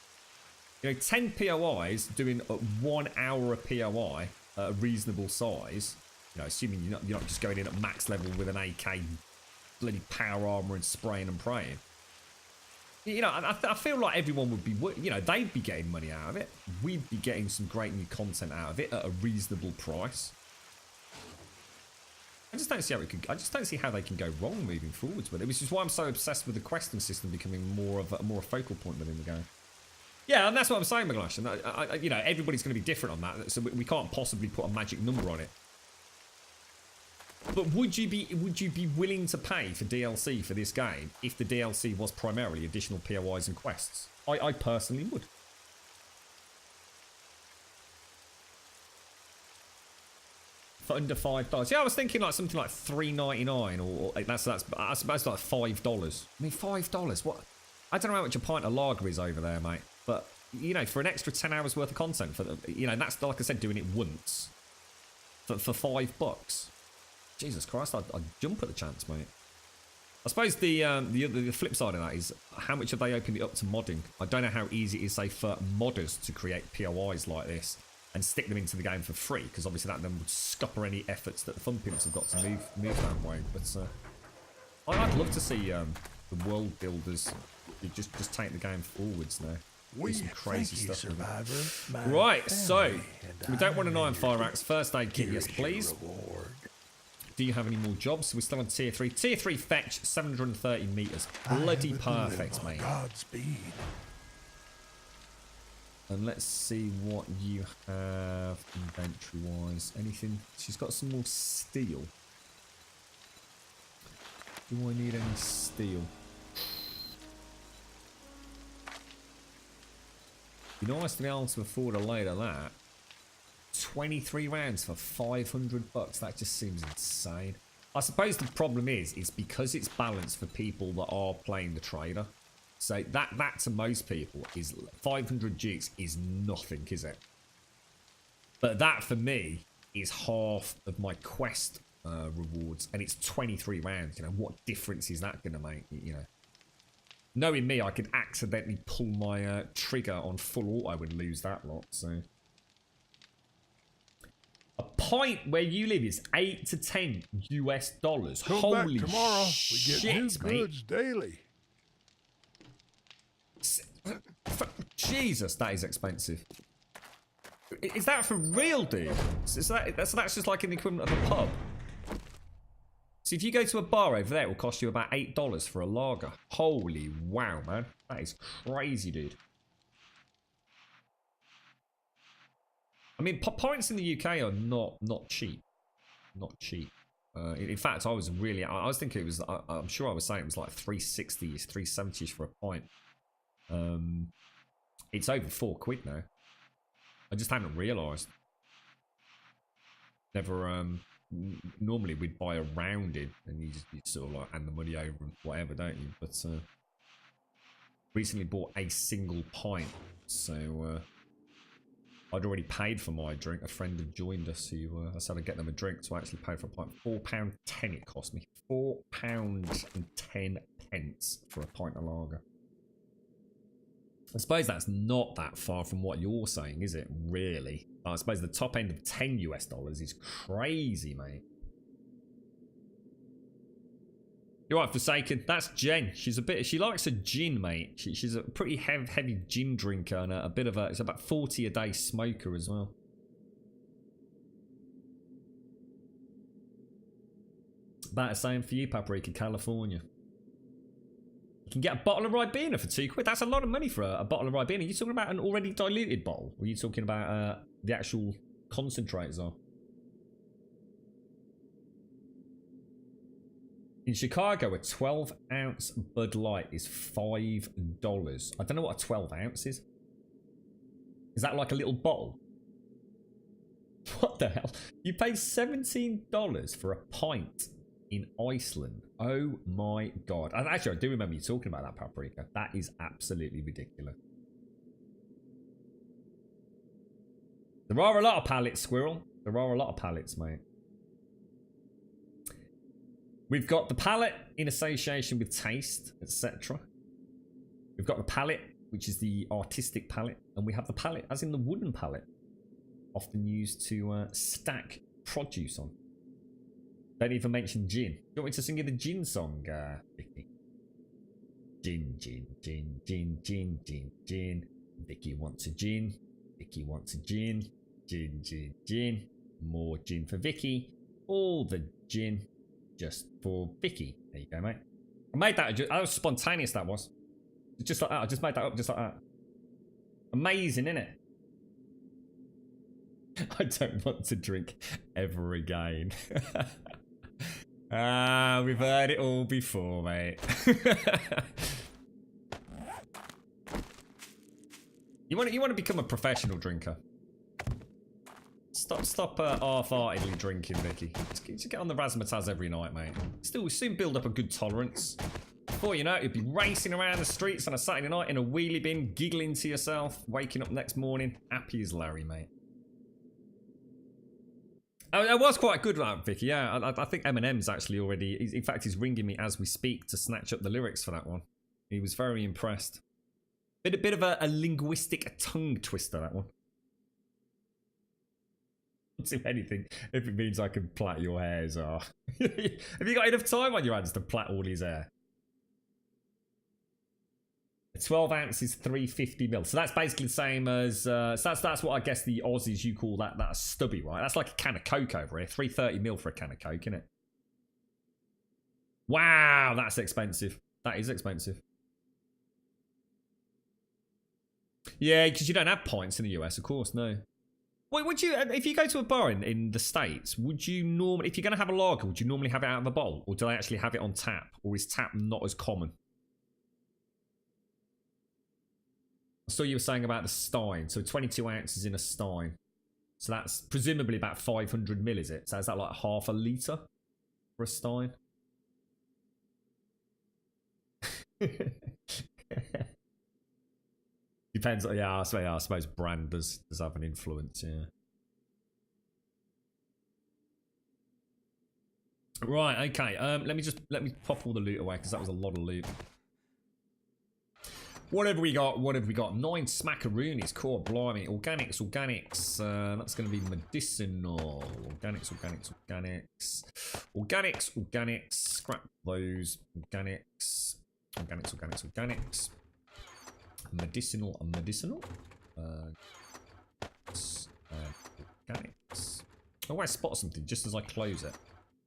You know, 10 POIs doing 1 hour a POI at a reasonable size. You know, assuming you're not just going in at max level with an AK, bloody power armor and spraying and praying. You know, I feel like everyone would be, you know, they'd be getting money out of it. We'd be getting some great new content out of it at a reasonable price. I just don't see how I just don't see how they can go wrong moving forwards with it, which is why I'm so obsessed with the questing system becoming more of a focal point within the game. Yeah, and that's what I'm saying, Maglash. And you know, everybody's going to be different on that, so we can't possibly put a magic number on it. But would you be willing to pay for DLC for this game if the DLC was primarily additional POIs and quests? I personally would. For under $5. Yeah, I was thinking like something like $3.99 or that's like $5. I mean, $5. What? I don't know how much a pint of lager is over there, mate. But you know, for an extra 10 hours worth of content, for you know, that's like I said, doing it once for $5. Jesus Christ, I'd jump at the chance, mate. I suppose the flip side of that is how much have they opened it up to modding? I don't know how easy it is, say, for modders to create POIs like this and stick them into the game for free, because obviously that then would scupper any efforts that the fun pimps have got to move that way. But I'd love to see the world builders just take the game forwards now. Do some crazy stuff. Survivor, right, so we don't want an iron fire axe. First aid kit, yes, please. Do you have any more jobs? We're still on tier 3. Tier 3 fetch, 730 meters. Bloody perfect, mate. Godspeed. And let's see what you have inventory-wise. Anything? She's got some more steel. Do I need any steel? Be nice to be able to afford a load of that. 23 rounds for $500. That just seems insane. I suppose the problem is because it's balanced for people that are playing the trader. So that to most people is 500 jigs is nothing, is it? But that for me is half of my quest rewards, and it's 23 rounds. You know, what difference is that going to make? You know, knowing me, I could accidentally pull my trigger on full auto and lose that lot. So. A pint where you live is $8 to $10 US. Holy back tomorrow. Shit, we get new mate. goods daily. Jesus, that is expensive. Is that for real, dude? That's just like an equivalent of a pub. So if you go to a bar over there, it will cost you about $8 for a lager. Holy wow, man. That is crazy, dude. I mean, pints in the UK are not cheap. Not cheap. In fact, I was thinking it was, I'm sure I was saying it was like 360s, 370s for a pint. It's over £4 now. I just hadn't realised. Never, normally we'd buy a rounded and you sort of like hand the money over and whatever, don't you? But, recently bought a single pint, so, I'd already paid for my drink. A friend had joined us who I said I'd get them a drink, so I actually paid for a pint. £4.10 it cost me. £4.10 for a pint of lager. I suppose that's not that far from what you're saying, is it? Really? I suppose the top end of $10 US is crazy, mate. You're right, Forsaken. That's Jen. She likes a gin, mate. She's a pretty heavy gin drinker and a bit of it's about 40 a day smoker as well. About the same for you, Paprika, California. You can get a bottle of Ribena for £2. That's a lot of money for a bottle of Ribena. Are you talking about an already diluted bottle? Or are you talking about the actual concentrates? In Chicago, a 12-ounce Bud Light is $5. I don't know what a 12 ounce is. Is that like a little bottle? What the hell? You paid $17 for a pint in Iceland. Oh my god. And actually, I do remember you talking about that, Paprika. That is absolutely ridiculous. There are a lot of pallets, Squirrel. There are a lot of pallets, mate. We've got the palette in association with taste, etc. We've got the palette, which is the artistic palette, and we have the palette, as in the wooden palette, often used to stack produce on. Don't even mention gin. Do you want me to sing you the gin song, Vicky? Gin, gin, gin, gin, gin, gin, gin. Vicky wants a gin. Vicky wants a gin. Gin, gin, gin. More gin for Vicky. All the gin. Just for Vicky. There you go, mate. I made that. That was spontaneous. That was just like that. I just made that up, just like that. Amazing, isn't it? I don't want to drink ever again. We've heard it all before, mate. You want to become a professional drinker. Stop half-heartedly drinking, Vicky. Just get on the razzmatazz every night, mate. Still, soon build up a good tolerance. Before you know it, you'll be racing around the streets on a Saturday night in a wheelie bin, giggling to yourself, waking up next morning, happy as Larry, mate. It was quite good, that, Vicky. Yeah, I think Eminem's actually already... In fact, he's ringing me as we speak to snatch up the lyrics for that one. He was very impressed. Bit of a linguistic tongue twister, that one. Do anything if it means I can plait your hairs. Have you got enough time on your hands to plait all his hair? 12 ounces, 350 mil. So that's basically the same as so that's what I guess the Aussies you call that a stubby, right? That's like a can of Coke over here. 330 mil for a can of Coke, isn't it? Wow, that's expensive. That is expensive. Yeah, because you don't have pints in the US, of course, no. Wait, would you, if you go to a bar in the States, would you normally, if you're going to have a lager, would you normally have it out of a bottle? Or do they actually have it on tap? Or is tap not as common? I saw you were saying about the stein. So 22 ounces in a stein. So that's presumably about 500 mil, is it? So is that like half a litre for a stein? Depends. Yeah, I suppose brand does have an influence. Yeah. Right. Okay. Let me pop all the loot away because that was a lot of loot. What have we got? 9 smackaroonies. Core, blimey. Organics. That's going to be medicinal. Organics. Scrap those. Organics. Medicinal. Organics. Oh, I spot something just as I close it.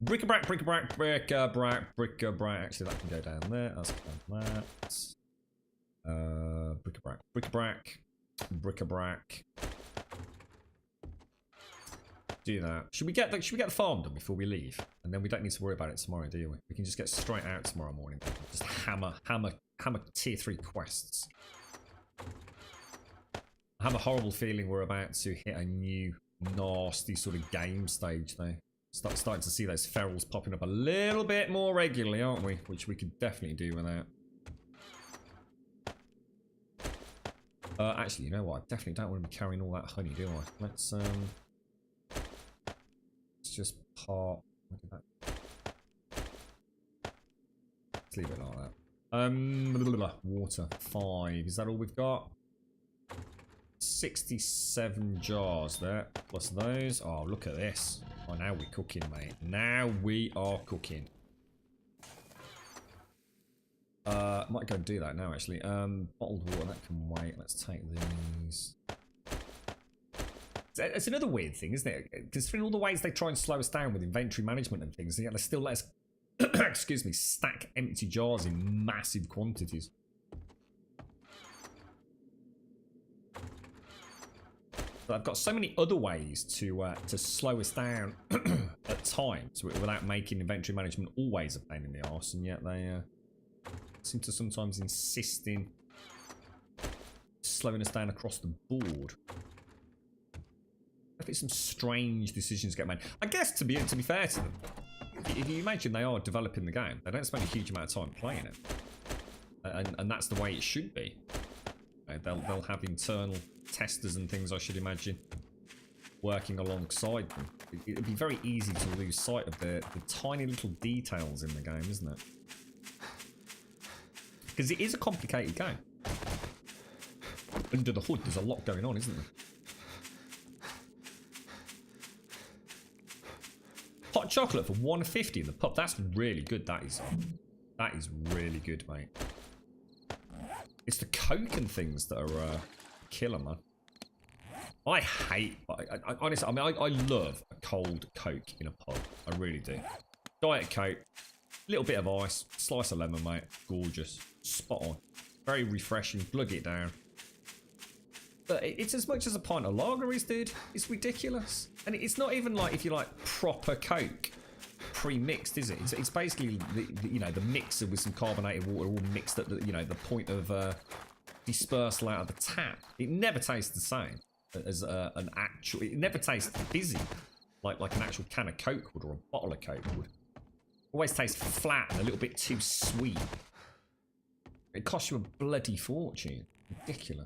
Bric-a-brac. Actually, that can go down there. That's that. Bric-a-brac. Do that. Should we get the farm done before we leave? And then we don't need to worry about it tomorrow, do we? We can just get straight out tomorrow morning. Just hammer tier 3 quests. I have a horrible feeling we're about to hit a new nasty sort of game stage though. Starting to see those ferals popping up a little bit more regularly, aren't we? Which we could definitely do without. Actually, you know what? I definitely don't want to be carrying all that honey, do I? Let's just part. Let's leave it like that. Water 5. Is that all we've got? 67 jars there, plus those. Oh, look at this. Oh, now we're cooking, mate. Now we are cooking. Might go and do that now, actually. Bottled water, that can wait. Let's take these. It's another weird thing, isn't it? Considering all the ways they try and slow us down with inventory management and things, and yet they still let us, excuse me, stack empty jars in massive quantities. But I've got so many other ways to slow us down at times without making inventory management always a pain in the arse, and yet they seem to sometimes insist in slowing us down across the board. I think some strange decisions get made. I guess to be fair to them, if you imagine they are developing the game, they don't spend a huge amount of time playing it, and that's the way it should be. They'll have internal testers and things, I should imagine, working alongside them. It'd be very easy to lose sight of the tiny little details in the game, isn't it? Because it is a complicated game. Under the hood, there's a lot going on, isn't there? Hot chocolate for $1.50 in the pub. That's really good. That is really good, mate. It's the Coke and things that are killer, man. I hate. Honestly, I mean, I love a cold Coke in a pub. I really do. Diet Coke, little bit of ice, slice of lemon, mate. Gorgeous, spot on. Very refreshing. Glug it down. But it's as much as a pint of lager is, dude. It's ridiculous. And it's not even like, if you like, proper Coke pre-mixed, is it? It's basically, the mixer with some carbonated water all mixed at the point of dispersal out of the tap. It never tastes the same as an actual... It never tastes fizzy like an actual can of Coke would, or a bottle of Coke would. Always tastes flat and a little bit too sweet. It costs you a bloody fortune. Ridiculous.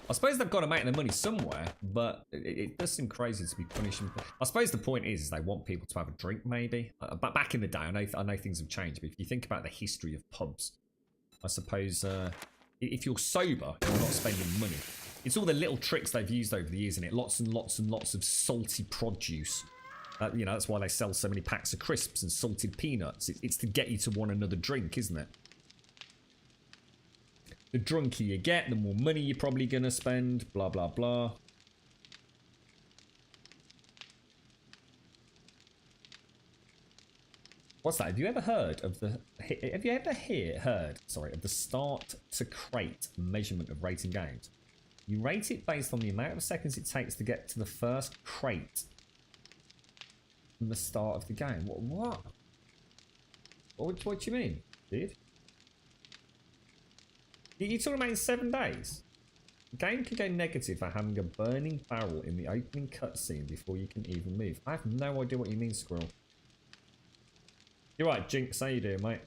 I suppose they've got to make their money somewhere, but it does seem crazy to be punishing. I suppose the point is they want people to have a drink, maybe. But back in the day, I know things have changed, but if you think about the history of pubs, I suppose if you're sober, you're not spending money. It's all the little tricks they've used over the years, isn't it? Lots and lots and lots of salty produce. That's why they sell so many packs of crisps and salted peanuts. It's to get you to want another drink, isn't it? The drunker you get, the more money you're probably going to spend, blah, blah, blah. What's that? Have you ever heard of the... Have you ever heard of the start to crate measurement of rating games? You rate it based on the amount of seconds it takes to get to the first crate from the start of the game. What? What do you mean, dude? You're talking about in 7 days? The game can go negative for having a burning barrel in the opening cutscene before you can even move. I have no idea what you mean, Squirrel. You're right, Jinx. How you doing, mate?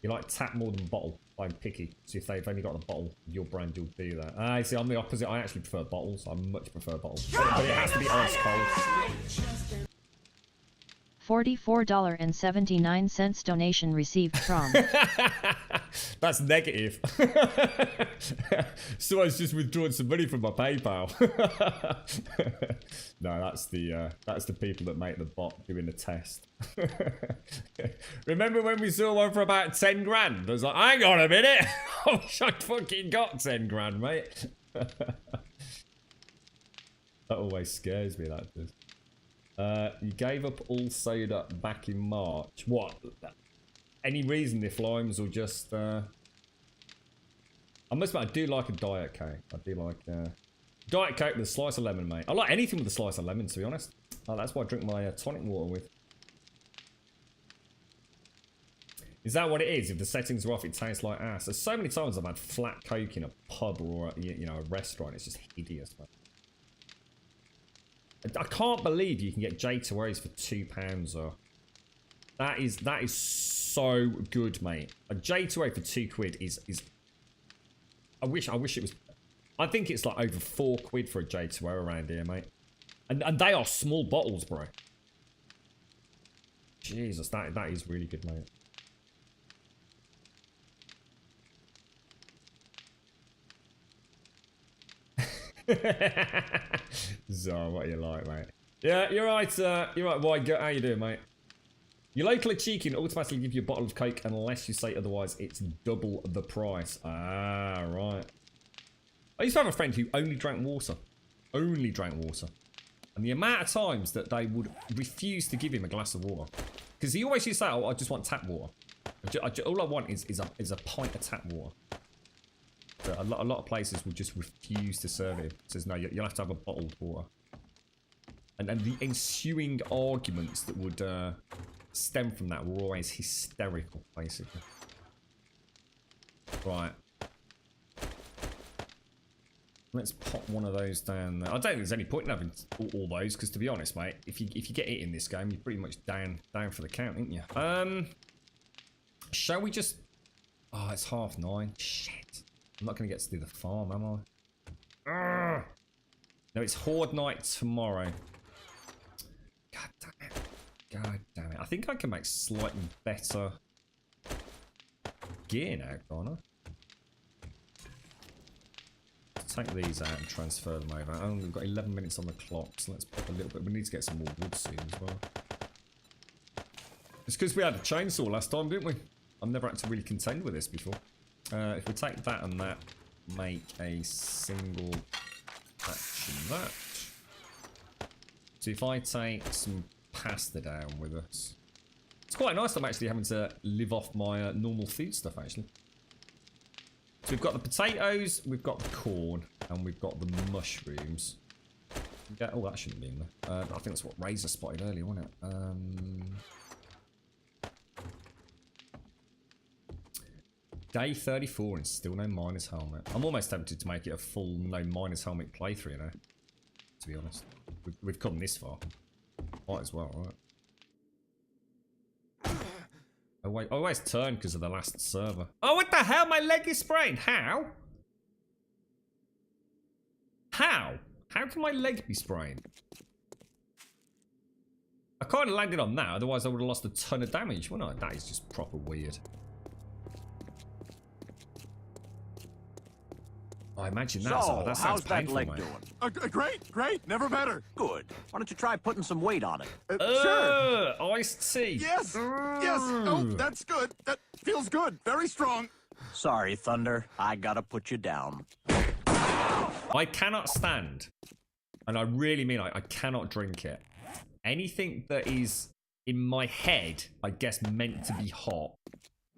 You like tap more than bottle. I'm picky. So if they've only got a bottle of your brand, you'll do that. I see, I'm the opposite. I actually prefer bottles. I much prefer bottles. But it has to be ice cold. $44.79 donation received from. That's negative. Someone's just withdrawn some money from my PayPal. No, that's the people that make the bot doing the test. Remember when we saw one for about 10 grand? I was like, hang on a minute. I wish I'd fucking got 10 grand, mate. That always scares me, that does. You gave up all soda back in March. What? Any reason if limes or just... I must admit, I do like a Diet Coke. I do like... Diet Coke with a slice of lemon, mate. I like anything with a slice of lemon, to be honest. That's what I drink my tonic water with. Is that what it is? If the settings are off, it tastes like ass. There's so many times I've had flat Coke in a pub or a restaurant. It's just hideous, man. I can't believe you can get J2Os for £2. Or that is so good, mate. A J2O for £2 is. I wish it was. I think it's like over £4 for a J2O around here, mate. And they are small bottles, bro. Jesus, that is really good, mate. Zara, what are you like, mate? Yeah, you're right. You're right, Wide. How you doing, mate? Your local cheeky can automatically give you a bottle of Coke unless you say otherwise. It's double the price. Ah, right. I used to have a friend who only drank water. Only drank water. And the amount of times that they would refuse to give him a glass of water. Because he always used to say, oh, I just want tap water. All I want is a pint of tap water. So a lot of places would just refuse to serve it. Says, no, you'll have to have a bottled water. And the ensuing arguments that would stem from that were always hysterical, basically. Right. Let's pop one of those down there. I don't think there's any point in having all those, because to be honest, mate, if you get it in this game, you're pretty much down for the count, aren't you? Shall we just... Oh, it's 9:30. Shit. I'm not going to get to do the farm, am I? Urgh. No, it's Horde night tomorrow. God damn it. God damn it. I think I can make slightly better gear now, can't I? Take these out and transfer them over. Oh, we've got 11 minutes on the clock, so let's pop a little bit. We need to get some more wood soon as well. It's because we had a chainsaw last time, didn't we? I've never had to really contend with this before. If we take that and that, make a single action that. So if I take some pasta down with us, it's quite nice. I'm actually having to live off my normal food stuff, actually. So we've got the potatoes, we've got the corn, and we've got the mushrooms. Yeah, oh, that shouldn't be in there. I think that's what Razor spotted earlier, wasn't it? Day 34 and still no miners helmet. I'm almost tempted to make it a full no miners helmet playthrough, you know. To be honest, we've come this far. Might as well, right? Oh wait, I always turn because of the last server. Oh, what the hell? My leg is sprained. How? How? How can my leg be sprained? I kind of landed on that, otherwise I would have lost a ton of damage, wouldn't I? That is just proper weird. I imagine that. So, that sounds how's that painful, leg mate. doing? Great, never better. Good. Why don't you try putting some weight on it? Sure. Iced tea. Yes, yes. Oh, that's good. That feels good. Very strong. Sorry, Thunder. I gotta put you down. I cannot stand, and I really mean I cannot drink it. Anything that is in my head, I guess, meant to be hot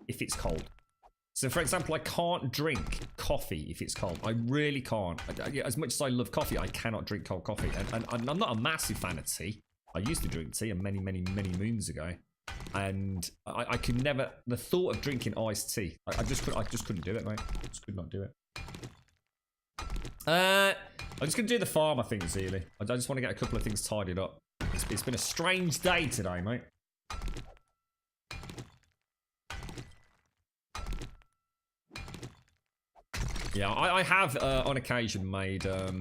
if it's cold. So, for example, I can't drink coffee if it's cold. I really can't. As much as I love coffee, I cannot drink cold coffee. And I'm not a massive fan of tea. I used to drink tea many moons ago. And I could never... The thought of drinking iced tea, I just couldn't do it, mate. I just could not do it. I'm just going to do the farm, I think, Zealy. I just want to get a couple of things tidied up. It's been a strange day today, mate. Yeah, I have on occasion made a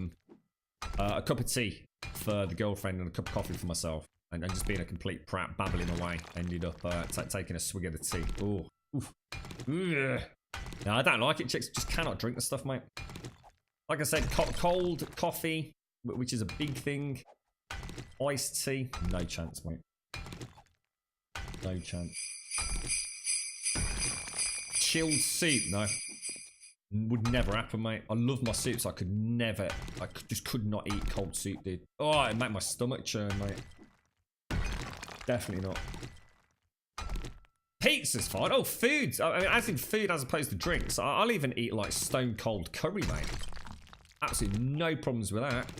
cup of tea for the girlfriend and a cup of coffee for myself, and just being a complete prat, babbling away. Ended up taking a swig of the tea. Oh, oof. No, I don't like it. Chicks just cannot drink the stuff, mate. Like I said, cold coffee, which is a big thing. Iced tea, no chance, mate. No chance. Chilled soup, no. Would never happen, mate. I love my soups. I just could not eat cold soup, dude. Oh, it'd make my stomach churn, mate. Definitely not. Pizza's fine. Oh, food. I mean, as in food as opposed to drinks. I'll even eat, like, stone cold curry, mate. Absolutely no problems with that.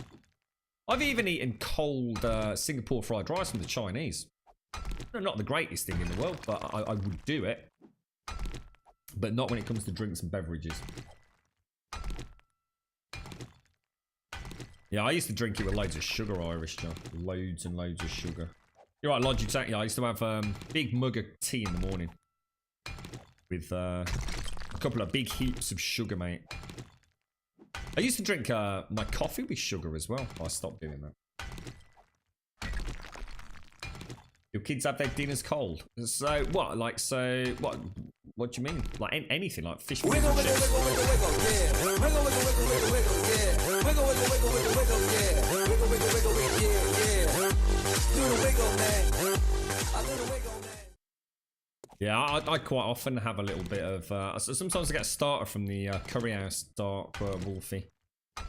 I've even eaten cold Singapore fried rice from the Chinese. Not the greatest thing in the world, but I would do it. But not when it comes to drinks and beverages. Yeah, I used to drink it with loads of sugar, Irish, John. Loads and loads of sugar. You're right, Lodge, exactly. I used to have big mug of tea in the morning. With a couple of big heaps of sugar, mate. I used to drink my coffee with sugar as well. I stopped doing that. Your kids have their dinners cold. So what? Like, so what? What do you mean? Like anything? Like fish? Wiggle, wiggle, wiggle, wiggle, wiggle, yeah. Wiggle, wiggle, wiggle, wiggle, wiggle, yeah. Wiggle, wiggle, wiggle, wiggle, wiggle, yeah. Wiggle, wiggle, wiggle, wiggle, yeah, yeah. Yeah, I quite often have a little bit of... sometimes I get a starter from the curry house, Dark Wolfie.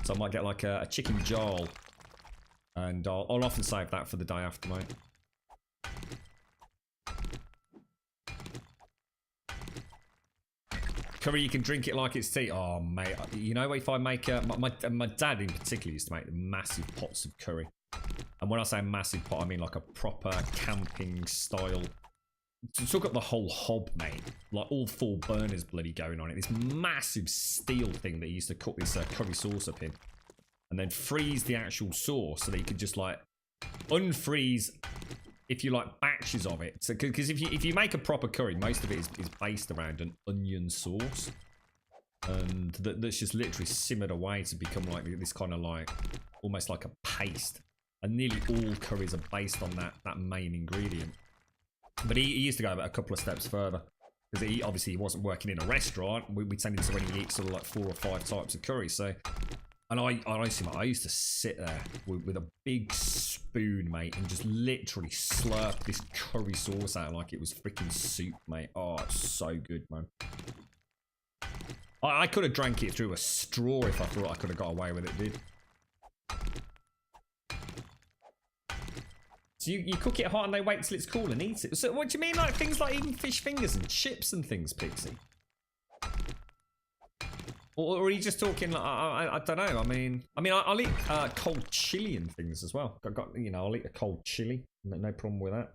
So I might get like a chicken jowl. And I'll often save that for the day after, mate. Curry, you can drink it like it's tea. Oh, mate. You know, if I make... my dad in particular used to make massive pots of curry. And when I say massive pot, I mean like a proper camping style... Took up the whole hob, mate. Like all 4 burners bloody going on it. This massive steel thing that he used to cook this curry sauce up in. And then freeze the actual sauce so that you could just like unfreeze, if you like, batches of it. So, because if you make a proper curry, most of it is based around an onion sauce. And that's just literally simmered away to become like this kind of like, almost like a paste. And nearly all curries are based on that main ingredient. But he used to go a couple of steps further. Because he obviously wasn't working in a restaurant. We tended to only eat sort of like 4 or 5 types of curry. So, and I used to sit there with a big spoon, mate, and just literally slurp this curry sauce out like it was freaking soup, mate. Oh, it's so good, man. I could have drank it through a straw if I thought I could have got away with it, dude. So you cook it hot and they wait till it's cool and eat it. So what do you mean, like things like eating fish fingers and chips and things, Pixie? Or are you just talking like, I don't know, I mean I'll eat cold chili and things as well. You know, I'll eat a cold chili, no problem with that.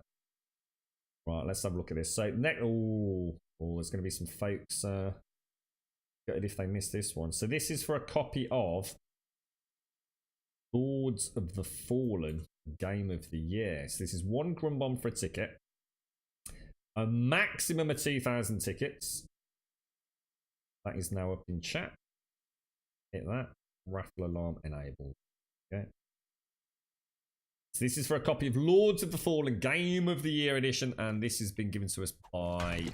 Right, let's have a look at this. So next, there's going to be some folks gutted if they missed this one. So this is for a copy of Lords of the Fallen Game of the Year. So this is 1 Grum Bomb for a ticket. A maximum of 2,000 tickets. That is now up in chat. Hit that. Raffle alarm enabled. Okay. So this is for a copy of Lords of the Fallen Game of the Year edition, and this has been given to us by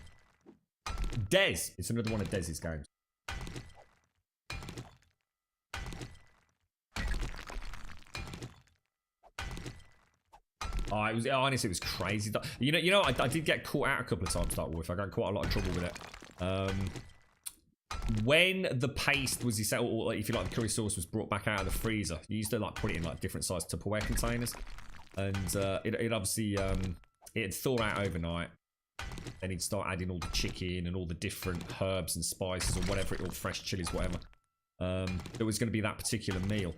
Des. It's another one of Dez's games. Oh, honestly, it was crazy. You know, I did get caught out a couple of times, Dark Wolf. I got quite a lot of trouble with it. When the paste was, or if you like, the curry sauce was brought back out of the freezer, you used to like put it in like different sized Tupperware containers, and it obviously it'd thaw out overnight. Then he'd start adding all the chicken and all the different herbs and spices or whatever, all fresh chilies, whatever. There was going to be that particular meal.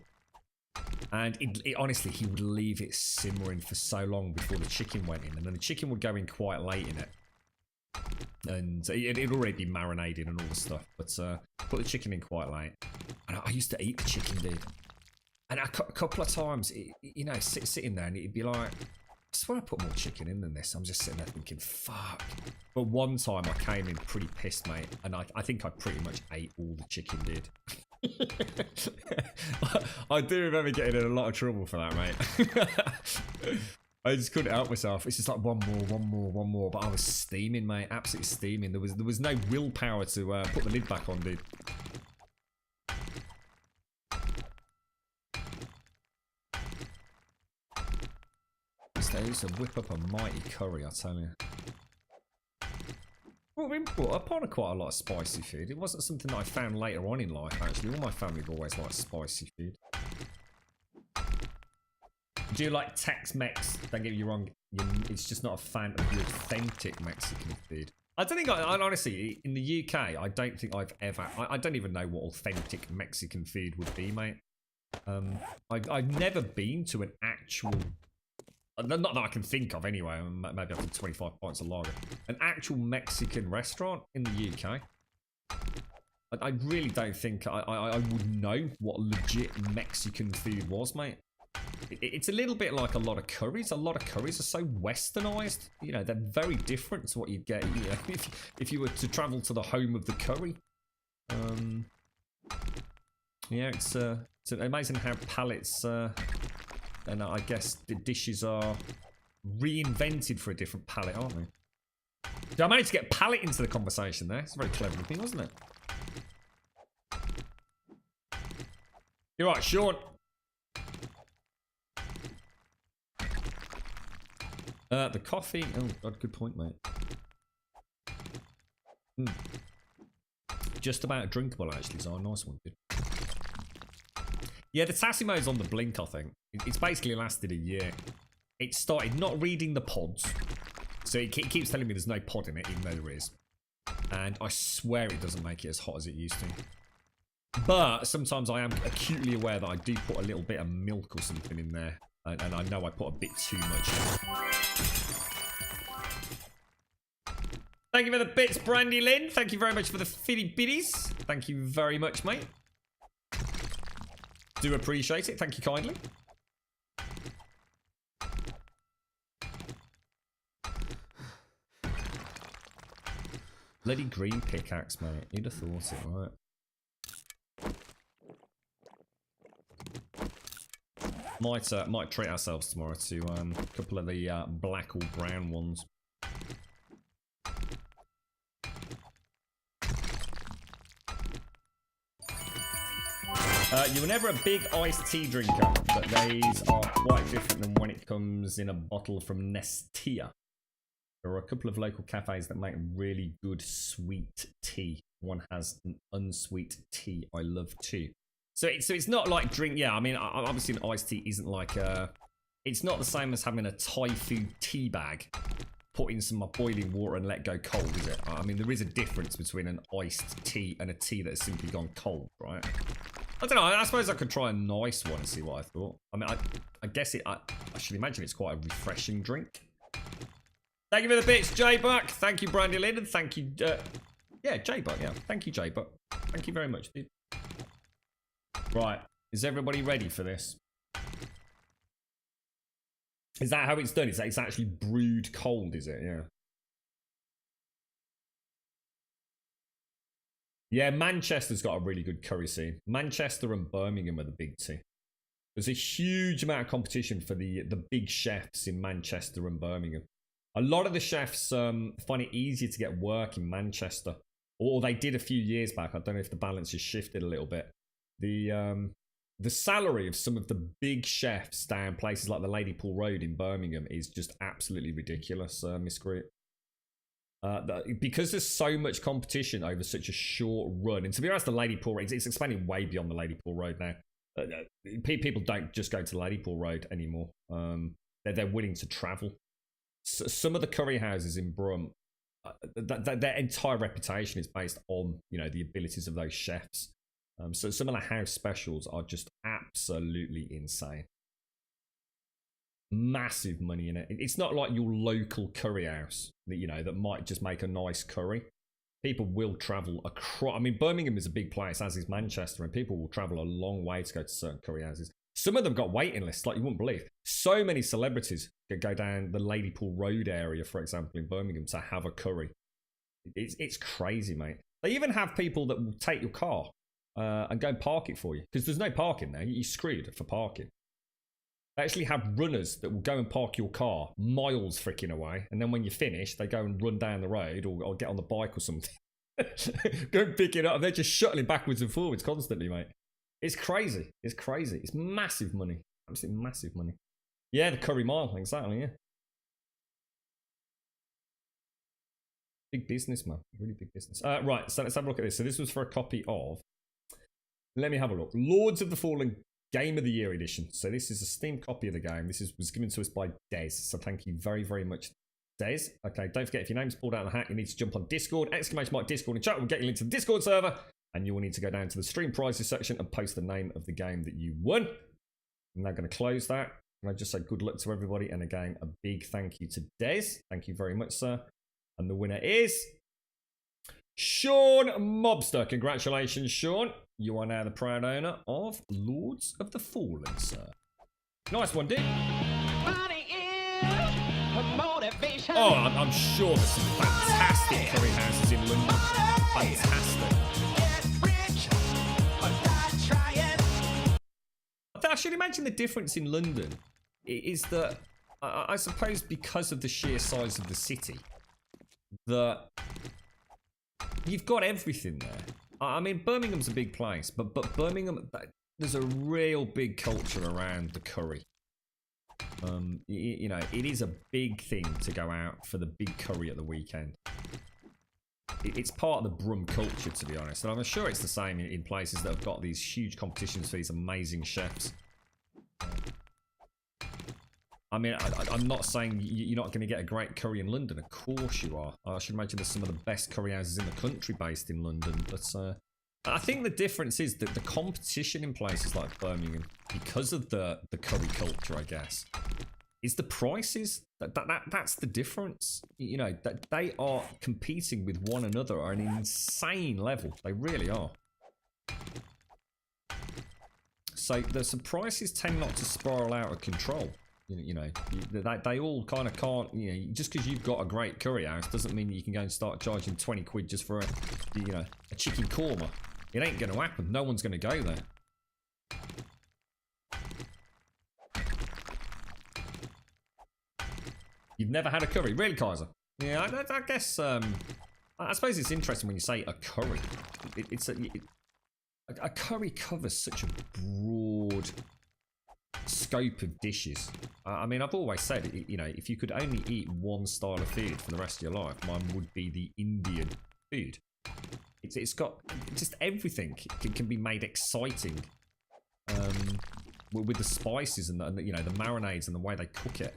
And it honestly, he would leave it simmering for so long before the chicken went in. And then the chicken would go in quite late in it. And it'd already be marinated and all the stuff. But put the chicken in quite late. And I used to eat the chicken, dude. And a couple of times, you know, sitting there and it'd be like, I swear I put more chicken in than this. I'm just sitting there thinking, fuck. But one time I came in pretty pissed, mate. And I think I pretty much ate all the chicken, dude. I do remember getting in a lot of trouble for that, mate. I just couldn't help myself. It's just like one more. But I was steaming, mate. Absolutely steaming. There was no willpower to put the lid back on, dude. They used to whip up a mighty curry, I tell you. Well, we brought up on quite a lot of spicy food. It wasn't something that I found later on in life, actually. All my family have always liked spicy food. Do you like Tex-Mex? Don't get me wrong. It's just not a fan of the authentic Mexican food. I don't think, I honestly, in the UK, I don't think I've ever... I don't even know what authentic Mexican food would be, mate. I've never been to an actual... Not that I can think of anyway, maybe after 25 pints of lager. An actual Mexican restaurant in the UK. I really don't think I would know what legit Mexican food was, mate. It's a little bit like a lot of curries. A lot of curries are so westernized. You know, they're very different to what you'd get, you know, if you were to travel to the home of the curry. Yeah, it's amazing how palates... and I guess the dishes are reinvented for a different palate, aren't they? So I managed to get palate into the conversation there. It's a very clever thing, wasn't it? You're right, Sean. The coffee. Oh, God, good point, mate. Just about drinkable, actually, so a nice one, dude. Yeah, the Tassimo's on the blink, I think. It's basically lasted a year. It started not reading the pods. So it keeps telling me there's no pod in it, even though there is. And I swear it doesn't make it as hot as it used to. But sometimes I am acutely aware that I do put a little bit of milk or something in there. And I know I put a bit too much in. Thank you for the bits, Brandy Lynn. Thank you very much for the fitty bitties. Thank you very much, mate. Do appreciate it. Thank you kindly. Bloody green pickaxe, mate. You'd have thought it, right? Might treat ourselves tomorrow to a couple of the black or brown ones. You were never a big iced tea drinker, but these are quite different than when it comes in a bottle from Nestea. There are a couple of local cafes that make really good sweet tea. One has an unsweet tea I love too. So it's not like drink. Yeah, I mean, obviously an iced tea isn't like it's not the same as having a Thai food tea bag, put in some boiling water and let go cold, is it? I mean, there is a difference between an iced tea and a tea that has simply gone cold, right? I don't know. I suppose I could try a nice one and see what I thought. I mean, I guess I should imagine it's quite a refreshing drink. Thank you for the bits, J-Buck. Thank you, Brandy Lynn, and thank you, yeah, J-Buck, yeah. Thank you, J-Buck. Thank you very much, dude. Right, is everybody ready for this? Is that how it's done? It's actually brewed cold, is it? Yeah. Yeah, Manchester's got a really good curry scene. Manchester and Birmingham are the big two. There's a huge amount of competition for the big chefs in Manchester and Birmingham. A lot of the chefs find it easier to get work in Manchester. Or they did a few years back. I don't know if the balance has shifted a little bit. The salary of some of the big chefs down places like the Ladypool Road in Birmingham is just absolutely ridiculous, Miss Greet. Because there's so much competition over such a short run, and to be honest, the Ladypool Road, it's expanding way beyond the Ladypool Road now. People don't just go to the Ladypool Road anymore. They're willing to travel. Some of the curry houses in Brum, their entire reputation is based on, you know, the abilities of those chefs. So some of the house specials are just absolutely insane. Massive money in it. It's not like your local curry house that, you know, that might just make a nice curry. People will travel across. I mean, Birmingham is a big place, as is Manchester, and people will travel a long way to go to certain curry houses. Some of them got waiting lists like you wouldn't believe. So many celebrities could go down the Ladypool Road area, for example, in Birmingham to have a curry. It's crazy, mate. They even have people that will take your car and go and park it for you, because there's no parking there. You're screwed for parking. They actually have runners that will go and park your car miles freaking away, and then when you finish, they go and run down the road or get on the bike or something. Go and pick it up. They're just shuttling backwards and forwards constantly, mate. It's crazy. It's crazy. It's massive money. Absolutely massive money. Yeah, the Curry Mile, exactly, yeah. Big business, man. Really big business. Right, so let's have a look at this. So this was for a copy of... Let me have a look. Lords of the Fallen Game of the Year edition. So this is a Steam copy of the game. This was given to us by Des. So thank you very, very much, Des. Okay, don't forget, if your name's pulled out of the hat, you need to jump on Discord. ! Discord in chat. We'll get you linked to the Discord server. And you will need to go down to the stream prizes section and post the name of the game that you won. I'm now going to close that. And I just say good luck to everybody. And again, a big thank you to Des. Thank you very much, sir. And the winner is Sean Mobster. Congratulations, Sean. You are now the proud owner of Lords of the Fallen, sir. Nice one, dude. Oh, I'm sure there's some fantastic curry houses in London. Fantastic. I should imagine the difference in London is that, I suppose because of the sheer size of the city, that you've got everything there. I mean, Birmingham's a big place, but Birmingham, there's a real big culture around the curry. You know, it is a big thing to go out for the big curry at the weekend. it's part of the Brum culture, to be honest. And I'm sure it's the same in places that have got these huge competitions for these amazing chefs. I mean, I'm not saying you're not going to get a great curry in London. Of course you are. I should imagine there's some of the best curry houses in the country based in London. But I think the difference is that the competition in places like Birmingham, because of the curry culture, I guess, is the prices. That's the difference. You know, that they are competing with one another at an insane level. They really are. So the prices tend not to spiral out of control. You know, they all kind of can't, you know, just because you've got a great curry house doesn't mean that you can go and start charging 20 quid just for a chicken korma. It ain't going to happen. No one's going to go there. You've never had a curry? Really, Kaiser? Yeah, I guess, I suppose it's interesting when you say a curry. A curry covers such a broad scope of dishes. I mean, I've always said, you know, if you could only eat one style of food for the rest of your life, mine would be the Indian food. It's got just everything. It can be made exciting with the spices and the, you know, the marinades and the way they cook it.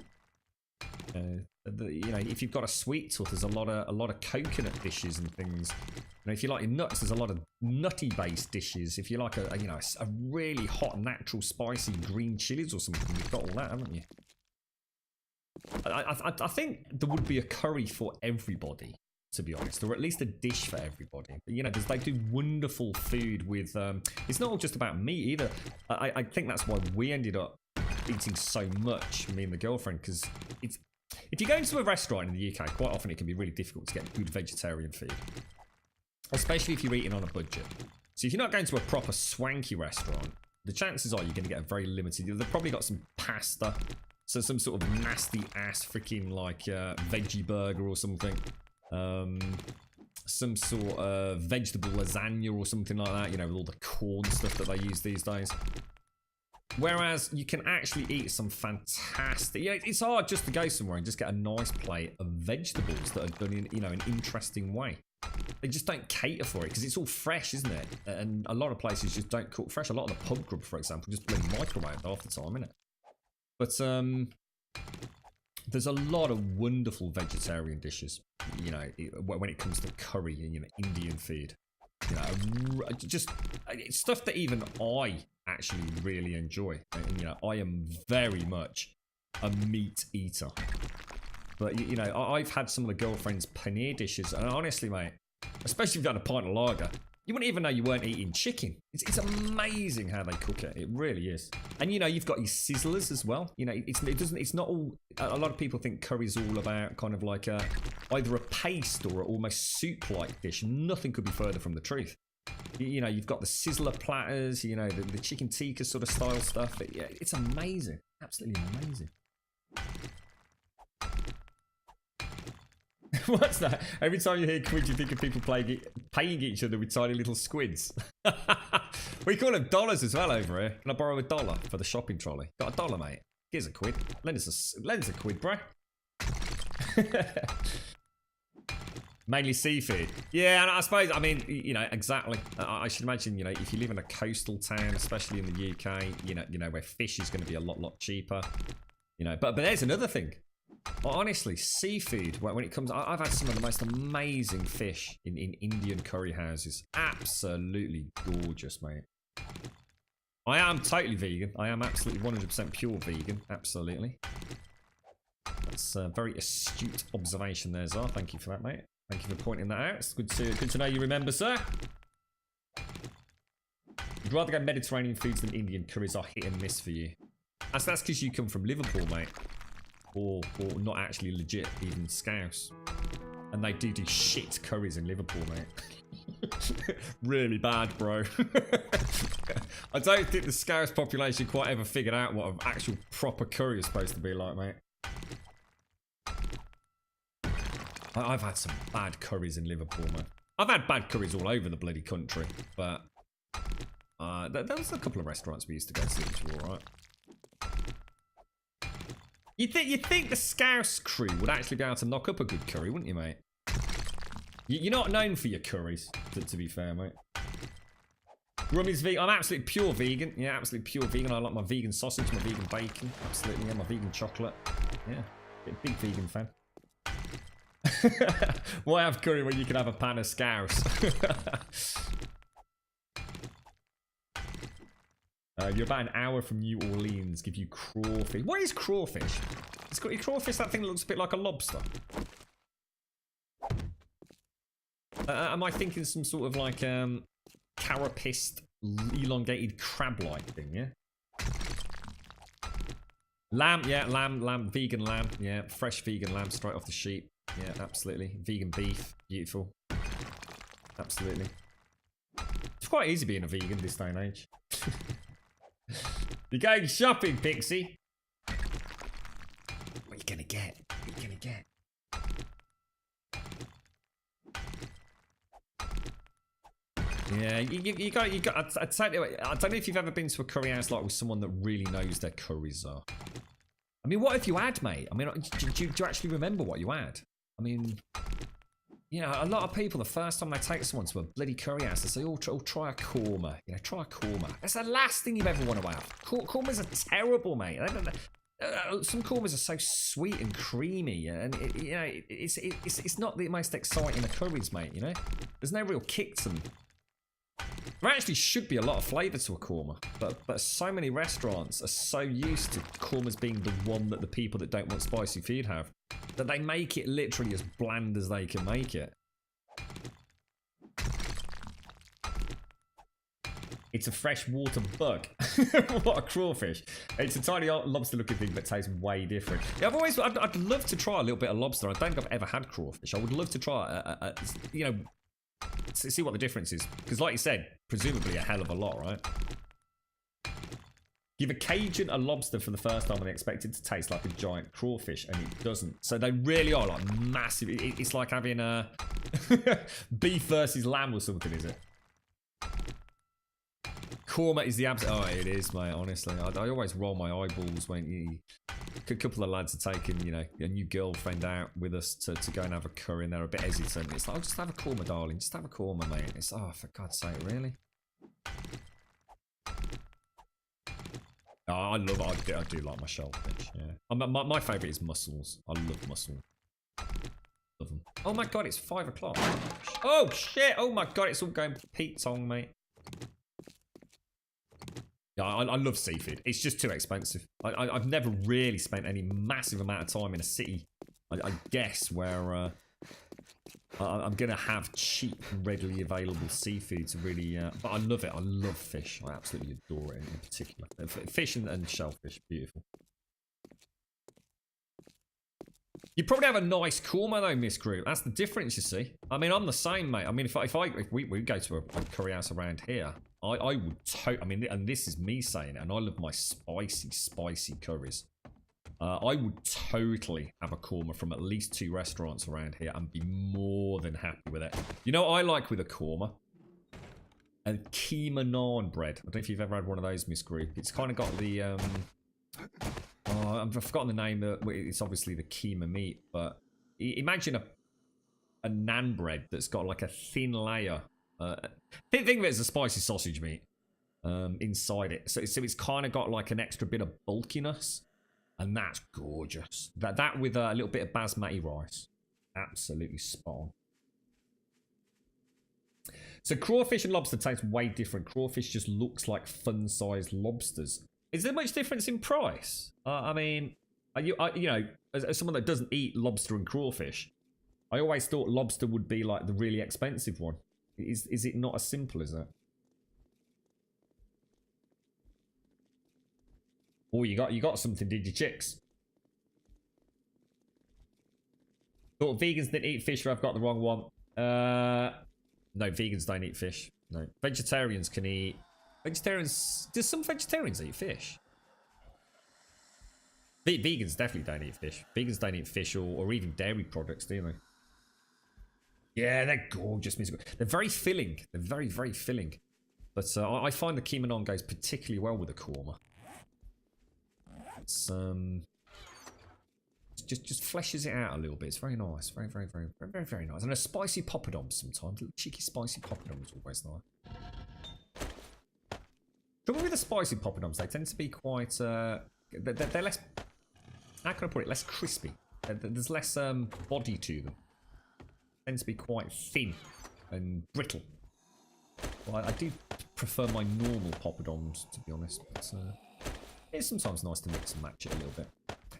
You know, if you've got a sweet tooth, there's a lot of coconut dishes and things. You know, if you like your nuts, there's a lot of nutty based dishes. If you like a really hot, natural, spicy green chilies or something, you've got all that, haven't you? I think there would be a curry for everybody, to be honest, or at least a dish for everybody. But, you know, they do wonderful food with. It's not all just about meat either. I think that's why we ended up eating so much, me and the girlfriend, because it's. If you go into a restaurant in the UK, quite often it can be really difficult to get good vegetarian food. Especially if you're eating on a budget. So if you're not going to a proper swanky restaurant, the chances are you're going to get a very limited... They've probably got some pasta, so some sort of nasty ass freaking like veggie burger or something. Some sort of vegetable lasagna or something like that, you know, with all the corn stuff that they use these days. Whereas you can actually eat some fantastic... Yeah, it's hard just to go somewhere and just get a nice plate of vegetables that are done in, you know, an interesting way. They just don't cater for it because it's all fresh, isn't it? And a lot of places just don't cook fresh. A lot of the pub grub, for example, just bloody microwave half the time, innit? But there's a lot of wonderful vegetarian dishes, you know, when it comes to curry and, you know, Indian food. You know, just it's stuff that even I actually really enjoy. And, you know, I am very much a meat eater. But, you know, I've had some of the girlfriend's paneer dishes, and honestly, mate, especially if you've done a pint of lager, you wouldn't even know you weren't eating chicken. It's amazing how they cook it. It really is. And, you know, you've got your sizzlers as well. You know, it's not all... A lot of people think curry's all about kind of like either a paste or an almost soup-like dish. Nothing could be further from the truth. You know, you've got the sizzler platters, you know, the chicken tikka sort of style stuff. Yeah, it's amazing. Absolutely amazing. What's that? Every time you hear quid, you think of people paying each other with tiny little squids. We call them dollars as well over here. Can I borrow $1 for the shopping trolley? Got $1, mate? Here's a quid. Lend us a quid, bro. Mainly seafood. Yeah, and I suppose, I mean, you know, exactly. I should imagine, you know, if you live in a coastal town, especially in the UK, you know, where fish is going to be a lot cheaper. You know, but there's another thing. Honestly, seafood, when it comes... I've had some of the most amazing fish in Indian curry houses. Absolutely gorgeous, mate. I am totally vegan. I am absolutely 100% pure vegan. Absolutely. That's a very astute observation there, Zar. Thank you for that, mate. Thank you for pointing that out. It's good to know you remember, sir. You'd rather go Mediterranean foods than Indian curries are hit and miss for you. That's because you come from Liverpool, mate. Or not actually legit, even Scouse. And they do shit curries in Liverpool, mate. Really bad, bro. I don't think the Scouse population quite ever figured out what an actual proper curry is supposed to be like, mate. I've had some bad curries in Liverpool, man. I've had bad curries all over the bloody country, but there was a couple of restaurants we used to go to which were alright. You'd think the Scouse crew would actually be able to knock up a good curry, wouldn't you, mate? You're not known for your curries, to be fair, mate. Rummy's vegan. I'm absolutely pure vegan. Yeah, absolutely pure vegan. I like my vegan sausage, my vegan bacon. Absolutely, yeah, my vegan chocolate. Yeah, big vegan fan. Why have curry when you can have a pan of scouse? You're about an hour from New Orleans. Give you crawfish. What is crawfish? It's got crawfish. That thing that looks a bit like a lobster. Am I thinking some sort of like carapaced, elongated crab-like thing? Yeah. Lamb. Yeah, lamb. Vegan lamb. Yeah, fresh vegan lamb straight off the sheep. Yeah, absolutely. Vegan beef. Beautiful. Absolutely. It's quite easy being a vegan this day and age. You're going shopping, Pixie. What are you gonna get? What are you gonna get? Yeah, you got. I don't know if you've ever been to a curry house like with someone that really knows their curries are. I mean, what if you had, mate? I mean, do you actually remember what you had? I mean, you know, a lot of people, the first time they take someone to a bloody curry house, they say, oh, try a korma. You know, try a korma. That's the last thing you've ever want to have. Kormas are terrible, mate. Some kormas are so sweet and creamy, and you know, it's not the most exciting of curries, mate. You know, there's no real kick to them. There actually should be a lot of flavour to a korma, but so many restaurants are so used to kormas being the one that the people that don't want spicy food have, that they make it literally as bland as they can make it. It's a freshwater bug. What a crawfish. It's a tiny lobster-looking thing that tastes way different. Yeah, I'd love to try a little bit of lobster. I don't think I've ever had crawfish. I would love to try, you know, see what the difference is. Because like you said, presumably a hell of a lot, right? Give a Cajun a lobster for the first time and they expect it to taste like a giant crawfish, and it doesn't. So they really are like massive. It's like having a beef versus lamb or something, is it? Korma is the absolute. Oh, it is, mate. Honestly, I always roll my eyeballs when a couple of lads are taking, you know, a new girlfriend out with us to go and have a curry, and they're a bit hesitant. It's like, oh, just have a korma, darling. Just have a korma, mate. It's, oh, for God's sake, really? Oh, I do like my shellfish. Yeah, my favourite is mussels. I love mussels. Love them. Oh my God, it's 5 o'clock. Oh shit! Oh my God, it's all going Pete Tong, mate. Yeah, I love seafood. It's just too expensive. I've never really spent any massive amount of time in a city, I guess, where I'm going to have cheap and readily available seafood to really... but I love it. I love fish. I absolutely adore it in particular. Fish and shellfish. Beautiful. You probably have a nice korma though, Miss Group. That's the difference, you see. I mean, I'm the same, mate. I mean, if we go to a curry house around here, I would I mean, and this is me saying it, and I love my spicy curries. I would totally have a korma from at least 2 restaurants around here and be more than happy with it. You know what I like with a korma? A keema naan bread. I don't know if you've ever had one of those, Miss Group. It's kind of got the... I've forgotten the name. It's obviously the keema meat, but imagine a naan bread that's got like a thin layer. Think of it as a spicy sausage meat inside it. So it's kind of got like an extra bit of bulkiness, and that's gorgeous. That with a little bit of basmati rice, absolutely spot on. So crawfish and lobster taste way different. Crawfish just looks like fun-sized lobsters. Is there much difference in price? I mean, you know, as someone that doesn't eat lobster and crawfish, I always thought lobster would be like the really expensive one. Is it not as simple as that? Oh, you got something, did you, chicks? Thought vegans didn't eat fish, or I've got the wrong one. No, vegans don't eat fish. No, vegetarians can eat. Vegetarians, does some vegetarians eat fish? Vegans definitely don't eat fish. Vegans don't eat fish or even dairy products, do they? Yeah, they're gorgeous. They're very filling. They're very, very filling. But I find the keema naan goes particularly well with a korma. It's just fleshes it out a little bit. It's very nice. Very, very, very, very, very, very nice. And a spicy poppadom sometimes. Little cheeky spicy poppadom is always nice. Trouble with the spicy poppadoms, they tend to be quite, they're less, how can I put it, less crispy. There's less body to them. They tend to be quite thin and brittle. Well, I do prefer my normal poppadoms, to be honest. But it's sometimes nice to mix and match it a little bit.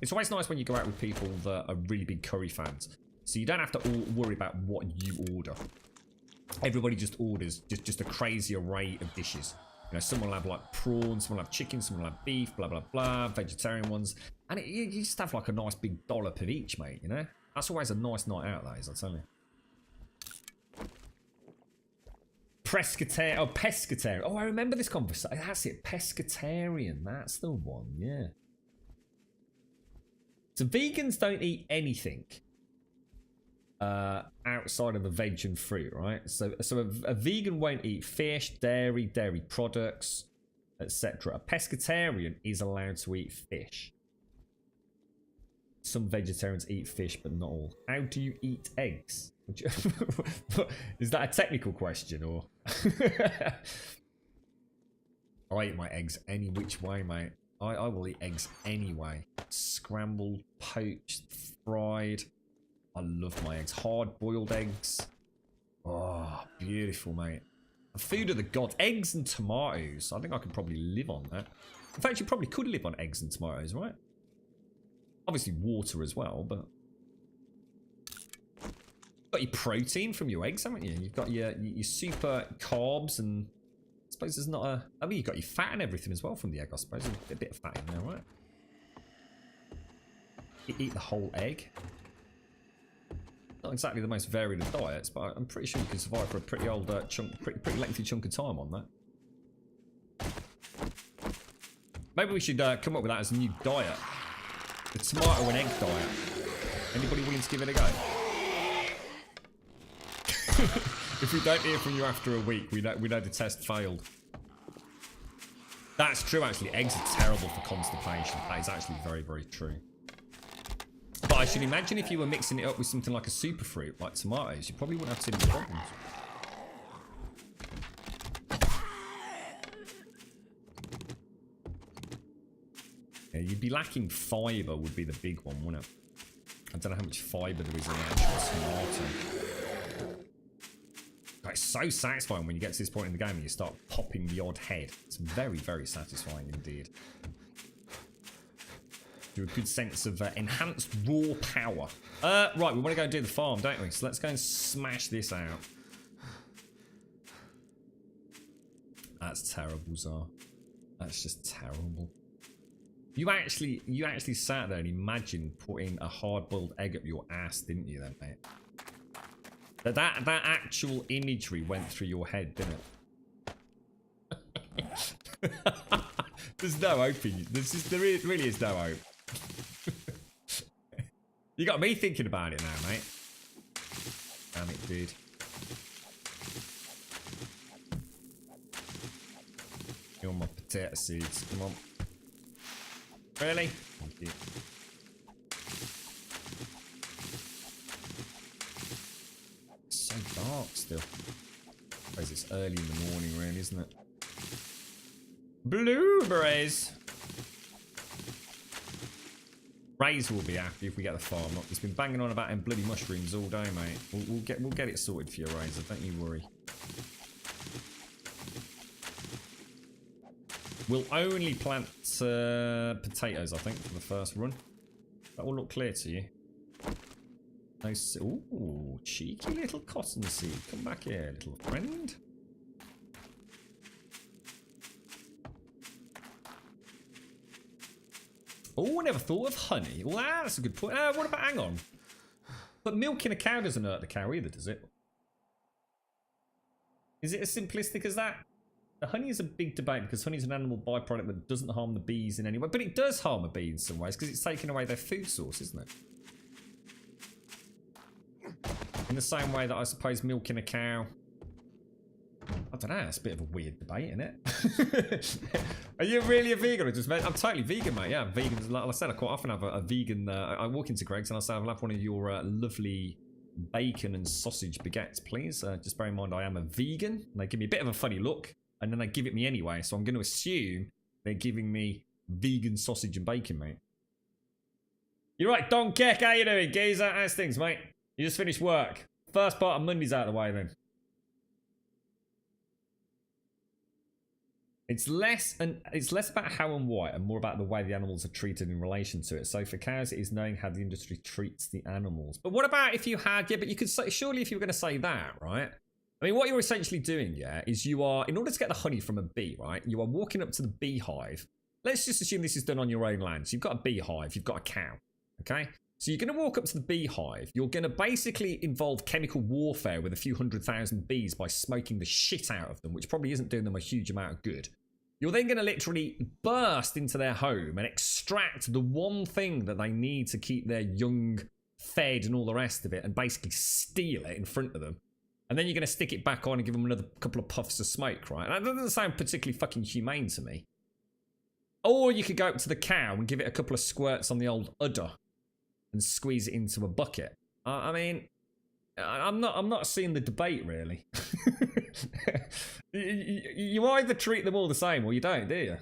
It's always nice when you go out with people that are really big curry fans. So you don't have to worry about what you order. Everybody just orders just a crazy array of dishes. You know, someone will have like prawns, someone will have chicken, someone will have beef, blah, blah, blah, vegetarian ones. And you just have like a nice big dollop of each, mate, you know? That's always a nice night out, that is, I'll tell you. Pescatarian. Oh, pescatarian. Oh, I remember this conversation. That's it. Pescatarian. That's the one. Yeah. So vegans don't eat anything outside of the veg and fruit, right? So a vegan won't eat fish, dairy products, etc. A pescatarian is allowed to eat fish. Some vegetarians eat fish, but not all. How do you eat eggs? Is that a technical question, or? I eat my eggs any which way, mate. I will eat eggs anyway. Scrambled, poached, fried. I love my eggs. Hard-boiled eggs. Oh, beautiful, mate. The food of the gods. Eggs and tomatoes. I think I could probably live on that. In fact, you probably could live on eggs and tomatoes, right? Obviously water as well, but... You've got your protein from your eggs, haven't you? You've got your super carbs, and I suppose there's not a... I mean, you've got your fat and everything as well from the egg, I suppose. There's a bit of fat in there, right? You eat the whole egg. Not exactly the most varied of diets, but I'm pretty sure you can survive for a pretty old chunk, pretty lengthy chunk of time on that. Maybe we should come up with that as a new diet. The tomato and egg diet. Anybody willing to give it a go? If we don't hear from you after a week, we know the test failed. That's true, actually. Eggs are terrible for constipation. That is actually very, very true. But I should imagine if you were mixing it up with something like a superfruit, like tomatoes, you probably wouldn't have too many problems. Yeah, you'd be lacking fibre would be the big one, wouldn't it? I don't know how much fibre there is in an actual tomato. God, it's so satisfying when you get to this point in the game and you start popping the odd head. It's very, very satisfying indeed. A good sense of enhanced raw power. Right, we want to go and do the farm, don't we? So let's go and smash this out. That's terrible, Zar. That's just terrible. You actually sat there and imagined putting a hard-boiled egg up your ass, didn't you, then, mate? That actual imagery went through your head, didn't it? There's no hope in you. There really is no hope. You got me thinking about it now, mate. Damn it, dude. You want my potato seeds? Come on. Really? Thank you. It's so dark still. I suppose it's early in the morning, really, isn't it? Blueberries! Raze will be happy if we get the farm up. He's been banging on about them bloody mushrooms all day, mate. We'll get it sorted for you, Razor. Don't you worry. We'll only plant potatoes, I think, for the first run. That will look clear to you. Nice. Ooh, cheeky little cottonseed. Come back here, little friend. Oh, I never thought of honey. Well, that's a good point. What about, hang on. But milking a cow doesn't hurt the cow either, does it? Is it as simplistic as that? The honey is a big debate because honey is an animal byproduct that doesn't harm the bees in any way. But it does harm a bee in some ways because it's taking away their food source, isn't it? In the same way that I suppose milking a cow... I don't know, it's a bit of a weird debate, isn't it? Are you really a vegan or just I'm totally vegan, mate. Yeah, I'm vegan. Like I said, I quite often have a vegan. I walk into Greg's and I'll say, I'll have one of your lovely bacon and sausage baguettes, please. Just bear in mind, I am a vegan. And they give me a bit of a funny look, and then they give it me anyway. So I'm going to assume they're giving me vegan sausage and bacon, mate. You're right, Don Keck. How you doing, geezer? How's things, mate? You just finished work. First part of Monday's out of the way, then. It's less about how and why and more about the way the animals are treated in relation to it. So for cows, it is knowing how the industry treats the animals. But what about if you had, yeah, but you could say, surely if you were going to say that, right? I mean, what you're essentially doing, yeah, is you are, in order to get the honey from a bee, right? You are walking up to the beehive. Let's just assume this is done on your own land. So you've got a beehive, you've got a cow, okay? So you're going to walk up to the beehive. You're going to basically involve chemical warfare with a few 100,000 bees by smoking the shit out of them, which probably isn't doing them a huge amount of good. You're then going to literally burst into their home and extract the one thing that they need to keep their young fed and all the rest of it, and basically steal it in front of them. And then you're going to stick it back on and give them another couple of puffs of smoke, right? And that doesn't sound particularly fucking humane to me. Or you could go up to the cow and give it a couple of squirts on the old udder and squeeze it into a bucket. I mean, I'm not seeing the debate, really. You either treat them all the same or you don't, do you?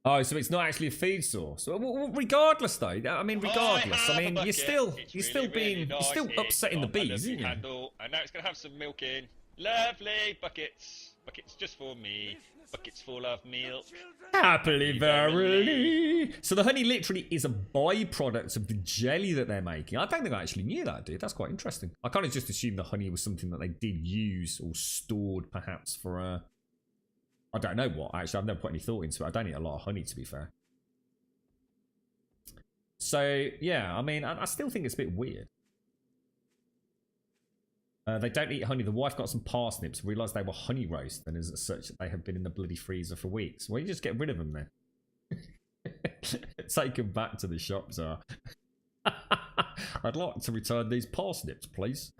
Oh, so it's not actually a feed source. Well, regardless, though. I mean, regardless. I mean, you're still upsetting the bees, isn't you? And now it's gonna have some milk in. Lovely buckets. Buckets just for me. Buckets full of milk. Happily, verily. So the honey literally is a byproduct of the jelly that they're making. I don't think I actually knew that, dude. That's quite interesting. I kind of just assumed the honey was something that they did use or stored, perhaps, for I don't know what. Actually, I've never put any thought into it. I don't eat a lot of honey, to be fair. So, yeah, I mean, I still think it's a bit weird. They don't eat honey. The wife got some parsnips, realised they were honey roast, and as such, they have been in the bloody freezer for weeks. Well, you just get rid of them then. Take them back to the shop, sir. I'd like to return these parsnips, please.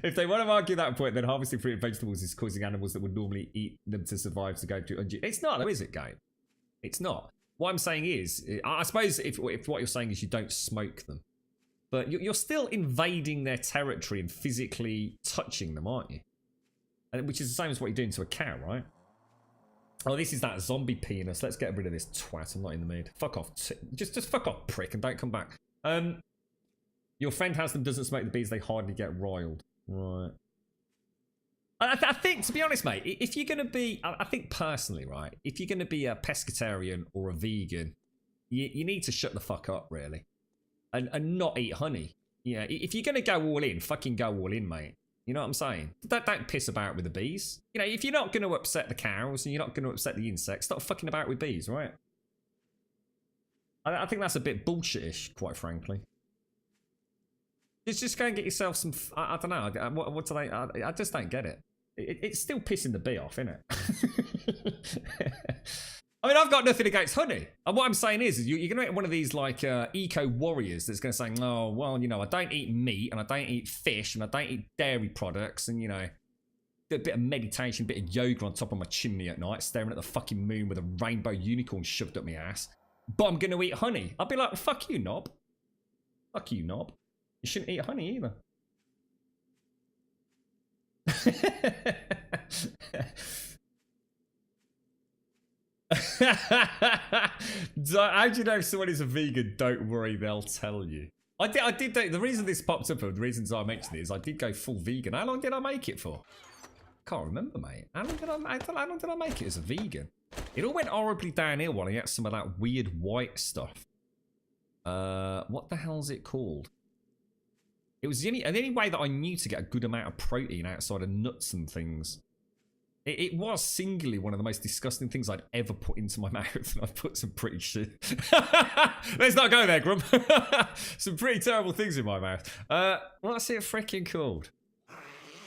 If they want to argue that point, then harvesting fruit and vegetables is causing animals that would normally eat them to survive to go through unduty. It's not, though, is it, Gabe? It's not. What I'm saying is, I suppose if what you're saying is you don't smoke them, but you're still invading their territory and physically touching them, aren't you? And which is the same as what you're doing to a cow, right? Oh, this is that zombie penis. Let's get rid of this twat. I'm not in the mood. Fuck off. Just fuck off, prick, and don't come back. Your friend has them, doesn't smoke the bees. They hardly get riled. Right. I think, to be honest, mate, if you're going to be... I think personally, right, if you're going to be a pescatarian or a vegan, you need to shut the fuck up, really. And not eat honey. Yeah, if you're going to go all in, fucking go all in, mate. You know what I'm saying? Don't piss about with the bees. You know, if you're not going to upset the cows and you're not going to upset the insects, stop fucking about with bees, right? I think that's a bit bullshitish, quite frankly. Just go and get yourself some... I don't know. What do they... I just don't get it. It's still pissing the bee off, isn't it? I mean, I've got nothing against honey. And what I'm saying is you're going to get one of these, like, eco-warriors that's going to say, oh, well, you know, I don't eat meat, and I don't eat fish, and I don't eat dairy products, and, you know, do a bit of meditation, a bit of yoga on top of my chimney at night, staring at the fucking moon with a rainbow unicorn shoved up my ass. But I'm going to eat honey. I'll be like, fuck you, knob. Fuck you, knob. You shouldn't eat honey either. How do you know if someone is a vegan? Don't worry, they'll tell you. I did. The reason this popped up, and the reasons I mentioned it is I did go full vegan. How long did I make it for? Can't remember, mate. How long did I make it as a vegan? It all went horribly downhill while I ate some of that weird white stuff. What the hell's it called? It was the only way that I knew to get a good amount of protein outside of nuts and things. It was singularly one of the most disgusting things I'd ever put into my mouth, and I've put some pretty shit. Let's not go there, Grump. Some pretty terrible things in my mouth. What's it freaking called?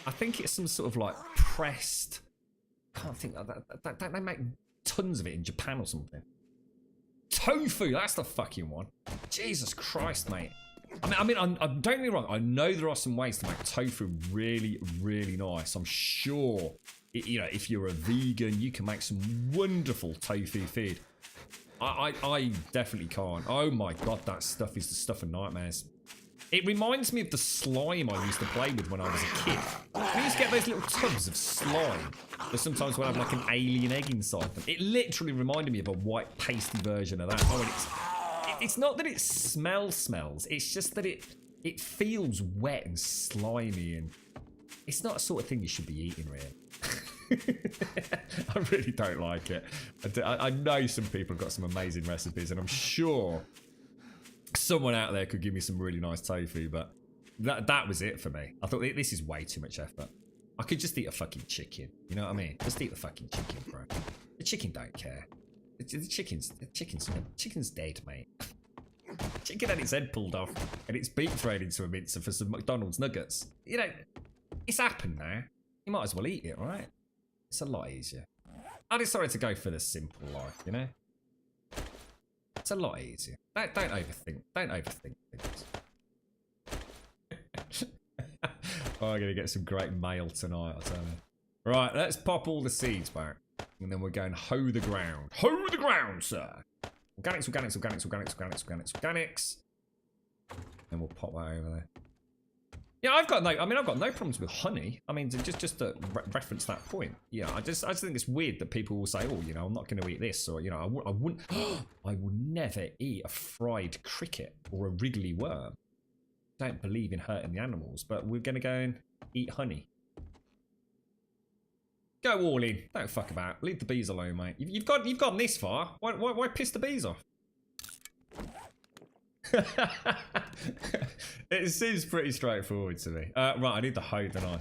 I think it's some sort of like pressed... I can't think of that. They make tons of it in Japan or something. Tofu, that's the fucking one. Jesus Christ, mate. don't get me wrong. I know there are some ways to make tofu really, really nice. I'm sure, you know, if you're a vegan, you can make some wonderful tofu feed. I definitely can't. Oh my god, that stuff is the stuff of nightmares. It reminds me of the slime I used to play with when I was a kid. We used to get those little tubs of slime that sometimes would have like an alien egg inside them. It literally reminded me of a white pasty version of that. Oh, and it's not that it smells. It's just that it feels wet and slimy, and it's not a sort of thing you should be eating, really. I really don't like it. I know some people have got some amazing recipes, and I'm sure someone out there could give me some really nice tofu, but that was it for me. I thought this is way too much effort. I could just eat a fucking chicken. You know what I mean? Just eat the fucking chicken, bro. The chicken don't care. The chicken's dead, mate. Chicken had its head pulled off and its beak thrown into a mincer for some McDonald's nuggets. You know, it's happened now. You might as well eat it, right? It's a lot easier. I decided to go for the simple life, you know? It's a lot easier. Don't overthink. Don't overthink things. Oh, I'm gonna get some great mail tonight, I'll tell you. Right, let's pop all the seeds back. And then we're going hoe the ground. Hoe the ground, sir! Organics. And we'll pop that over there. Yeah, I've got no problems with honey. I mean, just to reference that point. Yeah, I just think it's weird that people will say, oh, you know, I'm not going to eat this, or, you know, I wouldn't, I would never eat a fried cricket or a wriggly worm. Don't believe in hurting the animals, but we're going to go and eat honey. Go all in. Don't fuck about. Leave the bees alone, mate. You've gone this far. Why piss the bees off? It seems pretty straightforward to me. Right, I need the hoe, don't I?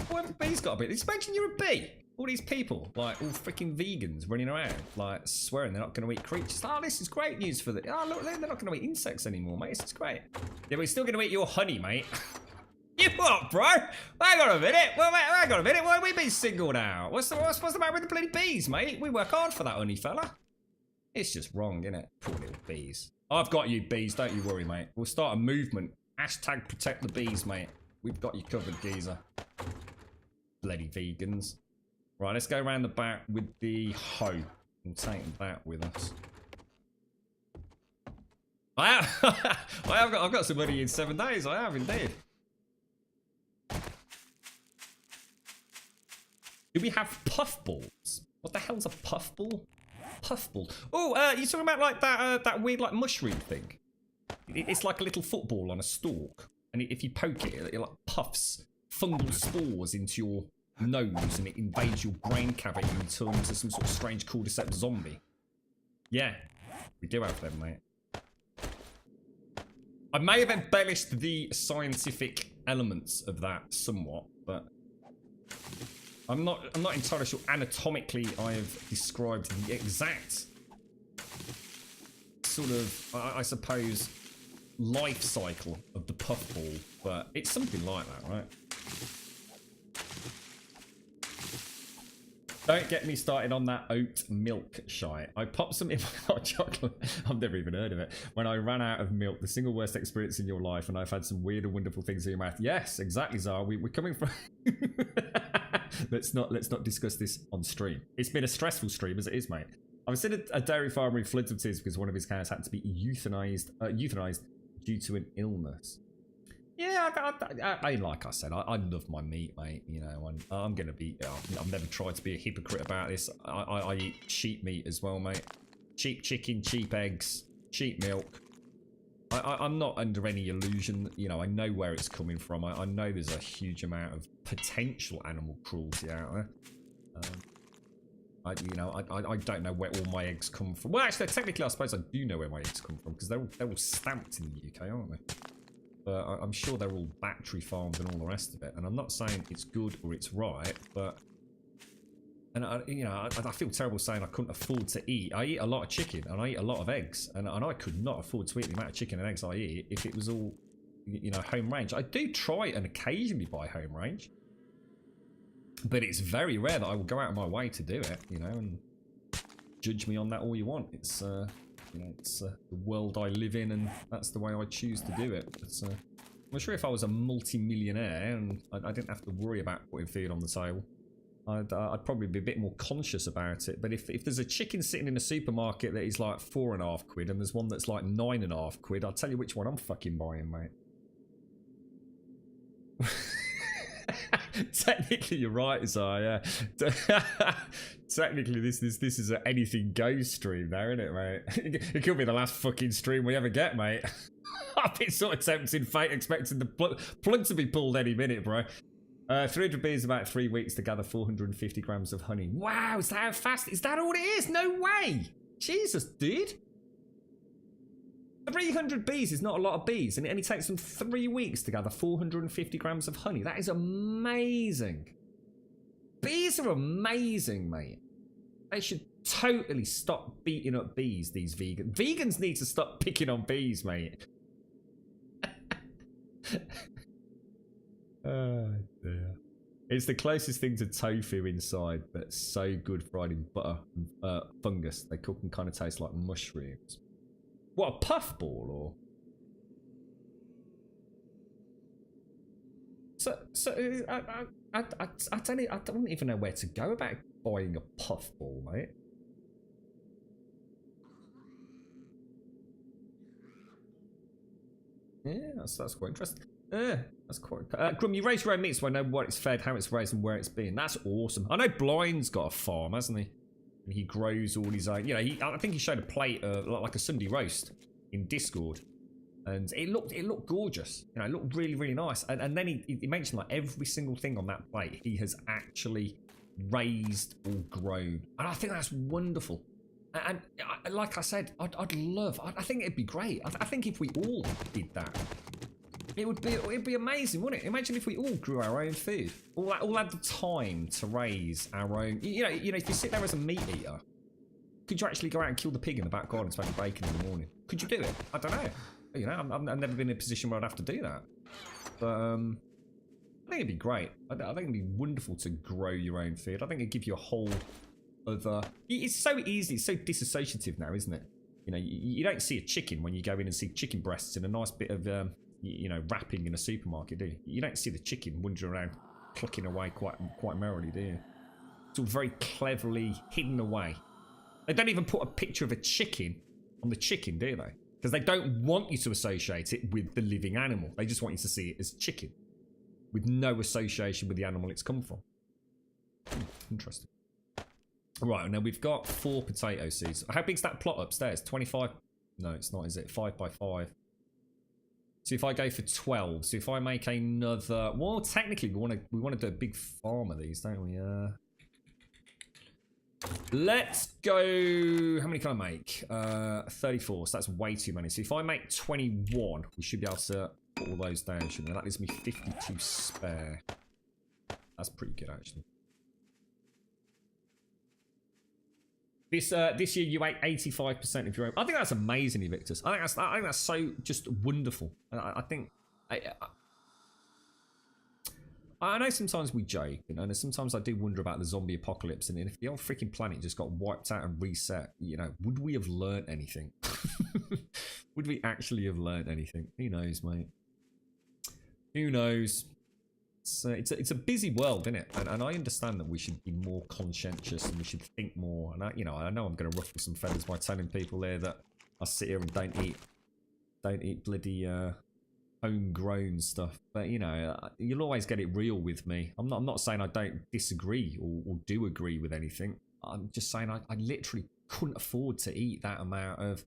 Why have bees got a bit? Just imagine you're a bee. All these people, like all freaking vegans running around, like swearing they're not going to eat creatures. Oh, this is great news for the. Oh, look, they're not going to eat insects anymore, mate. This is great. Yeah, we're still going to eat your honey, mate. You what, bro? Hang on a minute. Well, mate, hang on a minute. Why have we been singled out? What's the matter with the bloody bees, mate? We work hard for that honey, fella. It's just wrong, isn't it? Poor little bees. I've got you, bees. Don't you worry, mate. We'll start a movement. Hashtag protect the bees, mate. We've got you covered, geezer. Bloody vegans. Right, let's go around the back with the hoe. We'll take that with us. I've got some money in 7 days. I have indeed. Do we have puffballs? What the hell's a puffball? Puffball. Oh, you're talking about like that weird like mushroom thing. It's like a little football on a stalk, and if you poke it, it like puffs fungal spores into your nose, and it invades your brain cavity and turns into some sort of strange cordyceps zombie. Yeah, we do have them, mate. I may have embellished the scientific elements of that somewhat, but I'm not entirely sure anatomically I have described the exact sort of, I suppose, life cycle of the puffball, but it's something like that, right? Don't get me started on that oat milk shite. I popped some in my hot chocolate. I've never even heard of it. When I ran out of milk, the single worst experience in your life, and I've had some weird and wonderful things in your mouth. Yes, exactly, Zara. We're coming from. Let's not discuss this on stream. It's been a stressful stream as it is, mate. I was in a dairy farmer in floods of tears because one of his cows had to be euthanized due to an illness. Yeah, I like I said, I love my meat, mate. You know, I'm gonna be. I've never tried to be a hypocrite about this. I eat sheep meat as well, mate. Cheap chicken, cheap eggs, cheap milk. I'm not under any illusion. You know, I know where it's coming from. I know there's a huge amount of potential animal cruelty out there. I don't know where all my eggs come from. Well, actually, technically, I suppose I do know where my eggs come from because they're all stamped in the UK, aren't they? But I'm sure they're all battery farmed and all the rest of it. And I'm not saying it's good or it's right, but I feel terrible saying I couldn't afford to eat. I eat a lot of chicken and I eat a lot of eggs, and I could not afford to eat the amount of chicken and eggs I eat if it was all, you know, home range. I do try and occasionally buy home range, but it's very rare that I will go out of my way to do it. You know, and judge me on that all you want. It's you know, it's the world I live in, and that's the way I choose to do it. But I'm sure if I was a multi-millionaire and I didn't have to worry about putting food on the table, I'd probably be a bit more conscious about it. But if there's a chicken sitting in a supermarket that is like £4.50 and there's one that's like £9.50, I'll tell you which one I'm fucking buying, mate. Technically, you're right, Isaiah. Technically, this is an anything goes stream there, isn't it, mate? It could be the last fucking stream we ever get, mate. I've been sort of tempting fate, expecting the plug to be pulled any minute, bro. 300 bees about 3 weeks to gather 450 grams of honey. Wow, is that how fast? Is that all it is? No way! Jesus, dude. 300 bees is not a lot of bees, and it only takes them 3 weeks to gather 450 grams of honey. That is amazing. Bees are amazing, mate. They should totally stop beating up bees, these vegans. Vegans need to stop picking on bees, mate. Oh, dear. It's the closest thing to tofu inside, but so good fried in butter and fungus. They cook and kind of taste like mushrooms. What, a puffball, or? So I don't even know where to go about buying a puffball, mate. Yeah, that's quite interesting. That's quite. Grum, you raise your own meat, so I know what it's fed, how it's raised, and where it's been. That's awesome. I know Blind's got a farm, hasn't he? And he grows all his own. You know, I think he showed a plate like a Sunday roast in Discord, and it looked gorgeous. You know, it looked really, really nice. And then he mentioned like every single thing on that plate he has actually raised or grown, and I think that's wonderful. And like I said, I'd love. I think it'd be great. I think if we all did that, it'd be amazing, wouldn't it? Imagine if we all grew our own food, all had the time to raise our own. You know, if you sit there as a meat eater, could you actually go out and kill the pig in the back garden to make bacon in the morning? Could you do it? I don't know. You know, I've never been in a position where I'd have to do that. But I think it'd be great. I think it'd be wonderful to grow your own food. I think it'd give you a whole other. It's so easy. It's so disassociative now, isn't it? You know, you don't see a chicken when you go in and see chicken breasts in a nice bit of you know, wrapping in a supermarket, do you? You don't see the chicken wandering around clucking away quite merrily, do you? It's all very cleverly hidden away. They don't even put a picture of a chicken on the chicken, do they? Because they don't want you to associate it with the living animal. They just want you to see it as chicken, with no association with the animal it's come from. Interesting. Right, now we've got 4 potato seeds. How big's that plot upstairs? 25? No, it's not, is it? 5 by 5. So if I go for 12, so if I make another, well, technically we want to do a big farm of these, don't we? Let's go. How many can I make? 34. So that's way too many. So if I make 21, we should be able to put all those down, shouldn't we? That leaves me 52 spare. That's pretty good, actually. This year you ate 85% of your own. I think that's amazing, Evictus. I think that's so just wonderful. I think I know sometimes we joke, you know, and sometimes I do wonder about the zombie apocalypse, and if the whole freaking planet just got wiped out and reset, you know, would we have learned anything? Would we actually have learned anything? Who knows, mate? Who knows? It's a busy world, isn't it? And I understand that we should be more conscientious and we should think more. And I know I'm going to ruffle some feathers by telling people there that I sit here and don't eat bloody homegrown stuff. But you know, you'll always get it real with me. I'm not saying I don't disagree or do agree with anything. I'm just saying I literally couldn't afford to eat that amount of.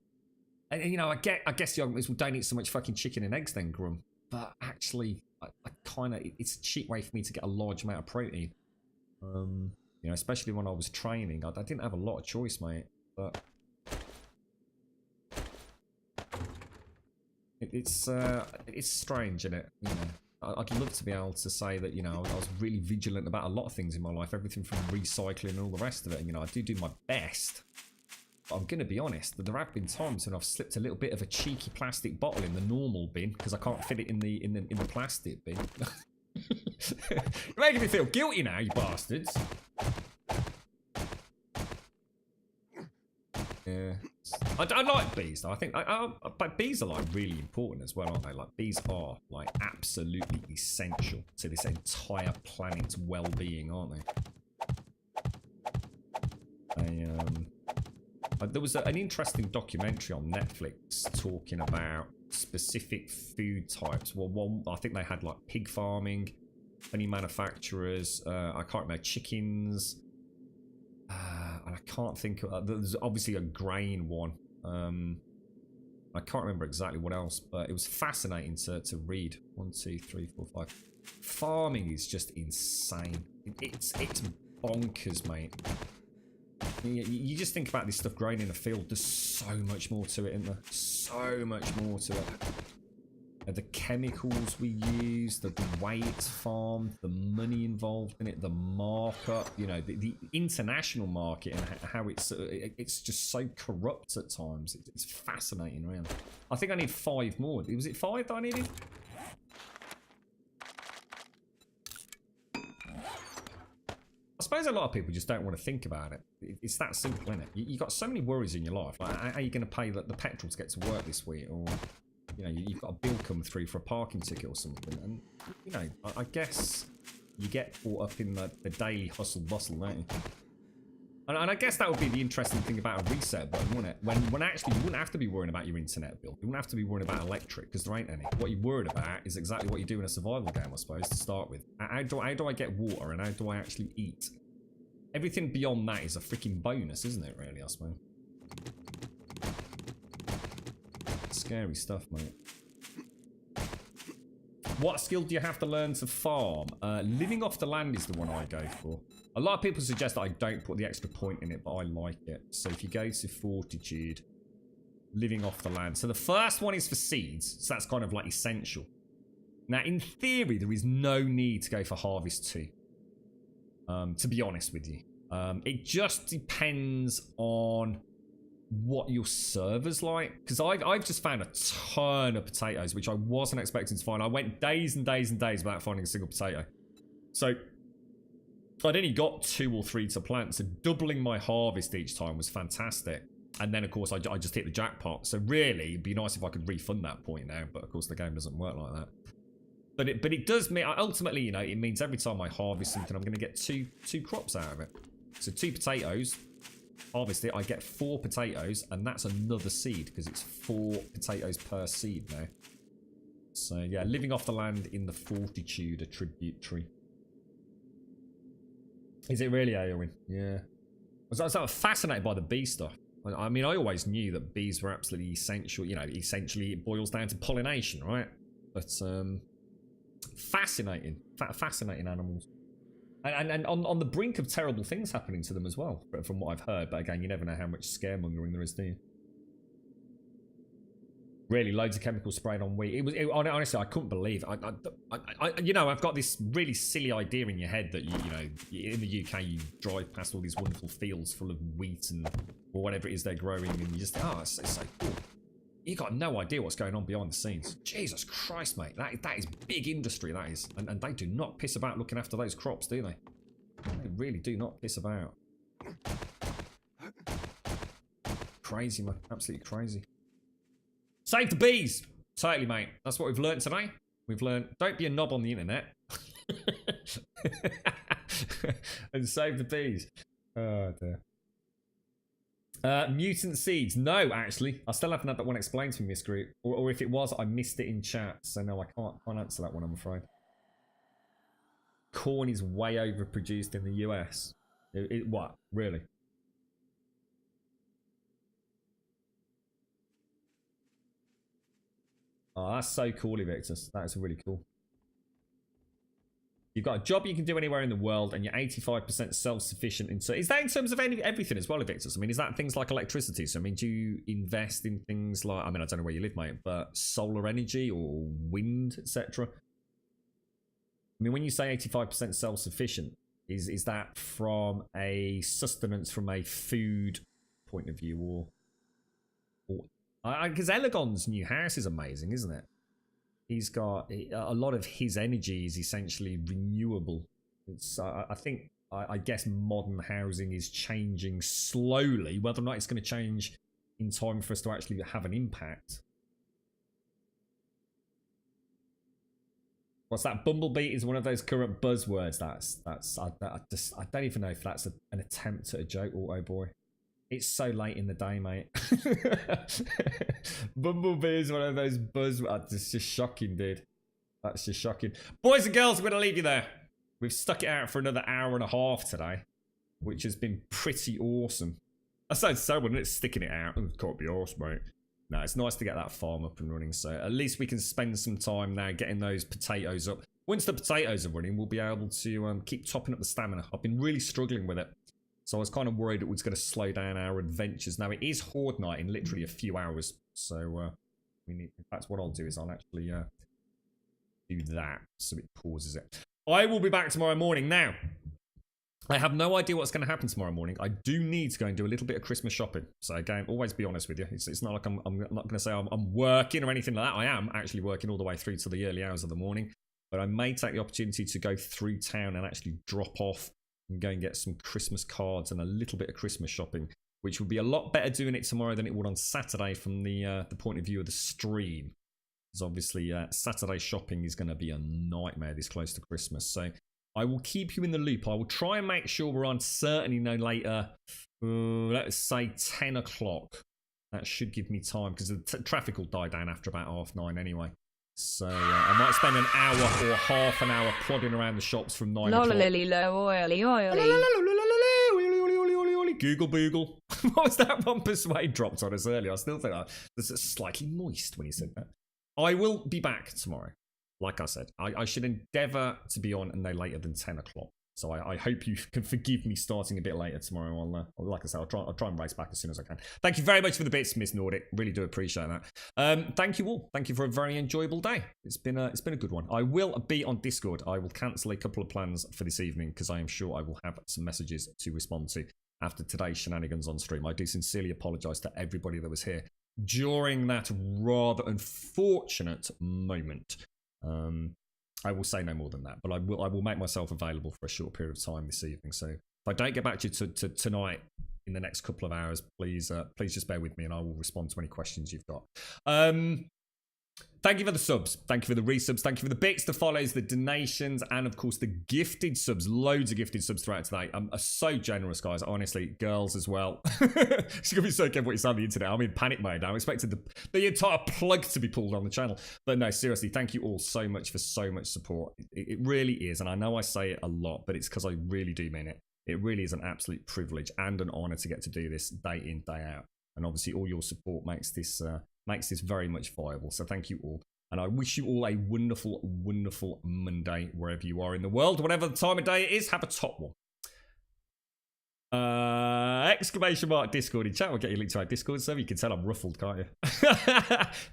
And you know, I guess the argument is, well, don't eat so much fucking chicken and eggs then, Grum. But actually, I kind of, it's a cheap way for me to get a large amount of protein. You know, especially when I was training, I didn't have a lot of choice, mate. But it's strange, isn't it? You know, I'd love to be able to say that, you know, I was really vigilant about a lot of things in my life, everything from recycling and all the rest of it. And, you know, I do my best. But I'm going to be honest, that there have been times when I've slipped a little bit of a cheeky plastic bottle in the normal bin because I can't fit it in the plastic bin. You're making me feel guilty now, you bastards. Yeah, I like bees though. I think, but bees are like really important as well, aren't they? Like bees are like absolutely essential to this entire planet's well-being, aren't they? There was an interesting documentary on Netflix talking about specific food types. Well, one I think they had like pig farming, honey manufacturers. I can't remember, chickens. And I can't think of, there's obviously a grain one. I can't remember exactly what else, but it was fascinating to read. 1, 2, 3, 4, 5. Farming is just insane. It's bonkers, mate. You just think about this stuff growing in a field. There's so much more to it, isn't there? So much more to it. The chemicals we use, the way it's farmed, the money involved in it, the markup, you know, the international market and how it's just so corrupt at times. It's fascinating, really. I think I need 5 more. Was it 5 that I needed? I suppose a lot of people just don't want to think about it. It's that simple, isn't it? You've got so many worries in your life. Like, how are you going to pay the petrol to get to work this week? Or, you know, you've got a bill come through for a parking ticket or something. And, you know, I guess you get caught up in the daily hustle bustle, don't you? And I guess that would be the interesting thing about a reset button, wouldn't it? When actually you wouldn't have to be worrying about your internet bill. You wouldn't have to be worrying about electric, because there ain't any. What you're worried about is exactly what you do in a survival game, I suppose, to start with. How do I get water, and how do I actually eat? Everything beyond that is a freaking bonus, isn't it, really, I suppose? Scary stuff, mate. What skill do you have to learn to farm? Living off the land is the one I go for. A lot of people suggest that I don't put the extra point in it, but I like it. So if you go to Fortitude, living off the land. So the first one is for seeds, so that's kind of like essential. Now, in theory, there is no need to go for Harvest 2. To be honest with you. It just depends on what your server's like. Because I've just found a ton of potatoes, which I wasn't expecting to find. I went days and days and days without finding a single potato. So I'd only got 2 or 3 to plant. So doubling my harvest each time was fantastic. And then, of course, I just hit the jackpot. So really, it'd be nice if I could refund that point now. But, of course, the game doesn't work like that. But it does mean, ultimately, you know, it means every time I harvest something, I'm going to get two crops out of it. So 2 potatoes, harvest it, I get 4 potatoes, and that's another seed, because it's 4 potatoes per seed now. So, yeah, living off the land in the Fortitude attribute tree. Is it really, Aowen? Yeah. I was fascinated by the bee stuff. I mean, I always knew that bees were absolutely essential. You know, essentially it boils down to pollination, right? But, fascinating. Fascinating animals. And on the brink of terrible things happening to them as well, from what I've heard. But again, you never know how much scaremongering there is, do you? Really, loads of chemicals sprayed on wheat. Honestly, I couldn't believe it. You know, I've got this really silly idea in your head that, you know, in the UK, you drive past all these wonderful fields full of wheat and or whatever it is they're growing, and you just think, oh, it's so cool. You got no idea what's going on behind the scenes. Jesus Christ, mate. That is big industry, that is. And they do not piss about looking after those crops, do they? They really do not piss about. Crazy, man. Absolutely crazy. Save the bees! Totally, mate. That's what we've learned today. We've learned, don't be a knob on the internet. And save the bees. Oh, dear. Mutant seeds. No, actually. I still haven't had that one explained to me in this group. Or if it was, I missed it in chat. So no, I can't answer that one, I'm afraid. Corn is way overproduced in the US. What? Really? Oh, that's so cool, Evictus. That is really cool. You've got a job you can do anywhere in the world, and you're 85% self-sufficient. Is that in terms of everything as well, Evictus? I mean, is that things like electricity? So, I mean, do you invest in things like, I mean, I don't know where you live, mate, but solar energy or wind, etc.? I mean, when you say 85% self-sufficient, is that from a sustenance, from a food point of view, or because Elegon's new house is amazing, isn't it? He's got a lot of his energy is essentially renewable. It's I think I guess modern housing is changing slowly. Whether or not it's going to change in time for us to actually have an impact. What's that? Bumblebee is one of those current buzzwords. I don't even know if that's an attempt at a joke. Oh boy. It's so late in the day, mate. Bumblebee is one of those buzzwords. It's just shocking, dude. That's just shocking. Boys and girls, I'm going to leave you there. We've stuck it out for another hour and a half today, which has been pretty awesome. I sounds so, wouldn't it? Sticking it out. It can't be awesome, mate. No, it's nice to get that farm up and running, so at least we can spend some time now getting those potatoes up. Once the potatoes are running, we'll be able to keep topping up the stamina. I've been really struggling with it, so I was kind of worried it was going to slow down our adventures. Now, it is Horde Night in literally a few hours, so that's what I'll do is I'll actually do that, so it pauses it. I will be back tomorrow morning. Now, I have no idea what's going to happen tomorrow morning. I do need to go and do a little bit of Christmas shopping. So again, always be honest with you. It's not like I'm not going to say I'm working or anything like that. I am actually working all the way through to the early hours of the morning. But I may take the opportunity to go through town and actually drop off and go and get some Christmas cards and a little bit of Christmas shopping, which would be a lot better doing it tomorrow than it would on Saturday from the point of view of the stream. Because obviously Saturday shopping is going to be a nightmare this close to Christmas. So I will keep you in the loop. I will try and make sure we're on certainly no later, let's say 10 o'clock. That should give me time because the traffic will die down after about 9:30 anyway. So I might spend an hour or half an hour plodding around the shops from 9 o'clock. Google boogle. What was that one Persuade dropped on us earlier? I still think that's slightly moist when you said that. I will be back tomorrow. Like I said, I should endeavour to be on no later than 10 o'clock. So I hope you can forgive me starting a bit later tomorrow. Like I said, I'll try and race back as soon as I can. Thank you very much for the bits, Miss Nordic. Really do appreciate that. Thank you all. Thank you for a very enjoyable day. It's been a good one. I will be on Discord. I will cancel a couple of plans for this evening because I am sure I will have some messages to respond to after today's shenanigans on stream. I do sincerely apologise to everybody that was here during that rather unfortunate moment. I will say no more than that, but I will make myself available for a short period of time this evening. So if I don't get back to you to tonight in the next couple of hours, please just bear with me and I will respond to any questions you've got. Thank you for the subs. Thank you for the resubs. Thank you for the bits, the follows, the donations, and of course the gifted subs. Loads of gifted subs throughout today. I'm so generous, guys. Honestly, girls as well. It's gonna be so careful what you say on the internet. I'm in panic mode now. I'm expecting the entire plug to be pulled on the channel. But no, seriously, thank you all so much for so much support. It really is, and I know I say it a lot, but it's because I really do mean it. It really is an absolute privilege and an honour to get to do this day in, day out. And obviously, all your support makes this very much viable. So thank you all. And I wish you all a wonderful, wonderful Monday, wherever you are in the world. Whatever the time of day it is, have a top one. Exclamation mark Discord in chat. We'll get you a link to our Discord server. You can tell I'm ruffled, can't you?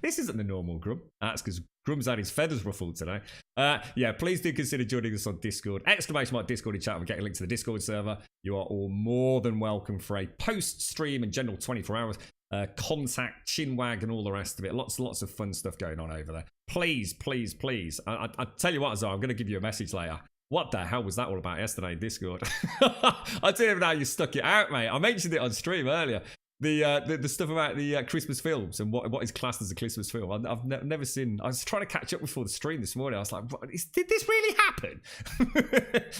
This isn't the normal Grum. That's because Grum's had his feathers ruffled today. Yeah, please do consider joining us on Discord. Exclamation mark Discord in chat. We'll get you a link to the Discord server. You are all more than welcome for a post-stream and general 24 hours. Contact, chinwag, and all the rest of it. Lots of fun stuff going on over there. Please, please, please. I tell you what, Azar, I'm going to give you a message later. What the hell was that all about yesterday in Discord? I don't even know how you stuck it out, mate. I mentioned it on stream earlier. The stuff about the Christmas films and what is classed as a Christmas film. I've never seen. I was trying to catch up before the stream this morning. I was like, did this really happen?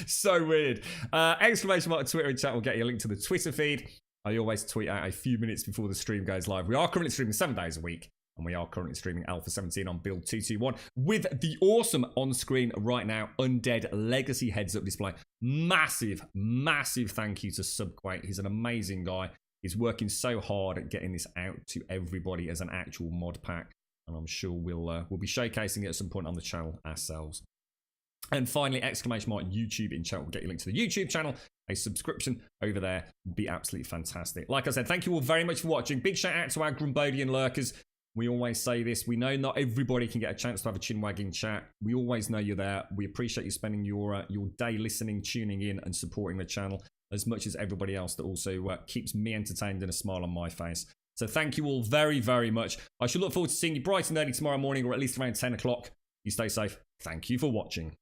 So weird. Exclamation mark Twitter and chat will get you a link to the Twitter feed. I always tweet out a few minutes before the stream goes live. We are currently streaming 7 days a week. And we are currently streaming Alpha 17 on build 221 with the awesome on-screen right now Undead Legacy heads-up display. Massive, massive thank you to Subquake. He's an amazing guy. He's working so hard at getting this out to everybody as an actual mod pack. And I'm sure we'll be showcasing it at some point on the channel ourselves. And finally, exclamation mark YouTube in chat will get you a link to the YouTube channel. A subscription over there would be absolutely fantastic. Like I said, thank you all very much for watching. Big shout out to our Grumbodian lurkers. We always say this. We know not everybody can get a chance to have a chinwagging chat. We always know you're there. We appreciate you spending your day listening, tuning in, and supporting the channel as much as everybody else that also keeps me entertained and a smile on my face. So thank you all very, very much. I shall look forward to seeing you bright and early tomorrow morning, or at least around 10 o'clock. You stay safe. Thank you for watching.